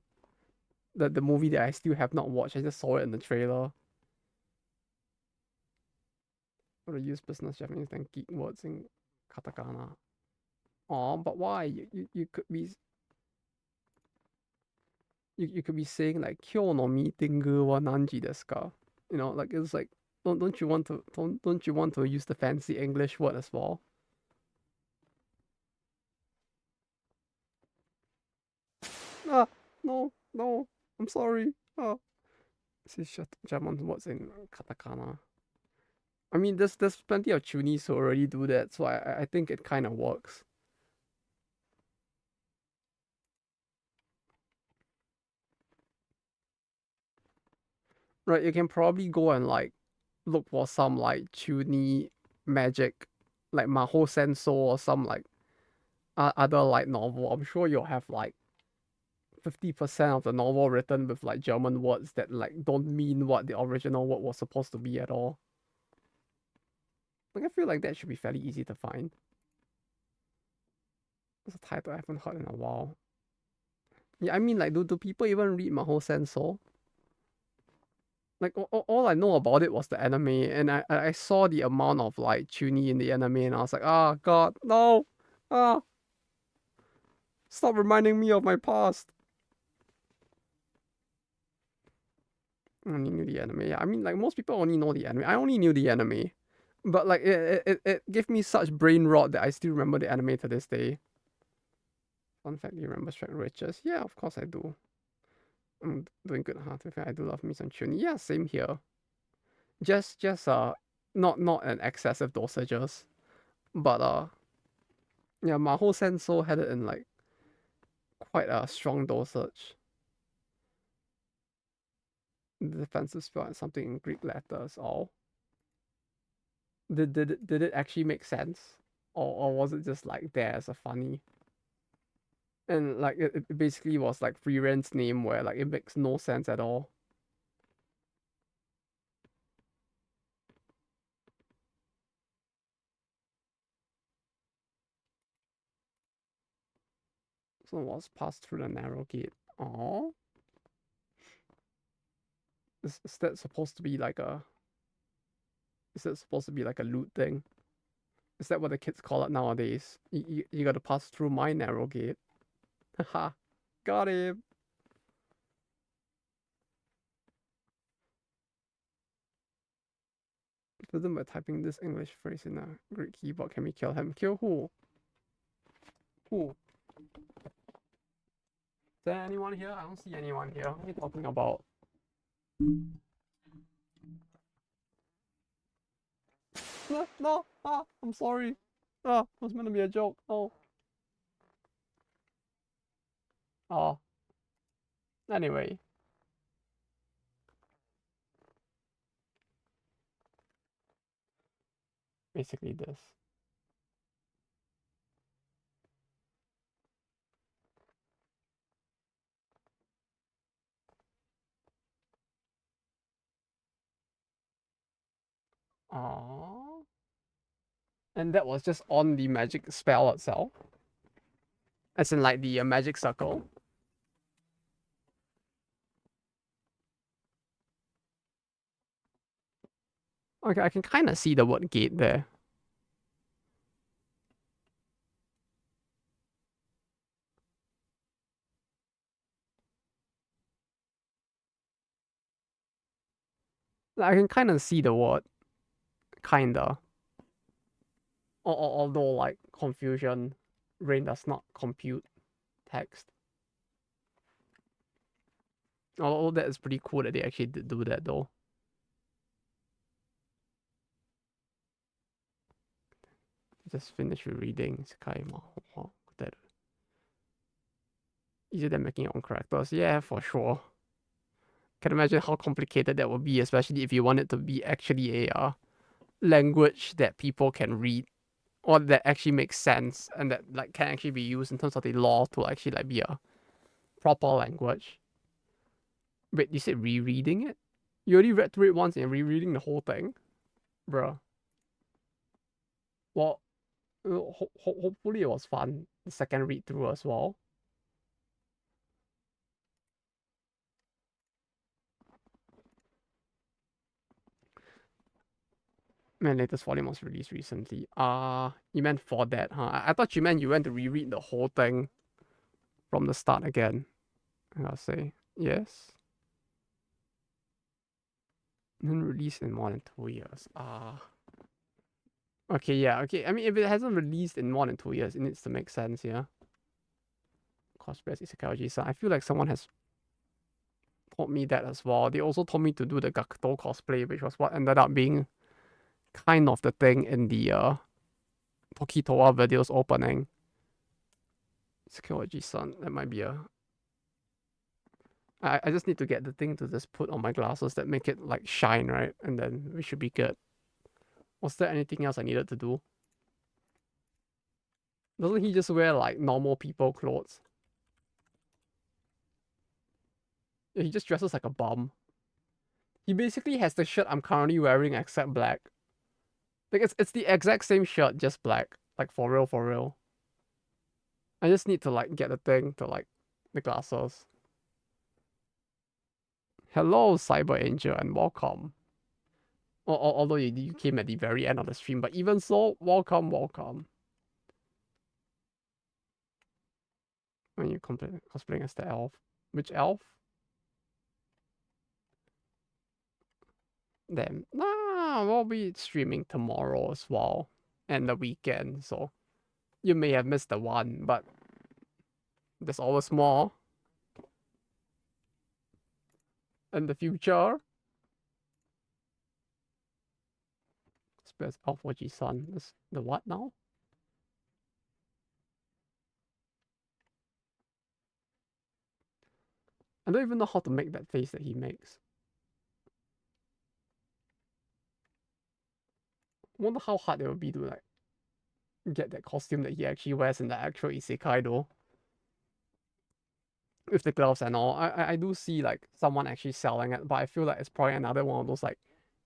The movie that I still have not watched. I just saw it in the trailer. Or to use business Japanese and geek words in katakana. Oh, but why? You could be you could be saying like Kyo no meeting wa nanji desu ka? You know, like it's like don't you want to don't you want to use the fancy English word as well? Ah, no, no, I'm sorry. Ah, this is German words in katakana. I mean, there's plenty of tunis who already do that, so I think it kind of works. Right, you can probably go and like look for some like tuni magic, like Maho Senso or some like other like novel. I'm sure you'll have like 50% of the novel written with like German words that like don't mean what the original word was supposed to be at all. Like I feel like that should be fairly easy to find. It's a title I haven't heard in a while. Yeah, I mean like do people even read Maho Senso? Like all I know about it was the anime, and I saw the amount of like tuni in the anime, and I was like, ah, God, no, ah, stop reminding me of my past. I only knew the anime. I mean, like most people only know the anime. I only knew the anime, but like it gave me such brain rot that I still remember the anime to this day. Fun fact: do you remember Shrek Riches? Yeah, of course I do. I'm doing good, huh? To be fair, I do love me some tuni. Yeah, same here. Just not an excessive dosages, but yeah, Maho Senso had it in like quite a strong dosage. The defensive spell and something in Greek letters. All did it actually make sense, or was it just like there as a funny? And like it basically was like Freeren's name, where like it makes no sense at all. So it was passed through the narrow gate. Oh, is that supposed to be like a? Is that supposed to be like a loot thing? Is that what the kids call it nowadays? You got to pass through my narrow gate. Haha, got him. Even by typing this English phrase in a Greek keyboard, can we kill him? Kill who? Who? Is there anyone here? I don't see anyone here. What are you talking about? No, no, ah, I'm sorry. Ah, it was meant to be a joke. Oh. Oh. Anyway. Basically this. Aww. And that was just on the magic spell itself. As in like the magic circle. Okay, I can kind of see the word gate there. I can kind of see the word. Kinda. Although, like, confusion, rain does not compute text. Although that is pretty cool that they actually did do that, though. Just finish reading Sakai. That easier than making your own characters. Yeah, for sure. Can imagine how complicated that would be, especially if you want it to be actually a language that people can read, or that actually makes sense and that like can actually be used in terms of the law to actually like be a proper language. Wait, you said rereading it? You already read through it once and rereading the whole thing, bruh. Well, hopefully it was fun. The second read through as well. Man, latest volume was released recently. You meant for that, huh? I thought you meant you went to reread the whole thing from the start again. I gotta say, yes. Then released in more than 2 years. Okay, yeah, okay. I mean, if it hasn't released in more than 2 years, it needs to make sense, yeah. Cosplay Isekai, so I feel like someone has told me that as well. They also told me to do the Gakuto cosplay, which was what ended up being kind of the thing in the Tokitoa videos opening. Isekai-san, that might be a... I just need to get the thing to just put on my glasses that make it like shine, right? And then we should be good. Was there anything else I needed to do? Doesn't he just wear like normal people clothes? Yeah, he just dresses like a bum. He basically has the shirt I'm currently wearing except black. Like it's the exact same shirt, just black. Like for real, for real. I just need to like get the thing to like the glasses. Hello, Cyber Angel, and welcome. Although you came at the very end of the stream, but even so, welcome, welcome. When you cosplaying as the elf. Which elf? Then, we'll be streaming tomorrow as well. And the weekend, so you may have missed the one, but there's always more. In the future. Space Elf Oji-san. This the what now? I don't even know how to make that face that he makes. I wonder how hard it would be to like get that costume that he actually wears in the actual Isekai though. With the gloves and all. I do see like someone actually selling it, but I feel like it's probably another one of those like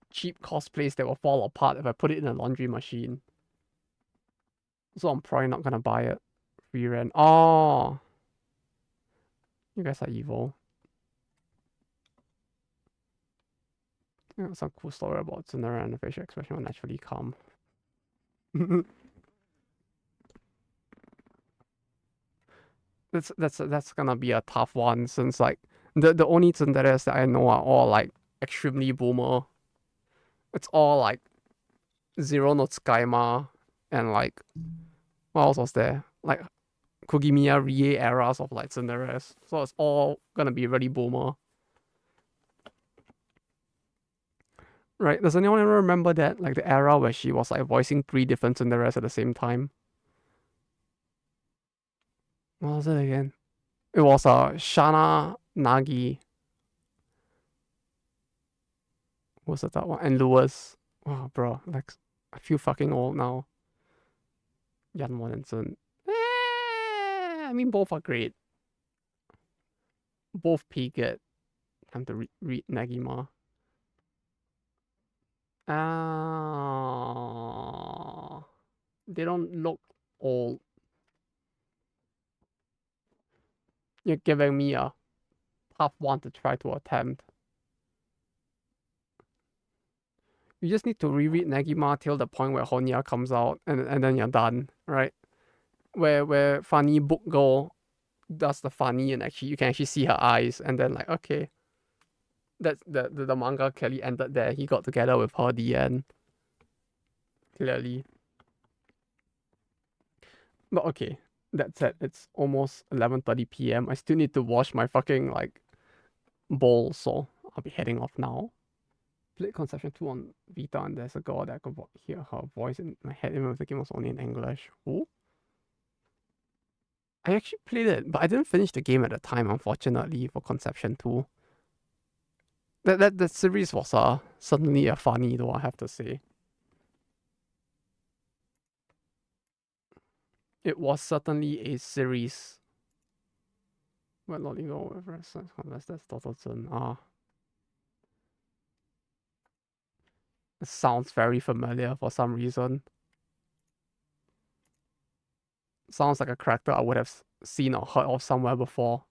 cheap cosplays that will fall apart if I put it in a laundry machine. So I'm probably not gonna buy it. Free rent. Oh, you guys are evil. Some cool story about Tsunera and the facial expression will naturally come. That's gonna be a tough one since like the only tsunderes that I know are all like extremely boomer. It's all like Zero no Tsukaima and like what else was there? Like Kugimiya Rie eras of like tsunderes. So it's all gonna be really boomer. Right? Does anyone ever remember that? Like the era where she was like voicing 3 different tsunderes at the same time? What was it again? It was Shana, Nagi. What was the third one? And Lewis. Oh, bro, like I feel fucking old now. Jan Mortensen. I mean, both are great. Both peak it. Time to read Nagima. Ah. They don't look old. You're giving me a tough one to try to attempt. You just need to reread Negima till the point where Honya comes out, and then you're done, right? Where funny book girl does the funny, and actually you can actually see her eyes, and then like, okay, that's the manga clearly ended there. He got together with her, the end. Clearly. But okay, that said, it's almost 11:30 p.m. I still need to wash my fucking like bowl, so I'll be heading off now. Played Conception 2 on Vita, and there's a girl that I could hear her voice in my head, even if the game was only in English. Who? I actually played it, but I didn't finish the game at the time, unfortunately, for Conception 2. That series was certainly a funny, though, I have to say. It was certainly a series. Well, not legal, unless that's Dotterson. It sounds very familiar for some reason. Sounds like a character I would have seen or heard of somewhere before.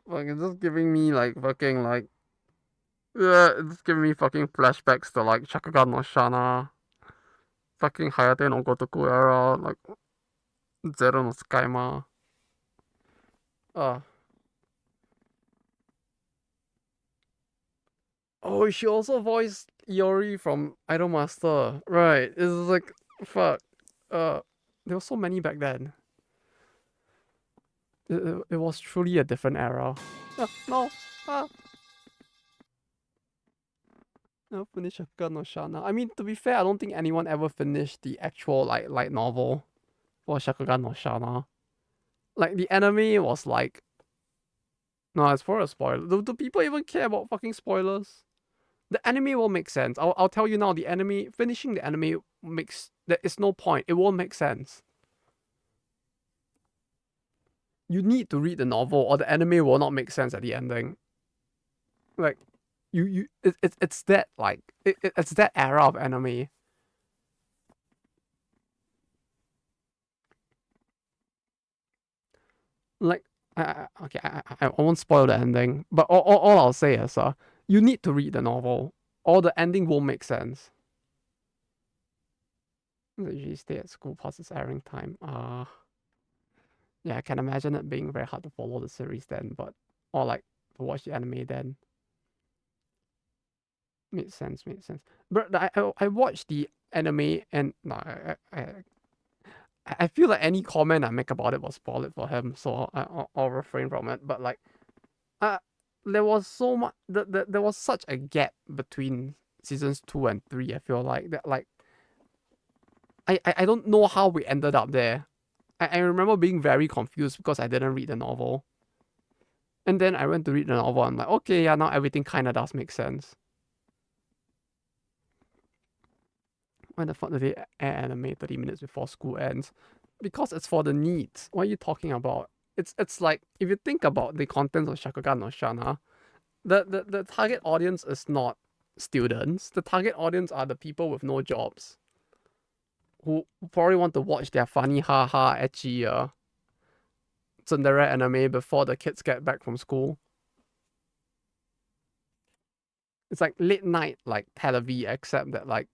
Like, it's just giving me like fucking like, yeah, it's giving me fucking flashbacks to like Shakugan no Shana, fucking Hayate no Gotoku era, like Zero no Tsukaima. Oh, she also voiced Iori from Idolmaster. Right. It's like, fuck. There were so many back then. It was truly a different era. No. No, finish Shakugan no Shana. I mean, to be fair, I don't think anyone ever finished the actual like light novel for Shakugan no Shana. Like the anime was like, no, it's for a spoiler. Do people even care about fucking spoilers? The anime will make sense. I'll tell you now. The anime, finishing the anime makes, there is no point. It won't make sense. You need to read the novel, or the anime will not make sense at the ending. Like, it's that like it's that era of anime. Like, okay, I won't spoil the ending, but all I'll say is, you need to read the novel, or the ending won't make sense. I usually stay at school past its airing time. Yeah, I can imagine it being very hard to follow the series then, but or like to watch the anime then. Made sense. But I watched the anime, and no, I feel like any comment I make about it will spoil it for him, so I'll refrain from it. But like, there was so much, there was such a gap between seasons 2 and 3. I feel like that, like, I don't know how we ended up there. I remember being very confused because I didn't read the novel. And then I went to read the novel, and I'm like, okay, yeah, now everything kind of does make sense. When the fuck did they air anime 30 minutes before school ends? Because it's for the needs. What are you talking about? It's like, if you think about the contents of Shakugan no Shana, the target audience is not students. The target audience are the people with no jobs, who probably want to watch their funny, haha, ecchi tsundere anime before the kids get back from school. It's like late night, like television, except that like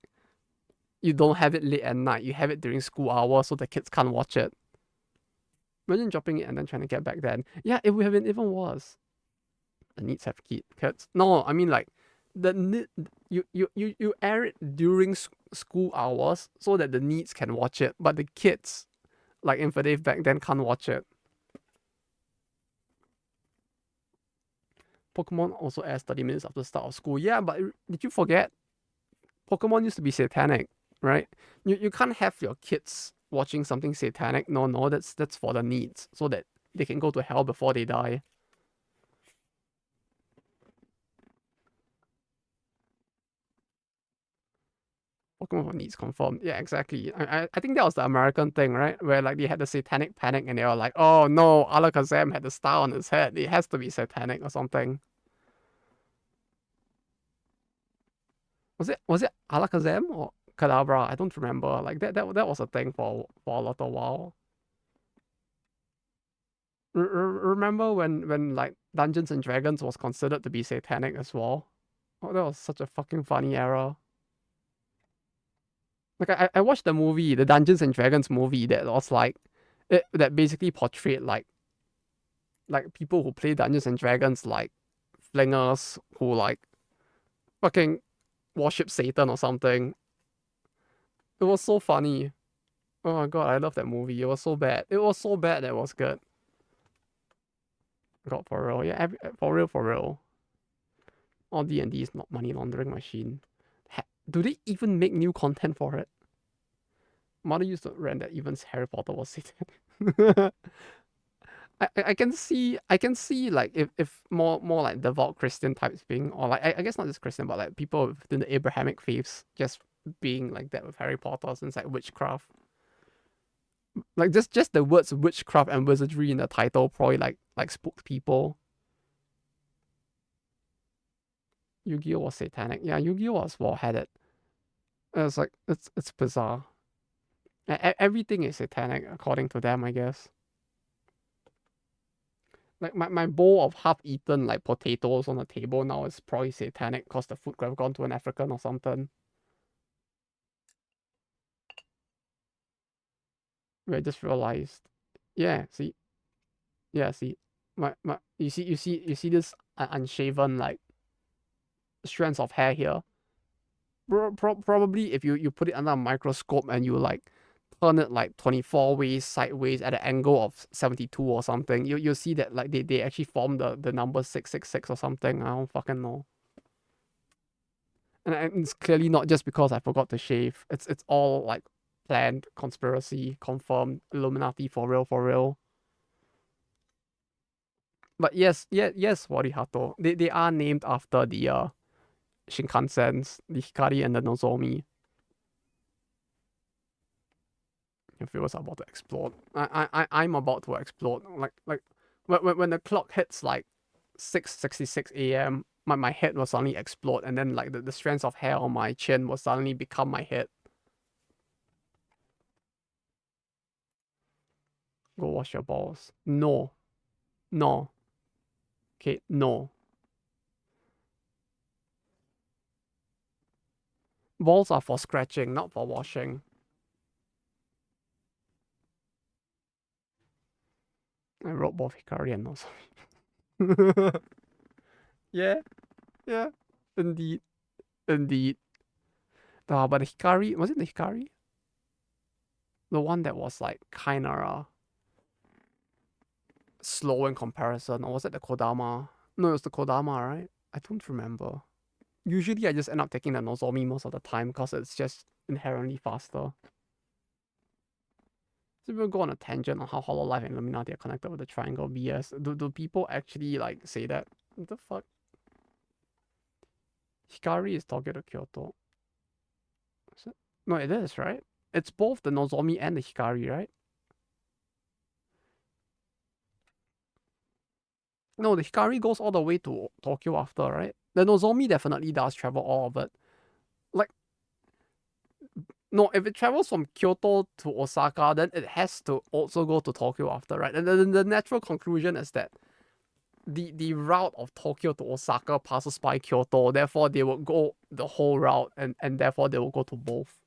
you don't have it late at night. You have it during school hours, so the kids can't watch it. Imagine dropping it and then trying to get back then. Yeah, it would have been even worse. The needs have kids. No, I mean like you air it during school hours so that the needs can watch it, but the kids, like Infidave back then, can't watch it. Pokemon also airs 30 minutes after the start of school. Yeah, but did you forget? Pokemon used to be satanic, right? You can't have your kids watching something satanic. No, that's for the needs, so that they can go to hell before they die. Pokemon for needs confirmed. Yeah, exactly. I think that was the American thing, right? Where like they had the satanic panic and they were like, oh no, Alakazam had the star on his head. It has to be satanic or something. Was it Alakazam or Kadabra? I don't remember. Like that was a thing for a little while. Remember when like Dungeons and Dragons was considered to be satanic as well? Oh, that was such a fucking funny era. Like I watched the movie, the Dungeons and Dragons movie that was like that basically portrayed like people who play Dungeons and Dragons like flingers who like fucking worship Satan or something. It was so funny. Oh my god, I love that movie. It was so bad. It was so bad that it was good. God, for real. Yeah, for real, for real. All D&D is not money laundering machine. Do they even make new content for it? Mother used to rant that even Harry Potter was Satan. I can see like if more like devout Christian types being, or like I guess not just Christian but like people within the Abrahamic faiths just being like that with Harry Potter, since like witchcraft, like just the words witchcraft and wizardry in the title probably like spooked people. Yu-Gi-Oh was satanic. Yeah, Yu-Gi-Oh was war-headed. It's like it's bizarre. Everything is satanic according to them, I guess. Like my bowl of half-eaten like potatoes on the table now is probably satanic because the food could have gone to an African or something. I just realized. Yeah, see. Yeah, see. My you see this unshaven like strands of hair here. Probably if you put it under a microscope and you like turn it like 24 ways sideways at an angle of 72 or something, you'll see that like they actually form the number 666 or something. I don't fucking know. And it's clearly not just because I forgot to shave. It's all like planned, conspiracy, confirmed, Illuminati for real, for real. But yes, Warihato. They are named after the Shinkansens, the Hikari and the Nozomi. Your viewers are about to explode. I'm about to explode. Like when the clock hits like 6:66 a.m., my head will suddenly explode, and then like the strands of hair on my chin will suddenly become my head. Go wash your balls. No. No. Okay, no. Balls are for scratching, not for washing. I wrote both Hikari and Nozomi. Yeah, yeah. Indeed. Indeed. But the Hikari, was it the Hikari? The one that was like kinda slow in comparison, or was it the Kodama? No, it was the Kodama, right? I don't remember. Usually I just end up taking the Nozomi most of the time because it's just inherently faster. So we'll go on a tangent on how Hololive and Illuminati are connected with the Triangle BS. Do people actually like say that? What the fuck? Hikari is Tokyo to Kyoto. Is it? No, it is, right? It's both the Nozomi and the Hikari, right? No, the Hikari goes all the way to Tokyo after, right? The Nozomi definitely does travel all of it. Like, no, if it travels from Kyoto to Osaka, then it has to also go to Tokyo after, right? And then the natural conclusion is that the route of Tokyo to Osaka passes by Kyoto, therefore they will go the whole route, and therefore they will go to both.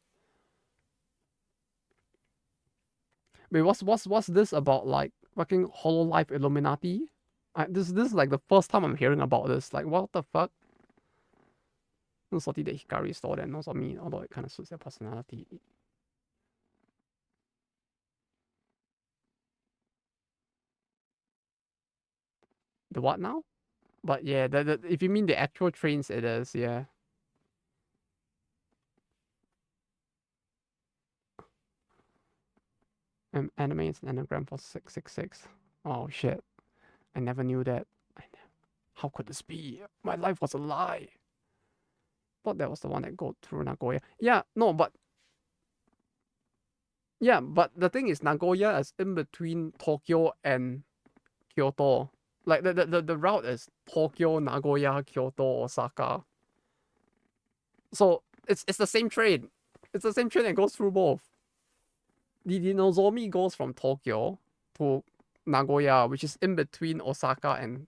Wait, what's this about like fucking Hololive Illuminati? This is like the first time I'm hearing about this. Like, what the fuck? No salty that Hikari stole that knows on me, although it kind of suits their personality. The what now? But yeah, if you mean the actual trains, it is, yeah. Anime is an anagram for 666. Oh shit. I never knew that. How could this be? My life was a lie. Thought that was the one that go through Nagoya. Yeah, no, but the thing is Nagoya is in between Tokyo and Kyoto. Like the route is Tokyo, Nagoya, Kyoto, Osaka. So it's the same train. It's the same train that goes through both. The Nozomi goes from Tokyo to Nagoya, which is in between Osaka and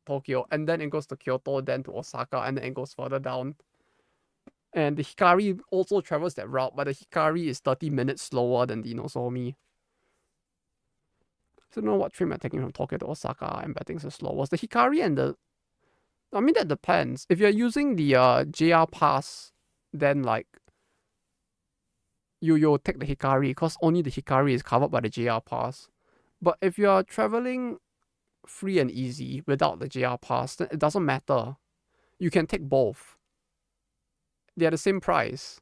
Tokyo, and then it goes to Kyoto, then to Osaka, and then it goes further down. And the Hikari also travels that route, but the Hikari is 30 minutes slower than the Nozomi. So I don't know what train I'm taking from Tokyo to Osaka. I'm betting it's slower. The Hikari and the... I mean, that depends. If you're using the JR Pass, then like... You'll take the Hikari, because only the Hikari is covered by the JR Pass. But if you're traveling free and easy without the JR Pass, then it doesn't matter. You can take both. They're the same price.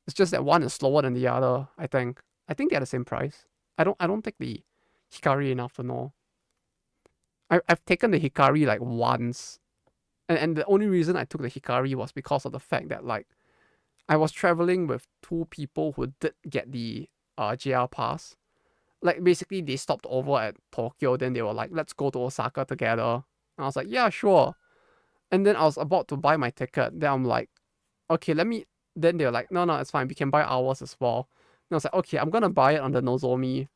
It's just that one is slower than the other, I think. I think they're the same price. I don't take the Hikari enough to know. I've taken the Hikari like once. And the only reason I took the Hikari was because of the fact that like I was traveling with two people who did get the JR Pass. Like basically they stopped over at Tokyo, then they were like, let's go to Osaka together. And I was like, yeah, sure. And then I was about to buy my ticket. Then I'm like, okay, let me... Then they're like, no, it's fine. We can buy ours as well. And I was like, okay, I'm going to buy it on the Nozomi,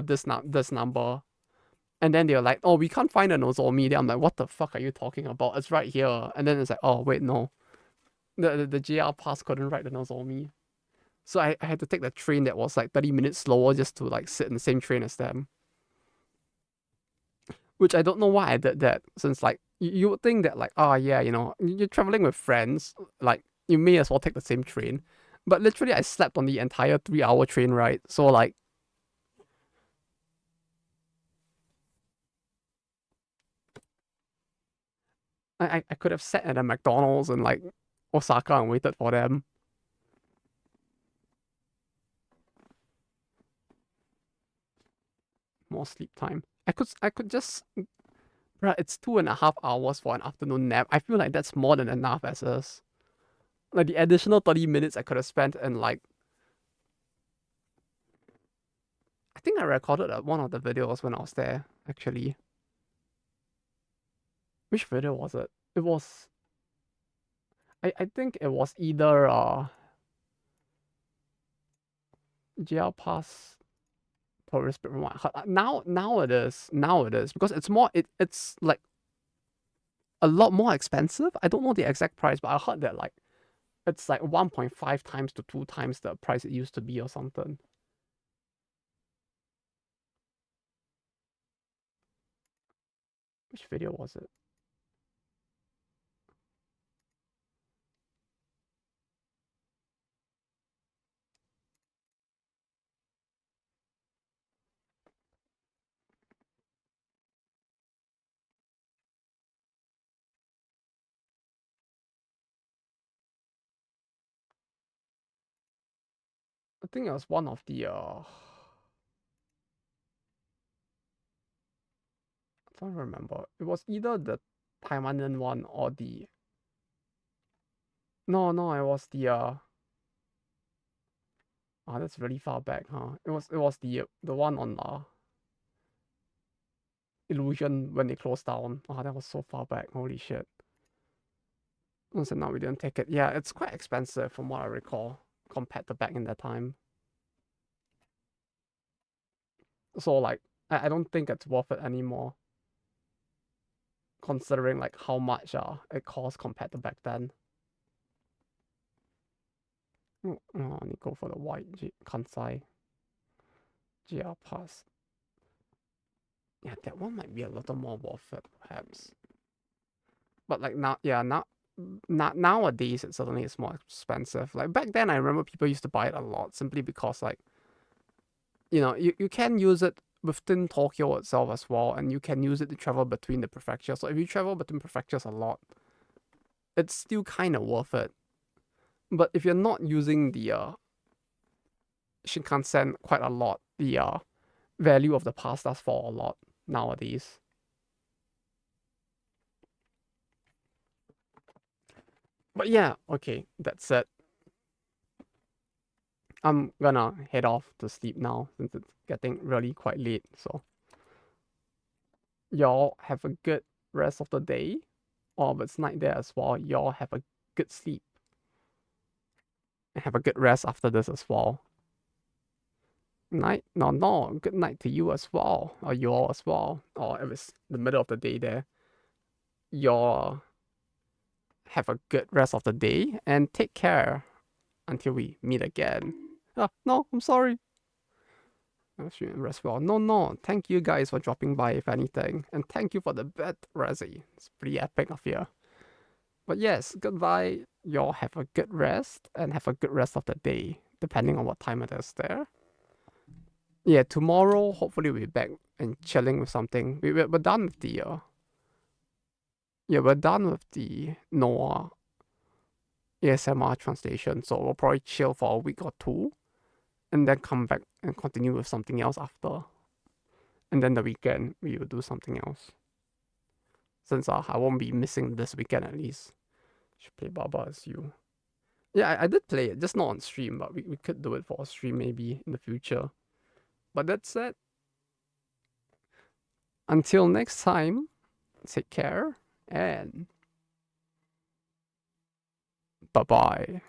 this number. And then they're like, oh, we can't find the Nozomi. Then I'm like, what the fuck are you talking about? It's right here. And then it's like, oh, wait, no. The JR Pass couldn't write the Nozomi. So I had to take the train that was like 30 minutes slower just to like sit in the same train as them. Which I don't know why I did that, since like you would think that like, oh yeah, you're traveling with friends, like you may as well take the same train. But literally I slept on the entire 3-hour train ride. So like I could have sat at a McDonald's in like Osaka and waited for them. More sleep time. I could just... Bruh, it's 2.5 hours for an afternoon nap. I feel like that's more than enough as is. Like the additional 30 minutes I could have spent in like... I think I recorded one of the videos when I was there, actually. Which video was it? It was... I think it was either GL Pass tourist from what I heard. Now it is because it's more it's like a lot more expensive. I don't know the exact price, but I heard that like it's like 1.5 times to 2 times the price it used to be or something. Which video was it? I think it was one of the I don't remember. It was either the Taiwanan one or the... No, it was the that's really far back, huh? It was the one on Illusion when they closed down. That was so far back. Holy shit. So now we didn't take it. Yeah, it's quite expensive from what I recall compared to back in that time. So like I don't think it's worth it anymore, considering like how much it costs compared to back then. Oh, I need to go for the white Kansai GR Pass. Yeah, that one might be a little more worth it, perhaps. But like nowadays it certainly is more expensive. Like back then I remember people used to buy it a lot simply because like, you can use it within Tokyo itself as well, and you can use it to travel between the prefectures. So if you travel between prefectures a lot, it's still kind of worth it. But if you're not using the Shinkansen quite a lot, the value of the pass does fall a lot nowadays. But yeah, okay, that's it. I'm gonna head off to sleep now since it's getting really quite late. So y'all have a good rest of the day. Or if it's night there as well, y'all have a good sleep. And have a good rest after this as well. Night? No. Good night to you as well. Or you all as well. Or if it's the middle of the day there. Y'all have a good rest of the day and take care until we meet again. No, I'm sorry. Rest well. No. Thank you guys for dropping by, if anything. And thank you for the bed, Razzie. It's pretty epic of you. But yes, goodbye. Y'all have a good rest and have a good rest of the day, depending on what time it is there. Yeah, tomorrow, hopefully we'll be back and chilling with something. We're done with the... yeah, we're done with the Noah ASMR translation, so we'll probably chill for a week or two. And then come back and continue with something else after. And then the weekend, we will do something else. Since I won't be missing this weekend at least. Should play Baba as you. Yeah, I did play it, just not on stream, but we could do it for a stream maybe in the future. But that said, until next time, take care and bye-bye.